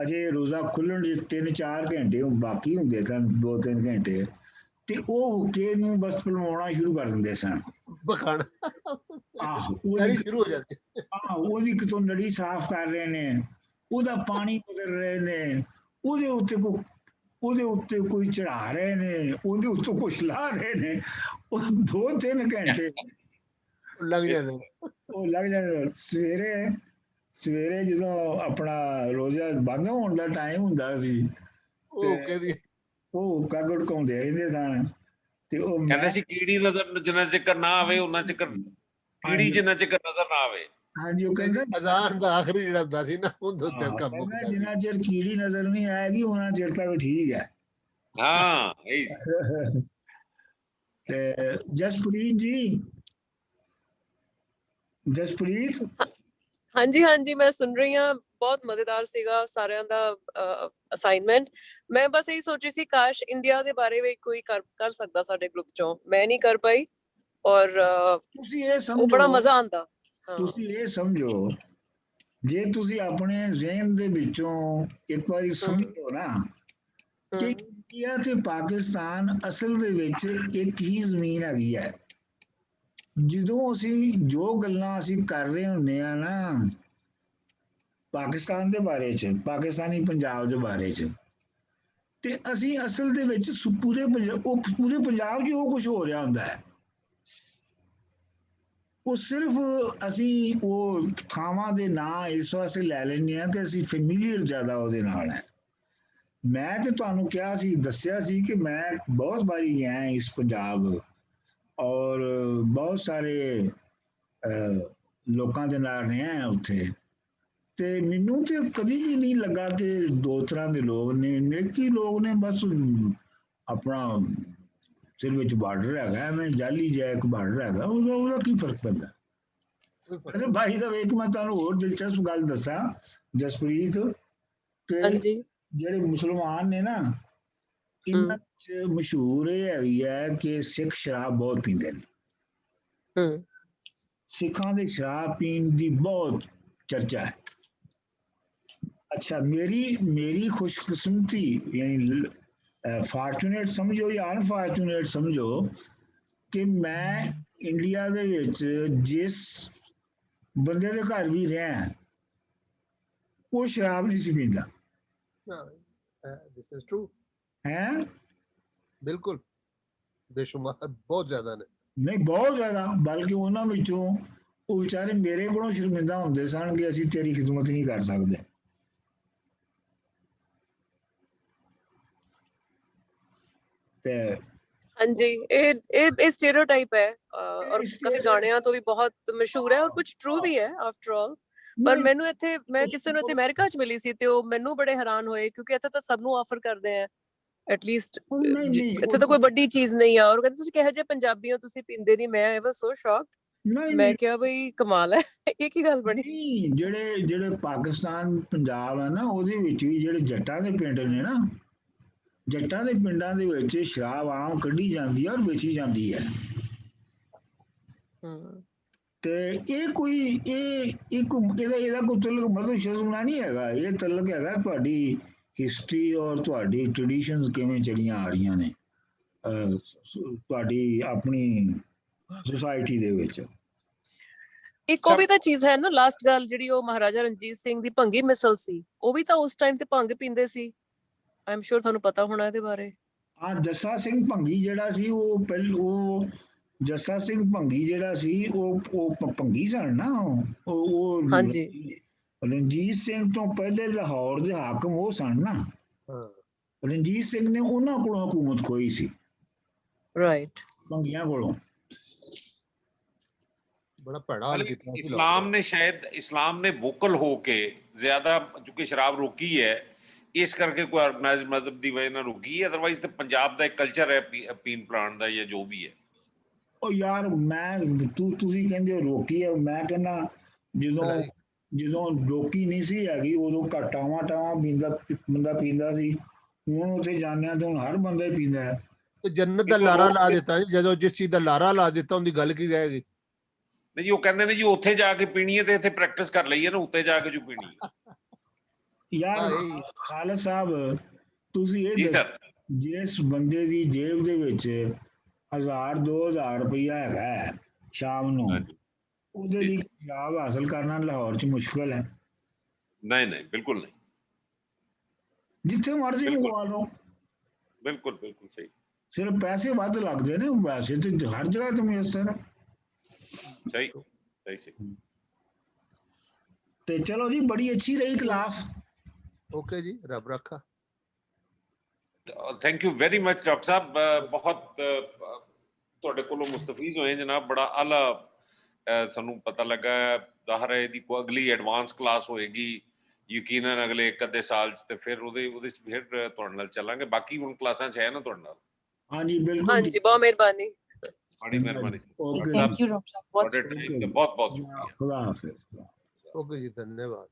ਅਜੇ ਰੋਜ਼ਾ ਖੁੱਲਣ ਦੇ 3-4 ਘੰਟੇ ਬਾਕੀ ਹੁੰਦੇ ਸਨ, 2-3 ਘੰਟੇ, ਤੇ ਉਹ ਹੁੱਕੇ ਨੂੰ ਬਸ ਪਲਵਾਉਣਾ ਸ਼ੁਰੂ ਕਰ ਦਿੰਦੇ ਸਨ। ਬਖਾਣਾ ਸ਼ੁਰੂ ਹੋ ਜਾਂਦੀ। ਉਹਦੀ ਕਿਤੋਂ ਨੜੀ ਸਾਫ਼ ਕਰ ਰਹੇ ਨੇ, ਉਹਦਾ ਪਾਣੀ ਬਦਲ ਰਹੇ ਨੇ, ਉਹਦੇ ਉੱਤੇ ਕੋਈ ਚੜਾ ਰਹੇ ਨੇ, ਉਹਦੇ ਉੱਤੇ ਕੁਛ ਲਾ ਰਹੇ ਨੇ। ਉਹ 2-3 ਘੰਟੇ ਲੱਗ ਜਾਂਦੇ। ਸਵੇਰੇ ਜਦੋਂ ਆਪਣਾ ਰੋਜ਼ਾ ਬੰਦ ਹੋਣ ਦਾ ਟਾਈਮ ਹੁੰਦਾ ਸੀ, ਉਹ ਹੁੱਕਾ ਗੁਟਕਾਉਂਦੇ ਰਹਿੰਦੇ ਸਨ। ਤੇ ਉਹ ਕਹਿੰਦੇ ਸੀ ਕੀੜੀ ਨਜ਼ਰ ਜਿੰਨਾ ਚਿਰ ਨਾ ਆਵੇ, ਉਹਨਾਂ ਚਿਰ ਕੀੜੀ ਜਿੰਨਾ ਚਿਰ ਨਜ਼ਰ ਨਾ ਆਵੇ। ਹਾਂਜੀ, ਉਹ ਕਹਿੰਦਾ ਅਜ਼ਾਨ ਦਾ ਆਖਰੀ ਜਿਹੜਾ ਹੁੰਦਾ ਸੀ ਨਾ, ਉਹਦੇ ਉੱਤੇ ਕੰਮ ਮੁੱਕਦਾ ਸੀ। ਜਿੰਨਾ ਚਿਰ ਕੀੜੀ ਨਜ਼ਰ ਨਹੀਂ ਆਏਗੀ ਉਹਨਾਂ ਚਿਰ ਤੱਕ ਠੀਕ ਹੈ। ਹਾਂ, ਜਸਪ੍ਰੀਤ ਹਾਂਜੀ, ਮੈਂ ਸੁਣ ਰਹੀ ਹਾਂ, ਬਹੁਤ ਮਜ਼ੇਦਾਰ ਸੀਗਾ ਸਾਰਿਆਂ ਦਾ ਅਸਾਈਨਮੈਂਟ। ਮੈਂ ਬਸ ਇਹੀ ਸੋਚ ਰਹੀ ਸੀ, ਕਾਸ਼ ਇੰਡੀਆ ਦੇ ਬਾਰੇ ਵੀ ਕੋਈ ਕਰ ਸਕਦਾ ਸਾਡੇ ਗਰੁੱਪ ਚੋਂ, ਮੈਂ ਨਹੀਂ ਕਰ ਪਾਈ, ਔਰ ਤੁਸੀਂ ਇਹ ਸਮਝੋ, ਬੜਾ ਮਜ਼ਾ ਆਉਂਦਾ। ਤੁਸੀਂ ਇਹ ਸਮਝੋ, ਜੇ ਤੁਸੀਂ ਆਪਣੇ ਜ਼ਿਹਨ ਦੇ ਵਿੱਚੋਂ ਇੱਕ ਵਾਰੀ ਸਮਝੋ ਨਾ ਕਿ ਇੰਡੀਆ ਤੇ ਪਾਕਿਸਤਾਨ ਅਸਲ ਦੇ ਵਿੱਚ ਇੱਕ ਹੀ ਜ਼ਮੀਨ ਹੈਗੀ ਹੈ। ਜਦੋਂ ਅਸੀਂ ਜੋ ਗੱਲਾਂ ਅਸੀਂ ਕਰ ਰਹੇ ਹੁੰਦੇ ਆ ਨਾ ਪਾਕਿਸਤਾਨ ਦੇ ਬਾਰੇ 'ਚ, ਪਾਕਿਸਤਾਨੀ ਪੰਜਾਬ ਦੇ ਬਾਰੇ 'ਚ, ਤੇ ਅਸੀਂ ਅਸਲ ਦੇ ਵਿੱਚ ਪੂਰੇ ਪੰਜਾਬ 'ਚ ਉਹ ਕੁਝ ਹੋ ਰਿਹਾ ਹੁੰਦਾ ਹੈ। ਉਹ ਸਿਰਫ ਅਸੀਂ ਉਹ ਥਾਵਾਂ ਦੇ ਨਾਂ ਇਸ ਵਾਸਤੇ ਲੈ ਲੈਂਦੇ ਆ ਕਿ ਅਸੀਂ ਫੈਮਿਲੀਅਰ ਜ਼ਿਆਦਾ ਉਹਦੇ ਨਾਲ ਹੈ। ਮੈਂ ਤੇ ਤੁਹਾਨੂੰ ਕਿਹਾ ਸੀ, ਦੱਸਿਆ ਸੀ ਕਿ ਮੈਂ ਬਹੁਤ ਵਾਰੀ ਗਿਆ ਇਸ ਪੰਜਾਬ ਔਰ ਬਹੁਤ ਸਾਰੇ ਲੋਕਾਂ ਦੇ ਨਾਲ ਰਿਹਾ ਉੱਥੇ, ਤੇ ਮੈਨੂੰ ਤੇ ਕਦੀ ਵੀ ਨਹੀਂ ਲੱਗਾ ਕਿ ਦੋ ਤਰ੍ਹਾਂ ਦੇ ਲੋਕ ਨੇ। ਨੇਕੀ ਲੋਕ ਨੇ, ਬਸ ਆਪਣਾ ਸਿਰ ਵਿੱਚ ਬਾਰਡਰ ਹੈਗਾ, ਮੈਂ ਜਾਲੀ ਜਿਹਾ ਇੱਕ ਬਾਰਡਰ ਹੈਗਾ, ਉਹਦਾ ਕੀ ਫਰਕ ਪੈਂਦਾ। ਅਰੇ ਭਾਈ ਦਾ ਇੱਕ ਮੈਂ ਤੁਹਾਨੂੰ ਹੋਰ ਦਿਲਚਸਪ ਗੱਲ ਦੱਸਾਂ ਜਸਪ੍ਰੀਤ, ਕਿ ਹਾਂਜੀ। ਜਿਹੜੇ ਮੁਸਲਮਾਨ ਨੇ ਨਾ, ਇਹਨਾਂ ਚ ਮਸ਼ਹੂਰ ਇਹ ਹੈਗੀ ਹੈ ਕਿ ਸਿੱਖ ਸ਼ਰਾਬ ਬਹੁਤ ਪੀਂਦੇ ਨੇ। ਸਿੱਖਾਂ ਦੇ ਸ਼ਰਾਬ ਪੀਣ ਦੀ ਬਹੁਤ ਚਰਚਾ ਹੈ। ਅੱਛਾ, ਮੇਰੀ ਖੁਸ਼ਕਿਸਮਤੀ, ਯਾਨੀ ਫਾਰਚੂਨੇਟ ਸਮਝੋ ਜਾਂ ਅਨਫਾਰਚੂਨੇਟ ਸਮਝੋ, ਕਿ ਮੈਂ ਇੰਡੀਆ ਦੇ ਵਿੱਚ ਜਿਸ ਬੰਦੇ ਦੇ ਘਰ ਵੀ ਰਿਹਾ ਉਹ ਸ਼ਰਾਬ ਨਹੀਂ ਸੀ ਪੀਂਦਾ। This is true. ਹੈ ਬਿਲਕੁਲ, ਬੇਸ਼ੁਮਾਰ ਬਹੁਤ ਜ਼ਿਆਦਾ ਨੇ। ਨਹੀਂ, ਬਹੁਤ ਜ਼ਿਆਦਾ, ਬਲਕਿ ਉਹਨਾਂ ਵਿੱਚੋਂ ਉਹ ਵਿਚਾਰੇ ਮੇਰੇ ਕੋਲੋਂ ਸ਼ਰਮਿੰਦਾ ਹੁੰਦੇ ਸਨ ਕਿ ਅਸੀਂ ਤੇਰੀ ਖਿਦਮਤ ਨਹੀਂ ਕਰ ਸਕਦੇ। ਤੇ ਹਾਂਜੀ, ਇਹ ਸਟੀਰੀਓਟਾਈਪ ਹੈ ਔਰ ਕਾਫੀ ਗਾਣਿਆਂ ਤੋਂ ਵੀ ਬਹੁਤ ਮਸ਼ਹੂਰ ਹੈ ਔਰ ਕੁਝ ਟਰੂ ਵੀ ਹੈ ਆਫਟਰ ਆਲ। ਪਰ ਮੈਨੂੰ ਇੱਥੇ, ਮੈਂ ਕਿਸੇ ਨੂੰ ਇੱਥੇ ਅਮਰੀਕਾ 'ਚ ਮਿਲੀ ਸੀ ਤੇ ਉਹ ਮੈਨੂੰ ਬੜੇ ਹੈਰਾਨ ਹੋਏ, ਕਿਉਂਕਿ ਇੱਥੇ ਤਾਂ ਸਭ ਨੂੰ ਆਫਰ ਕਰਦੇ ਆ ਐਟਲੀਸਟ, ਇੱਥੇ ਤਾਂ ਕੋਈ ਵੱਡੀ ਚੀਜ਼ ਨਹੀਂ ਆ। ਔਰ ਕਹਿੰਦੇ ਤੁਸੀਂ ਕਿਹੋ ਜਿਹੇ ਪੰਜਾਬੀ ਹੋ, ਤੁਸੀਂ ਪੀਂਦੇ ਨਹੀਂ। ਮੈਂ ਆਈ ਵਾਸ ਸੋ ਸ਼ੌਕਡ। ਮੈਂ ਕਿਹਾ ਬਈ ਕਮਾਲ ਹੈ, ਇਹ ਕੀ ਗੱਲ ਬਣੀ। ਜਿਹੜੇ ਪਾਕਿਸਤਾਨ ਪੰਜਾਬ ਹੈ ਨਾ, ਉਹਦੇ ਵਿੱਚ ਵੀ ਜਿਹੜੇ ਜੱਟਾਂ ਦੇ ਪਿੰਡ ਨੇ ਨਾ, ਜੱਟਾਂ ਦੇ ਪਿੰਡਾਂ ਦੇ ਵਿੱਚ ਸ਼ਰਾਬ ਆਮ ਕੱਢੀ ਜਾਂਦੀ ਹੈ ਔਰ ਵੇਚੀ ਜਾਂਦੀ ਹੈ। ਤੇ ਇਹ ਕੋਈ ਇਹਦਾ ਕੋਈ ਤਲਕ ਮਤਲਬ ਸ਼ਜ਼ਮਨਾ ਨਹੀਂ ਹੈਗਾ। ਇਹ ਤਲਕ ਹੈਗਾ ਤੁਹਾਡੀ ਹਿਸਟਰੀ ਔਰ ਤੁਹਾਡੀ ਟ੍ਰੈਡੀਸ਼ਨਸ ਕਿਵੇਂ ਚਲੀਆਂ ਆ ਰਹੀਆਂ ਨੇ ਤੁਹਾਡੀ ਆਪਣੀ ਸੁਸਾਇਟੀ ਦੇ ਵਿੱਚ। ਇੱਕ ਉਹ ਵੀ ਤਾਂ ਚੀਜ਼ ਹੈ ਨਾ, ਲਾਸਟ ਗੱਲ ਜਿਹੜੀ ਉਹ ਮਹਾਰਾਜਾ ਰਣਜੀਤ ਸਿੰਘ ਦੀ ਭੰਗੀ ਮਿਸਲ ਸੀ, ਉਹ ਵੀ ਤਾਂ ਉਸ ਟਾਈਮ ਤੇ ਭੰਗ ਪੀਂਦੇ ਸੀ। ਆਈ ਐਮ ਸ਼ੋਰ ਤੁਹਾਨੂੰ ਪਤਾ ਹੋਣਾ ਇਹਦੇ ਬਾਰੇ। ਹਾਂ, ਜੱਸਾ ਸਿੰਘ ਭੰਗੀ ਜਿਹੜਾ ਸੀ, ਉਹ ਜੱਸਾ ਸਿੰਘ ਭੰਗੀ ਜਿਹੜਾ ਸੀ ਉਹ ਭੰਗੀ ਸਨ ਨਾ। ਉਹ ਹਾਂਜੀ। ਰਣਜੀਤ ਸਿੰਘ ਤੋਂ ਪਹਿਲੇ ਲਾਹੌਰ ਦੇ ਹਾਕਮ ਉਹ ਸਨ ਨਾ। ਰਣਜੀਤ ਸਿੰਘ ਨੇ ਉਹਨਾਂ ਕੋਲੋਂ ਹਕੂਮਤ ਖੋਈ ਸੀ, ਰਾਈਟ, ਭੰਗੀਆਂ ਕੋਲੋਂ। ਬੜਾ ਭੈੜਾ ਹਾਲ ਕੀਤਾ ਸੀ ਇਸਲਾਮ ਨੇ ਵੋਕਲ ਹੋ ਕੇ ਜ਼ਿਆਦਾ ਚੁੱਕੀ ਸ਼ਰਾਬ ਰੋਕੀ ਹੈ, ਇਸ ਕਰਕੇ ਕੋਈ ਆਰਗੇਨਾਈਜ਼ਡ ਮਜ਼ਹਬ ਦੀ ਵਜ੍ਹਾ ਨਾਲ ਰੁਕੀ। ਅਦਰਵਾਈਜ਼ ਤੇ ਪੰਜਾਬ ਦਾ ਇੱਕ ਕਲਚਰ ਹੈ ਪੀਣ ਪਲਾਣ ਦਾ ਜਾਂ ਜੋ ਵੀ ਹੈ। ਉਹ ਯਾਰ ਤੁਸੀਂ ਕਹਿੰਦੇ ਹੋ ਰੋਕੀ ਹੈ, ਮੈਂ ਕਹਿੰਦਾ ਜਦੋਂ ਰੋਕੀ ਨਹੀਂ ਸੀ ਹੈਗੀ ਉਦੋਂ ਟਾਵਾਂ ਬੰਦਾ ਪੀਂਦਾ ਸੀ। ਹੁਣ ਉੱਥੇ ਜਾਂਦਿਆਂ ਤੋਂ ਹਰ ਬੰਦਾ ਹੀ ਪੀਂਦਾ ਹੈ। ਤੇ ਜੰਨਤ ਦਾ ਲਾਰਾ ਲਾ ਦਿੱਤਾ, ਜਦੋਂ ਜਿਸ ਚੀਜ਼ ਦਾ ਲਾਰਾ ਲਾ ਦਿੱਤਾ ਉਹਦੀ ਗੱਲ ਕੀ ਰਹੇਗੀ। ਨਹੀਂ ਜੀ, ਉਹ ਕਹਿੰਦੇ ਨੇ ਜੀ ਉੱਥੇ ਜਾ ਕੇ ਪੀਣੀ ਹੈ ਤੇ ਇੱਥੇ ਪ੍ਰੈਕਟਿਸ ਕਰ ਲਈਏ ਨਾ, ਉੱਤੇ ਜਾ ਕੇ ਜੋ ਪੀਣੀ ਹੈ। ਯਾਰ ਖਾਲਦ ਸਾਹਿਬ, ਤੁਸੀਂ ਇਹ ਦੱਸੋ, ਜਿਸ ਬੰਦੇ ਦੀ ਜੇਬ ਦੇ ਵਿੱਚ 1000-2000 ਰੁਪਇਆ ਹੈਗਾ ਸ਼ਾਮ ਨੂੰ, ਉਹਦੇ ਲਈ ਸ਼ਰਾਬ ਹਾਸਲ ਕਰਨਾ ਲਾਹੌਰ 'ਚ ਮੁਸ਼ਕਲ ਹੈ। ਨਹੀਂ, ਬਿਲਕੁਲ ਨਹੀਂ, ਜਿੱਥੇ ਮਰਜ਼ੀ ਮੰਗਵਾ ਲਓ। ਬਿਲਕੁਲ ਸਹੀ। ਸਿਰਫ ਪੈਸੇ ਵੱਧ ਲੱਗਦੇ ਨੇ, ਵੈਸੇ ਤੇ ਹਰ ਜਗ੍ਹਾ ਤੇ ਮੁਯੱਸਰ ਹੈ। ਸਹੀ। ਤੇ ਚਲੋ ਜੀ, ਬੜੀ ਅੱਛੀ ਰਹੀ ਕਲਾਸ। ਓਕੇ ਜੀ, ਰੱਬ ਰੱਖਾ। Thank you very much doctor sahib, ਬਹੁਤ ਤੁਹਾਡੇ ਕੋਲੋਂ ਮੁਸਤਫੀਜ਼ ਹੋਏ ਜਨਾਬ। ਬੜਾ ਆਲਾ ਸਾਨੂੰ ਪਤਾ ਲੱਗਾ। ਜ਼ਾਹਰ ਹੈ ਇਹਦੀ ਕੋਈ ਅਗਲੀ ਐਡਵਾਂਸ ਕਲਾਸ ਹੋਏਗੀ ਯਕੀਨਨ ਅਗਲੇ 1-ਅੱਧੇ ਸਾਲ 'ਚ, ਤੇ ਫਿਰ ਉਹਦੇ 'ਚ ਫਿਰ ਤੁਹਾਡੇ ਨਾਲ ਚੱਲਾਂਗੇ। ਬਾਕੀ ਹੁਣ ਕਲਾਸਾਂ 'ਚ ਹੈ ਨਾ ਤੁਹਾਡੇ ਨਾਲ। ਹਾਂਜੀ ਬਿਲਕੁਲ। ਹਾਂਜੀ, ਬਹੁਤ ਮਿਹਰਬਾਨੀ। ਬੜੀ ਮਿਹਰਬਾਨੀ। थैंक यू डॉक्टर साहब, बहुत शुक्रिया। खुदा हाफिज। ओके जी, धन्यवाद।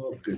ओके।